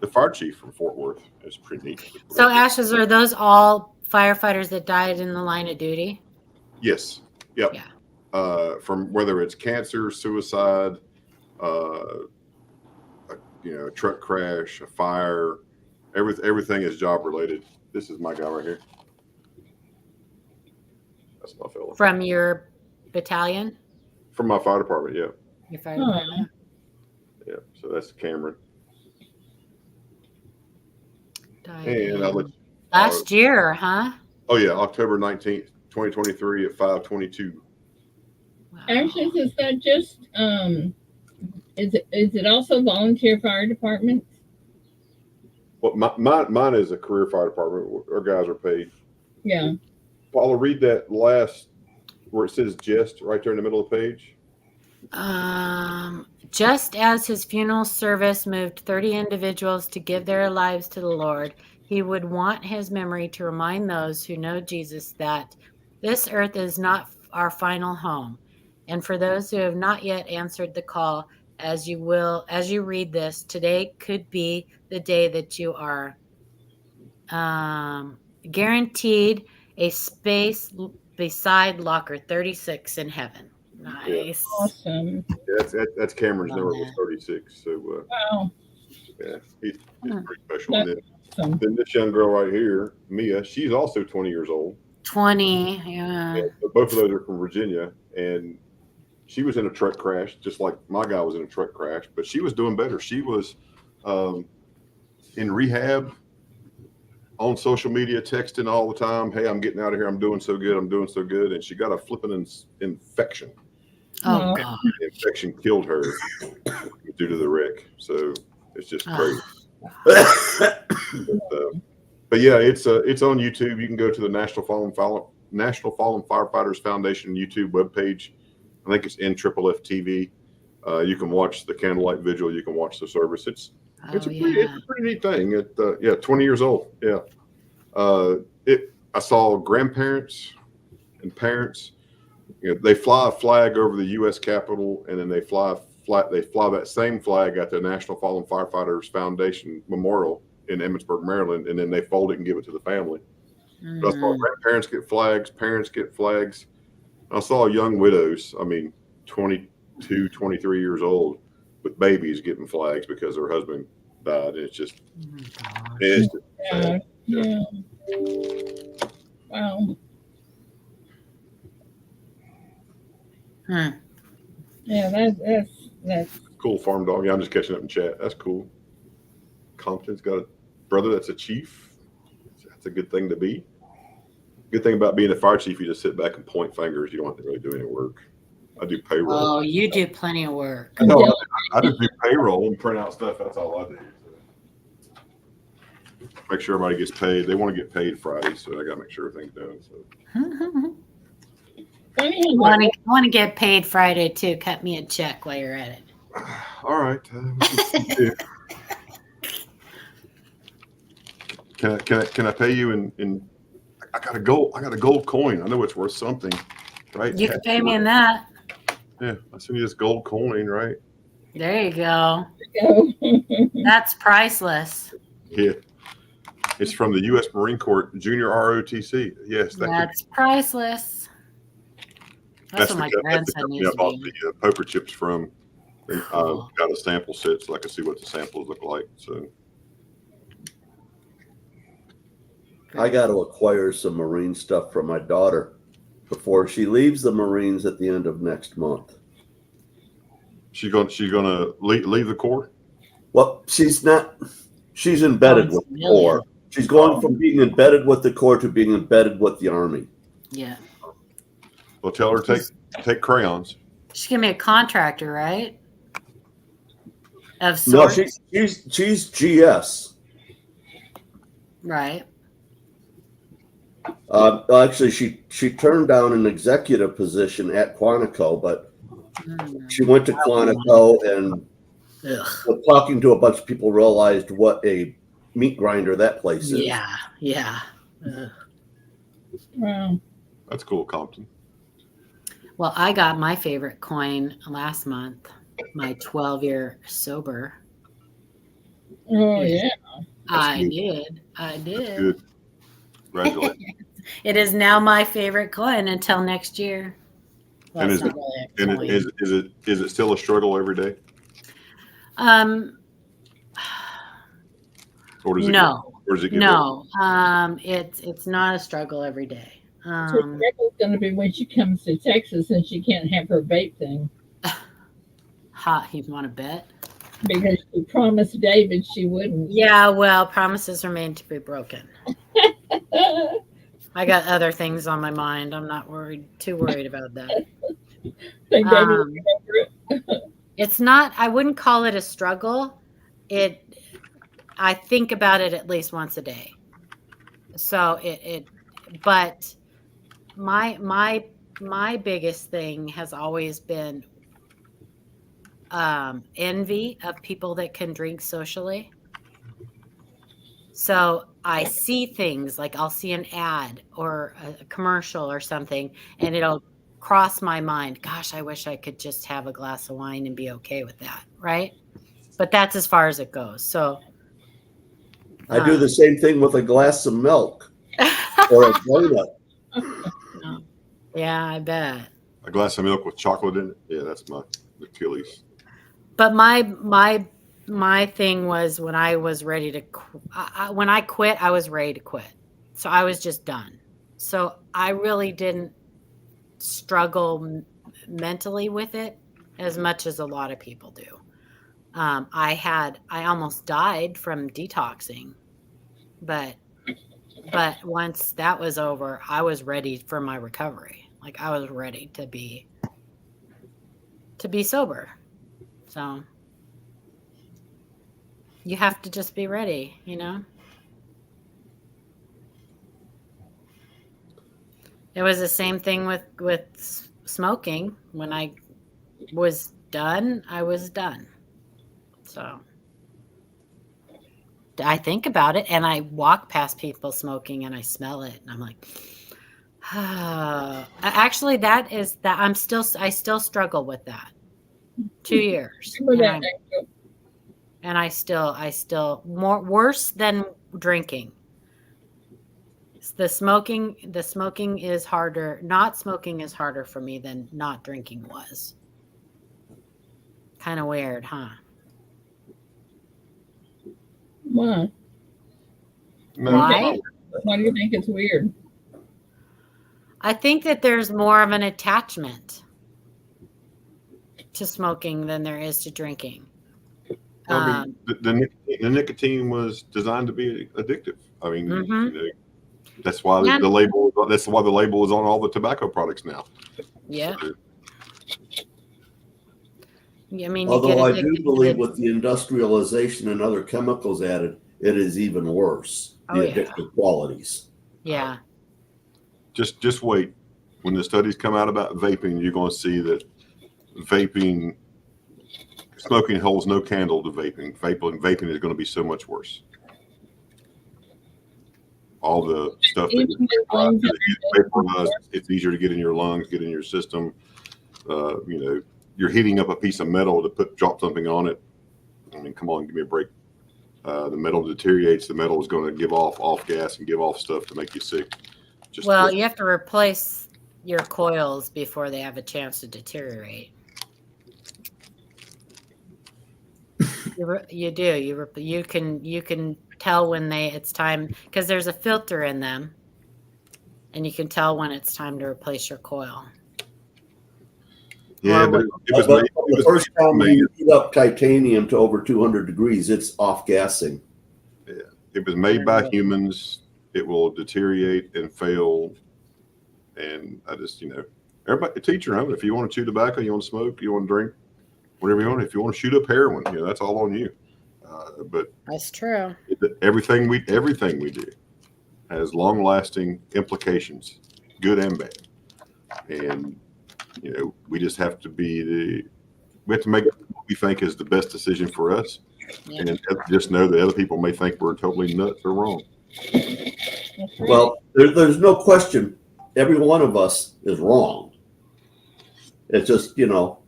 fire chief from Fort Worth. It's pretty neat. So Ashes, are those all firefighters that died in the line of duty? Yes. Yep. Yeah. From whether it's cancer, suicide, a truck crash, a fire, everything is job related. This is my guy right here. That's my fellow. From your battalion? From my fire department, yeah. Your fire department? Yeah, so that's Cameron. And last year, huh? Oh yeah, October 19th, 2023 at 5:22. Wow. Actually, is that just is it also volunteer fire department? Well, mine is a career fire department. Our guys are paid. Yeah. Paula, read that last where it says "just" right there in the middle of the page. Just as his funeral service moved 30 individuals to give their lives to the Lord, he would want his memory to remind those who know Jesus that this earth is not our final home. And for those who have not yet answered the call, as you read this, today could be the day that you are guaranteed a space beside locker 36 in heaven. Nice. Yeah. Awesome. Yeah, that's Cameron's number was 36. So wow. Yeah, he's pretty special. And then this young girl right here, Mia, she's also 20 years old. 20. Yeah. But both of those are from Virginia, and she was in a truck crash, just like my guy was in a truck crash. But she was doing better. She was in rehab, on social media, texting all the time. Hey, I'm getting out of here. I'm doing so good. I'm doing so good. And she got a flipping infection. Oh, God. The infection killed her due to the wreck. So it's just crazy. But yeah, it's on YouTube. You can go to the National Fallen Firefighters Foundation YouTube webpage. I think it's NFFF TV. You can watch the candlelight vigil. You can watch the service. It's a pretty neat thing. 20 years old. Yeah. I saw grandparents and parents. They fly a flag over the U.S. Capitol, and then they fly that same flag at the National Fallen Firefighters Foundation Memorial in Emmitsburg, Maryland, and then they fold it and give it to the family. I saw grandparents get flags, parents get flags. I saw young widows, 22, 23 years old, with babies getting flags because their husband died. And it's just, sad. Yeah. Wow. Yeah, that's cool. Farm dog. Yeah, I'm just catching up in chat. That's cool. Compton's got a brother that's a chief. That's a good thing to be. Good thing about being a fire chief, you just sit back and point fingers. You don't have to really do any work. I do payroll. Oh, you do plenty of work. No, I just do payroll and print out stuff. That's all I do. Make sure everybody gets paid. They want to get paid Friday, so I got to make sure everything's done. So. I want to get paid Friday too. Cut me a check while you're at it. All right. Can I pay you in? I got a gold coin. I know it's worth something, right? You can pay me in that. Yeah, I send you this gold coin, right? There you go. That's priceless. Yeah. It's from the U.S. Marine Corps Junior ROTC. Yes, that's priceless. That's what my grandson used to bought the poker chips from. Got a sample set so I can see what the samples look like. So I got to acquire some Marine stuff for my daughter before she leaves the Marines at the end of next month. She's gonna leave the Corps? Well, she's not. She's embedded with the Corps. She's going from being embedded with the Corps to being embedded with the Army. Yeah. Well, tell her take crayons. She's gonna be a contractor, right? Of sorts. No, she's GS. Right. Actually, she turned down an executive position at Quantico, but she went to Quantico and talking to a bunch of people realized what a meat grinder that place is. Yeah. Wow. That's cool, Compton. Well, I got my favorite coin last month, my 12-year sober. Oh, yeah. I did. Good. Congratulations. It is now my favorite coin until next year. Well, and is it still a struggle every day? Or does it no. It's not a struggle every day. Her struggle's going to be when she comes to Texas and she can't have her vape thing. You want to bet? Because she promised David she wouldn't. Yeah, well, promises are made to be broken. I got other things on my mind. I'm not too worried about that. Think David will get over it. It's not. I wouldn't call it a struggle. I think about it at least once a day. So but my biggest thing has always been envy of people that can drink socially. So I see things like I'll see an ad or a commercial or something, and it'll cross my mind. Gosh, I wish I could just have a glass of wine and be okay with that, right? But that's as far as it goes. So I do the same thing with a glass of milk or a donut. Yeah, I bet. A glass of milk with chocolate in it. Yeah, that's my Achilles. But my thing was when I was ready to when I quit, I was ready to quit. So I was just done. So I really didn't struggle mentally with it as much as a lot of people do. I almost died from detoxing, but once that was over, I was ready for my recovery. Like I was ready to be sober. So you have to just be ready, you know? It was the same thing with smoking. When I was done, I was done. So I think about it and I walk past people smoking and I smell it and I'm like, actually I still struggle with that. 2 years. And I still more worse than drinking. The smoking is harder. Not smoking is harder for me than not drinking was. Kind of weird, huh? Why? Why? Why do you think it's weird? I think that there's more of an attachment to smoking than there is to drinking. I mean, the nicotine was designed to be addictive. I mean, you know, that's why the label. That's why the label is on all the tobacco products now. Yeah. So, I mean, although I do believe with the industrialization and other chemicals added, it is even worse. The addictive qualities. Yeah. Just wait. When the studies come out about vaping, you're going to see that smoking holds no candle to vaping. Vaping is going to be so much worse. All the stuff that vaporized, it's easier to get in your lungs, get in your system. You know, you're heating up a piece of metal to drop something on it. I mean, come on, give me a break. The metal deteriorates. The metal is going to give off gas and give off stuff to make you sick. You have to replace your coils before they have a chance to deteriorate. You do. You can tell when it's time because there's a filter in them, and you can tell when it's time to replace your coil. Yeah, but the first time you heat up titanium to over 200 degrees, it's off gassing. Yeah, it was made by humans. It will deteriorate and fail. And I just, you know, everybody teach your own. If you want to chew tobacco, you want to smoke, you want to drink, whatever you want. If you want to shoot up heroin, you know, that's all on you. But that's true. Everything we do has long-lasting implications, good and bad. And you know, we just have to we have to make what we think is the best decision for us, and just know that other people may think we're totally nuts or wrong. Well, there's no question. Every one of us is wrong. It's just, you know,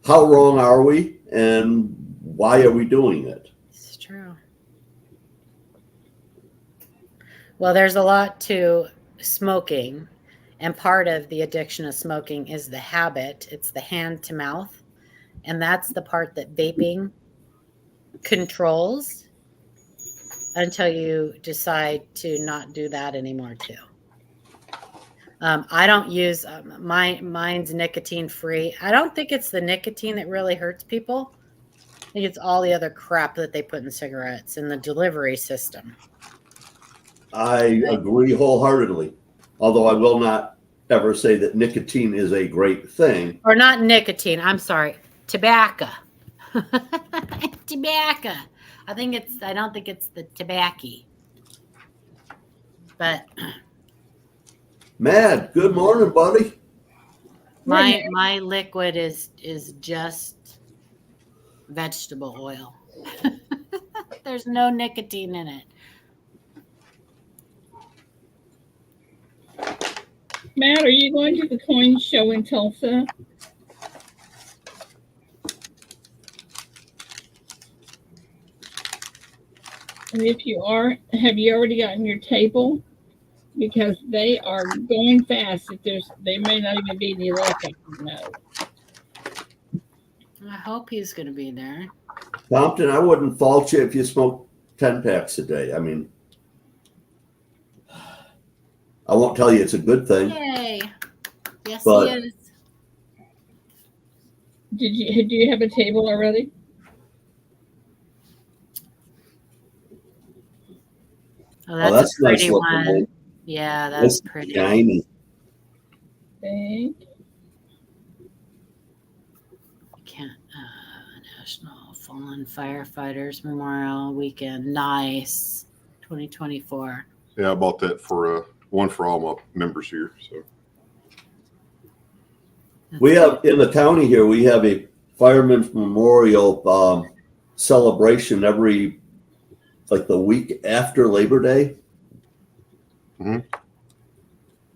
how wrong are we and why are we doing it? It's true. Well, there's a lot to smoking, and part of the addiction of smoking is the habit. It's the hand to mouth, and that's the part that vaping controls until you decide to not do that anymore too. I don't use mine's nicotine free. I don't think it's the nicotine that really hurts people. I think it's all the other crap that they put in cigarettes and the delivery system. I agree wholeheartedly, although I will not ever say that nicotine is a great thing. Or not nicotine, I'm sorry, tobacco. Tobacco. I don't think it's the tobacco. But Mad, good morning, buddy. My liquid is just vegetable oil. There's no nicotine in it. Matt, are you going to the coin show in Tulsa? And if you are, have you already gotten your table? Because they are going fast. They may not even be any left. No. I hope he's going to be there. Compton, I wouldn't fault you if you smoked 10 packs a day. I mean, I won't tell you it's a good thing. Yay! Yes, But- he is. Do you have a table already? Oh, that's a nice pretty looking one. Yeah, that's It's pretty. shiny. Thank Can't. National Fallen Firefighters Memorial Weekend. Nice. 2024. Yeah, I bought that for one for all my members here. So We have in the county here. We have a Fireman's Memorial celebration every the week after Labor Day. Mm-hmm.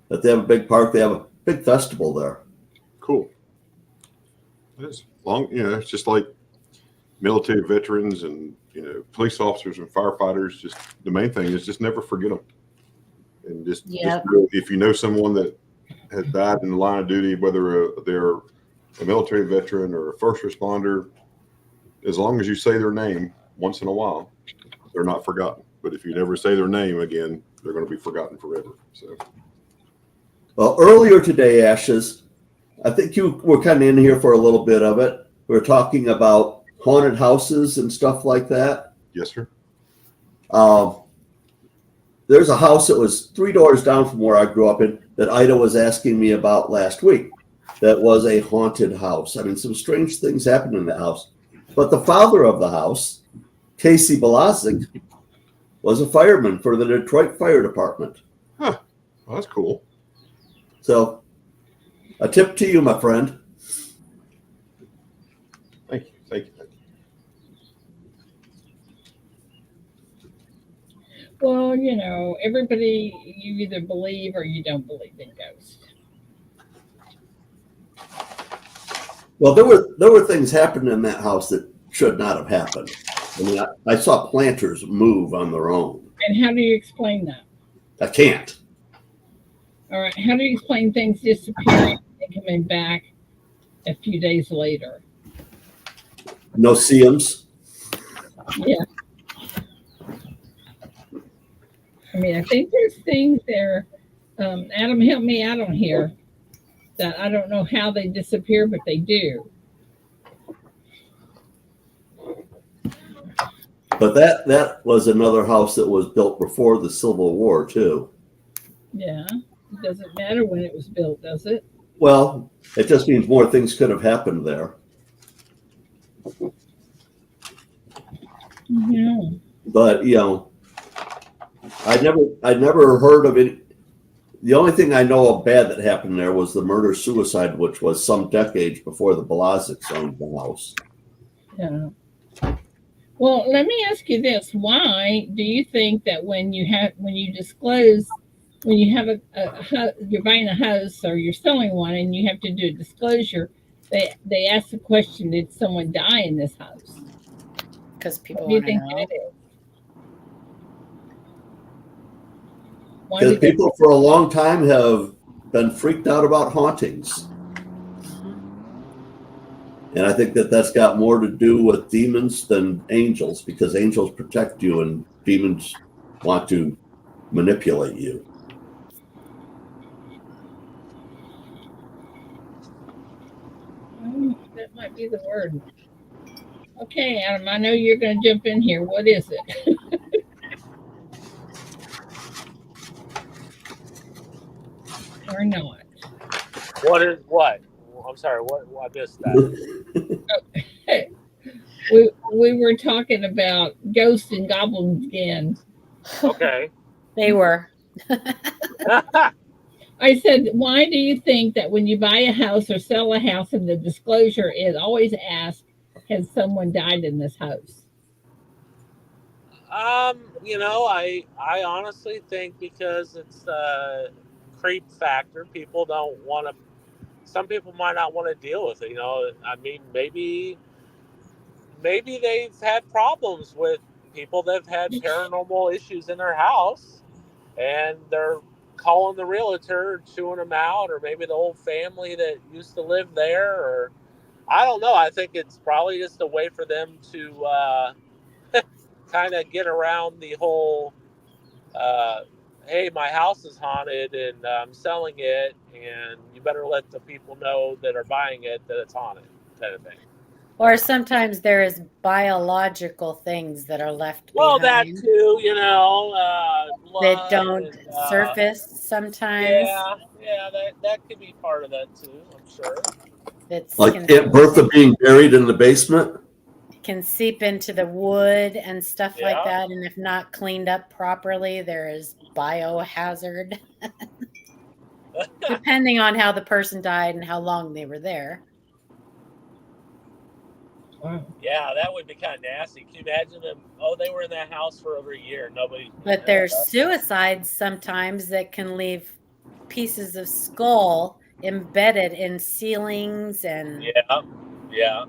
But they have a big park. They have a big festival there. Cool. It's long, it's just like military veterans and police officers and firefighters. Just the main thing is just never forget them, and just if you know someone that has died in the line of duty, whether they're a military veteran or a first responder, as long as you say their name once in a while, they're not forgotten. But if you never say their name again, they're going to be forgotten forever. So, well, earlier today, Ashes, I think you were kind of in here for a little bit of it. We were talking about haunted houses and stuff like that. Yes, sir. There's a house that was 3 doors down from where I grew up in that Ida was asking me about last week. That was a haunted house. I mean, some strange things happened in that house. But the father of the house, Casey Balazic, was a fireman for the Detroit Fire Department. Huh. Well, that's cool. So, a tip to you, my friend. Thank you. Well, everybody, you either believe or you don't believe in ghosts. Well, there were things happening in that house that should not have happened. I mean, I saw planters move on their own. And how do you explain that? I can't. All right. How do you explain things disappearing and coming back a few days later? No seeums. Yeah. I mean, I think there's things there. Adam, help me out on here. That I don't know how they disappear, but they do. But that was another house that was built before the Civil War, too. Yeah. It doesn't matter when it was built, does it? Well, it just means more things could have happened there. Yeah. But I never heard of it. The only thing I know of bad that happened there was the murder-suicide, which was some decades before the Balazics owned the house. Yeah. Well, let me ask you this: why do you think that when you have you're buying a house or you're selling one and you have to do a disclosure, they ask the question, did someone die in this house? Because people What do you want to think know. that is? Why Because do they- people for a long time have been freaked out about hauntings. And I think that's got more to do with demons than angels, because angels protect you and demons want to manipulate you. That might be the word. Okay, Adam, I know you're going to jump in here. What is it? Or not? What is what? I'm sorry. What? I missed that. We were talking about ghosts and goblins again. Okay. They were. I said, why do you think that when you buy a house or sell a house and the disclosure is always asked, has someone died in this house? I honestly think because it's a creep factor, people don't want to. Some people might not want to deal with it. I mean, maybe they've had problems with people that have had paranormal issues in their house, and they're calling the realtor, chewing them out, or maybe the whole family that used to live there, or I don't know. I think it's probably just a way for them to kind of get around the whole hey, my house is haunted and I'm selling it, and you better let the people know that are buying it that it's haunted, kind of thing. Or sometimes there is biological things that are left Well, that behind too, that blood don't and surface sometimes. yeah, that could be part of that too. I'm sure. That's Like Aunt Bertha being buried in the basement. Can seep into the wood and stuff like Yeah. that, and if not cleaned up properly, there is biohazard. Depending on how the person died and how long they were there. Wow. Yeah, that would be kind of nasty. Can you imagine them? Oh, they were in that house for over a year. Nobody. But there's suicides sometimes that can leave pieces of skull embedded in ceilings and yeah.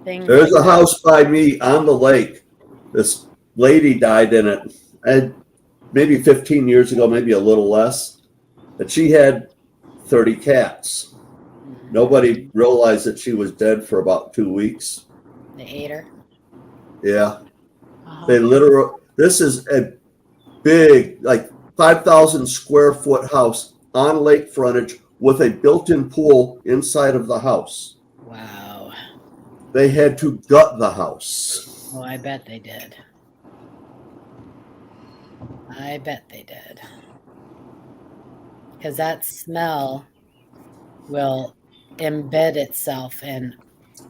things. There's like a house by me on the lake. This lady died in it, and maybe 15 years ago, maybe a little less. And she had 30 cats. Mm-hmm. Nobody realized that she was dead for about 2 weeks. They ate her. Yeah. Uh-huh. They literally, this is a big, like 5,000 square foot house on lake frontage with a built-in pool inside of the house. Wow. They had to gut the house. Oh, I bet they did. I bet they did. Because that smell will embed itself in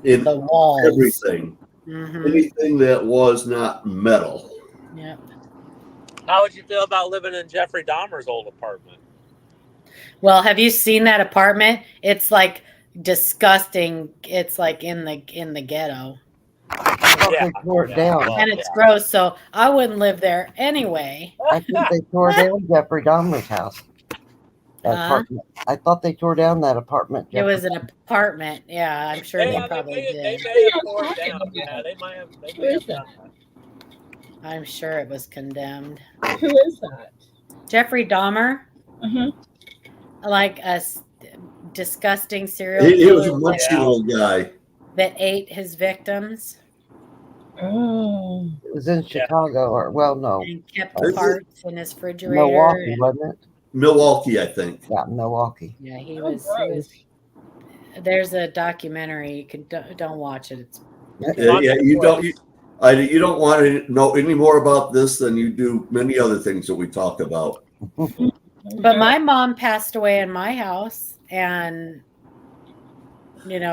the walls. Everything. Mm-hmm. Anything that was not metal. Yep. How would you feel about living in Jeffrey Dahmer's old apartment? Well, have you seen that apartment? It's like disgusting. It's like in the ghetto. They tore it down. Well, And it's gross, so I wouldn't live there anyway. I think they tore down Jeffrey Dahmer's house. That apartment. I thought they tore down that apartment. It was an apartment. Yeah, I'm sure they probably did. They may have torn it down. Yeah, they might have. They may have done that. I'm sure it was condemned. Who is that? Jeffrey Dahmer. Uh-huh. Like a disgusting serial He was a killer munchy little guy that ate his victims. Oh. It was in Chicago, or no. And kept the parts in his refrigerator. Milwaukee, wasn't it? Milwaukee, I think. Yeah, Milwaukee. Yeah, he was. There's a documentary. You can don't watch it. It's you don't want to know any more about this than you do many other things that we talk about. But my mom passed away in my house, and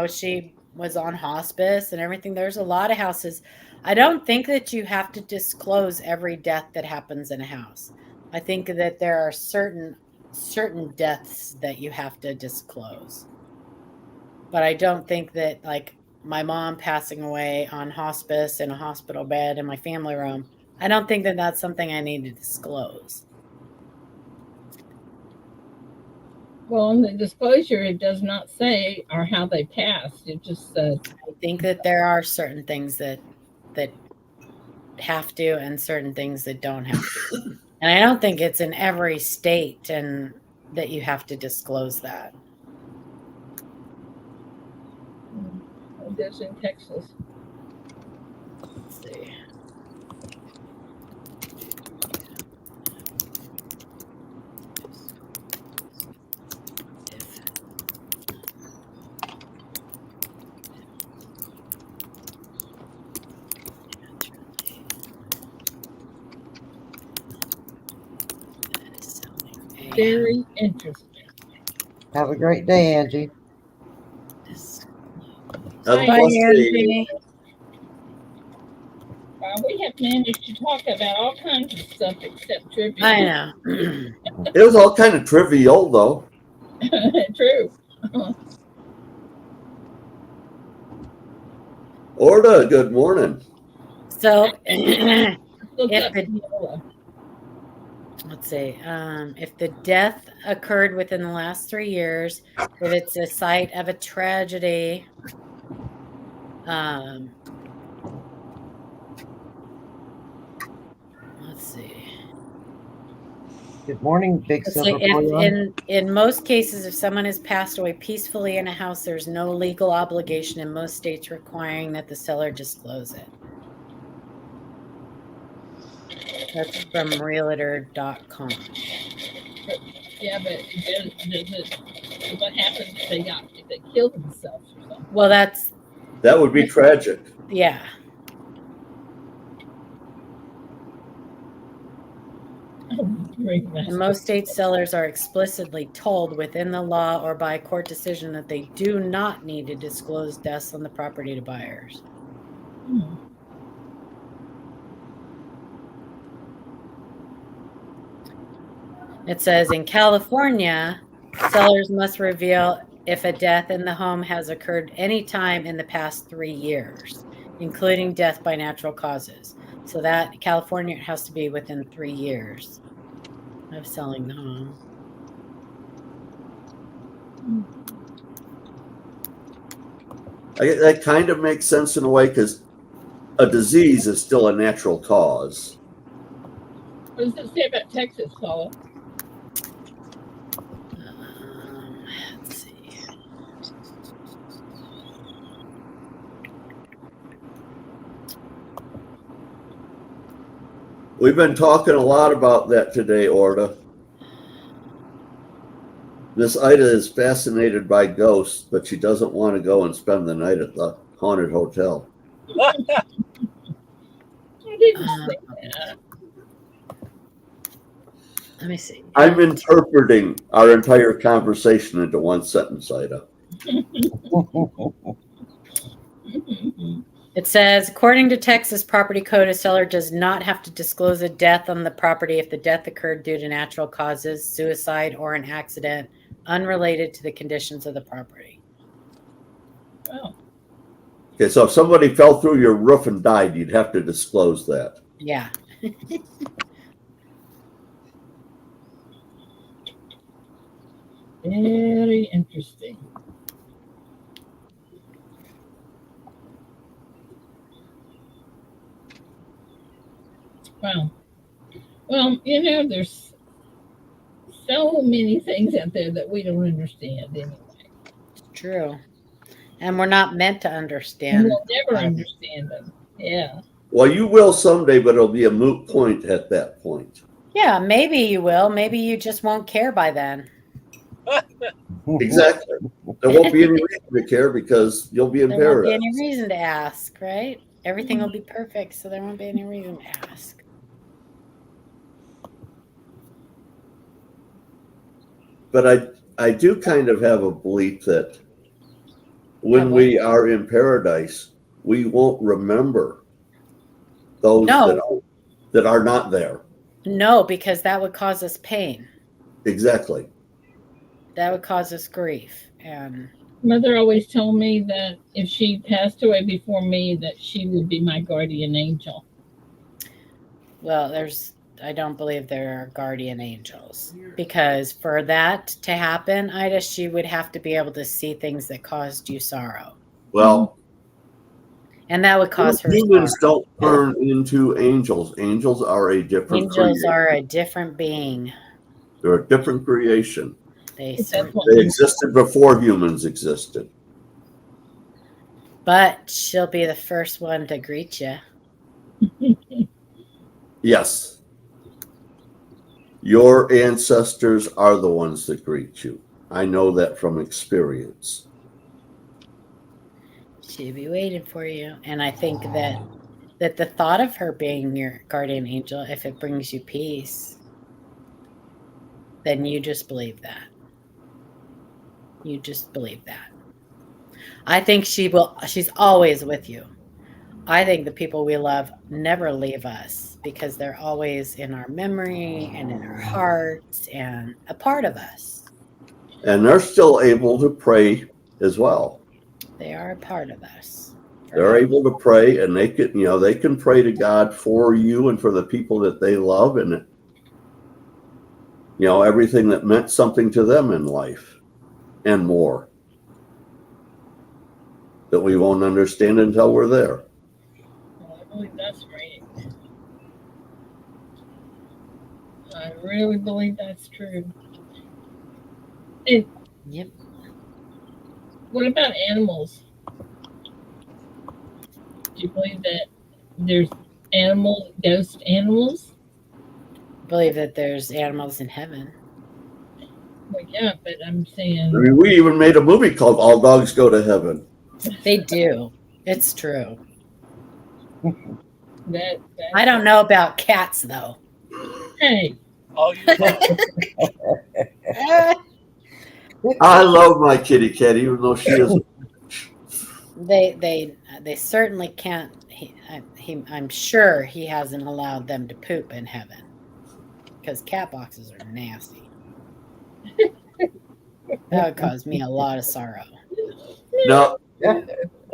she was on hospice and everything. There's a lot of houses. I don't think that you have to disclose every death that happens in a house. I think that there are certain deaths that you have to disclose. But I don't think that, like my mom passing away on hospice in a hospital bed in my family room, I don't think that that's something I need to disclose. Well, in the disclosure, it does not say or how they passed. It just says. I think that there are certain things that have to and certain things that don't have to. And I don't think it's in every state and that you have to disclose that. It does in Texas. Let's see. Very interesting. Have a great day, Angie. Bye, Angie. We have managed to talk about all kinds of stuff except trivia. I know. It was all kind of trivial, though. True. Orda, good morning. So, if the death occurred within the last 3 years, if it's a site of a tragedy, let's see. Good morning, Big Silver. In most cases, if someone has passed away peacefully in a house, there's no legal obligation in most states requiring that the seller disclose it. That's from realtor.com. Yeah, but does it? What happens if they kill themselves or something? Well, That would be tragic. yeah. In most states, sellers are explicitly told within the law or by court decision that they do not need to disclose deaths on the property to buyers. It says in California, sellers must reveal if a death in the home has occurred any time in the past 3 years, including death by natural causes. So that California has to be within 3 years of selling the home. That kind of makes sense in a way because a disease is still a natural cause. What does it say about Texas, Paula? Let's see. We've been talking a lot about that today, Orta. This Ida is fascinated by ghosts, but she doesn't want to go and spend the night at the haunted hotel. I didn't say that. Let me see. I'm interpreting our entire conversation into one sentence, Ida. It says, according to Texas property code, a seller does not have to disclose a death on the property if the death occurred due to natural causes, suicide, or an accident unrelated to the conditions of the property. Wow. Okay, so if somebody fell through your roof and died, you'd have to disclose that. Yeah. Very interesting. Wow. Well, there's so many things out there that we don't understand anyway. It's true. And we're not meant to understand. And we'll never understand them. Yeah. Well, you will someday, but it'll be a moot point at that point. Yeah, maybe you will. Maybe you just won't care by then. Exactly. There won't be any reason to care because you'll be in There paradise. won't be any reason to ask, right? Everything will be perfect, so there won't be any reason to ask. But I do kind of have a belief that when we are in paradise, we won't remember those that are not there. No, because that would cause us pain. Exactly. That would cause us grief. And Mother always told me that if she passed away before me, that she would be my guardian angel. Well, I don't believe there are guardian angels, because for that to happen, Ida, she would have to be able to see things that caused you sorrow. Well, and that would cause her humans sorrow. don't turn into angels. Angels are a different Angels creation. are a different being. They're a different creation. They existed before humans existed. But she'll be the first one to greet you. Yes. Your ancestors are the ones that greet you. I know that from experience. She'll be waiting for you. And I think that the thought of her being your guardian angel, if it brings you peace, then you just believe that. You just believe that. I think she's always with you. I think the people we love never leave us because they're always in our memory and in our hearts and a part of us. And they're still able to pray as well. They are a part of us. They're able to pray, and they can pray to God for you and for the people that they love, and everything that meant something to them in life and more that we won't understand until we're there. Well, I believe that's right. I really believe that's true. And yep. What about animals? Do you believe that there's ghost animals? I believe that there's animals in heaven. Well, yeah, but I'm I saying mean, we even made a movie called All Dogs Go to Heaven. They do. It's true. that. I don't know about cats though. Hey, Oh, you love. I love my kitty cat, even though she is. They certainly can't. I'm sure he hasn't allowed them to poop in heaven because cat boxes are nasty. That would cause me a lot of sorrow. Now,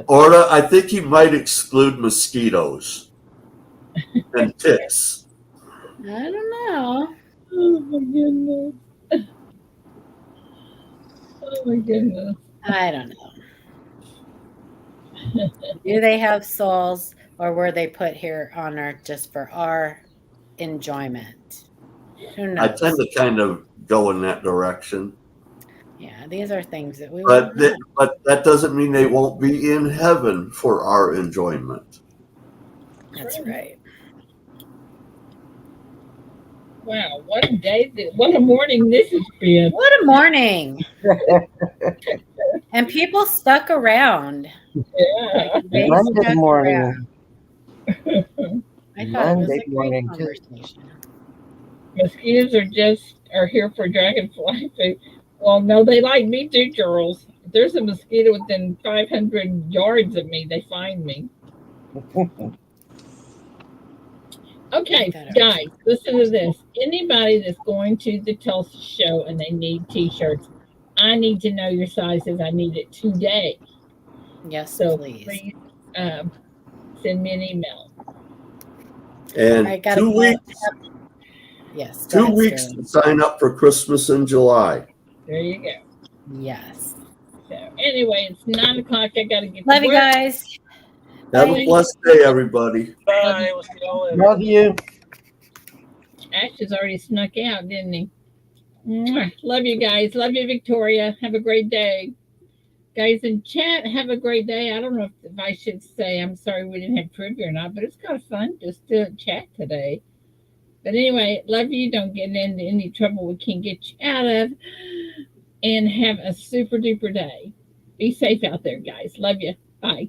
Orla, I think he might exclude mosquitoes and ticks. I don't know. oh my goodness. Oh my goodness. I don't know. Do they have souls, or were they put here on earth just for our enjoyment? Who I knows? tend to kind of go in that direction. Yeah, these are things that we But won't know. but that doesn't mean they won't be in heaven for our enjoyment. That's right. Wow, what a day! What a morning this has been. What a morning! And people stuck around. Yeah. They Monday stuck morning. around. I thought it was Monday a great morning, too. conversation. Mosquitoes are here for dragonfly food. Well, no, they like me too, Charles. If there's a mosquito within 500 yards of me, they find me. Okay, guys, listen to this. Anybody that's going to the Tulsa show and they need T-shirts, I need to know your sizes. I need it today. Yes, So please. Send me an email. And I got 2 weeks. Yes. 2 weeks to sign up for Christmas in July. There you go. Yes. So anyway, it's 9 o'clock. I got to get. Love you guys. Have Bye. a blessed day, everybody. Bye. We'll see y'all later. Love you. Ashes already snuck out, didn't he? Mwah. Love you guys. Love you, Victoria. Have a great day. Guys in chat, have a great day. I don't know if I should say I'm sorry we didn't have trivia or not, but it's kind of fun just to chat today. But anyway, love you. Don't get into any trouble we can't get you out of. And have a super duper day. Be safe out there, guys. Love you. Bye.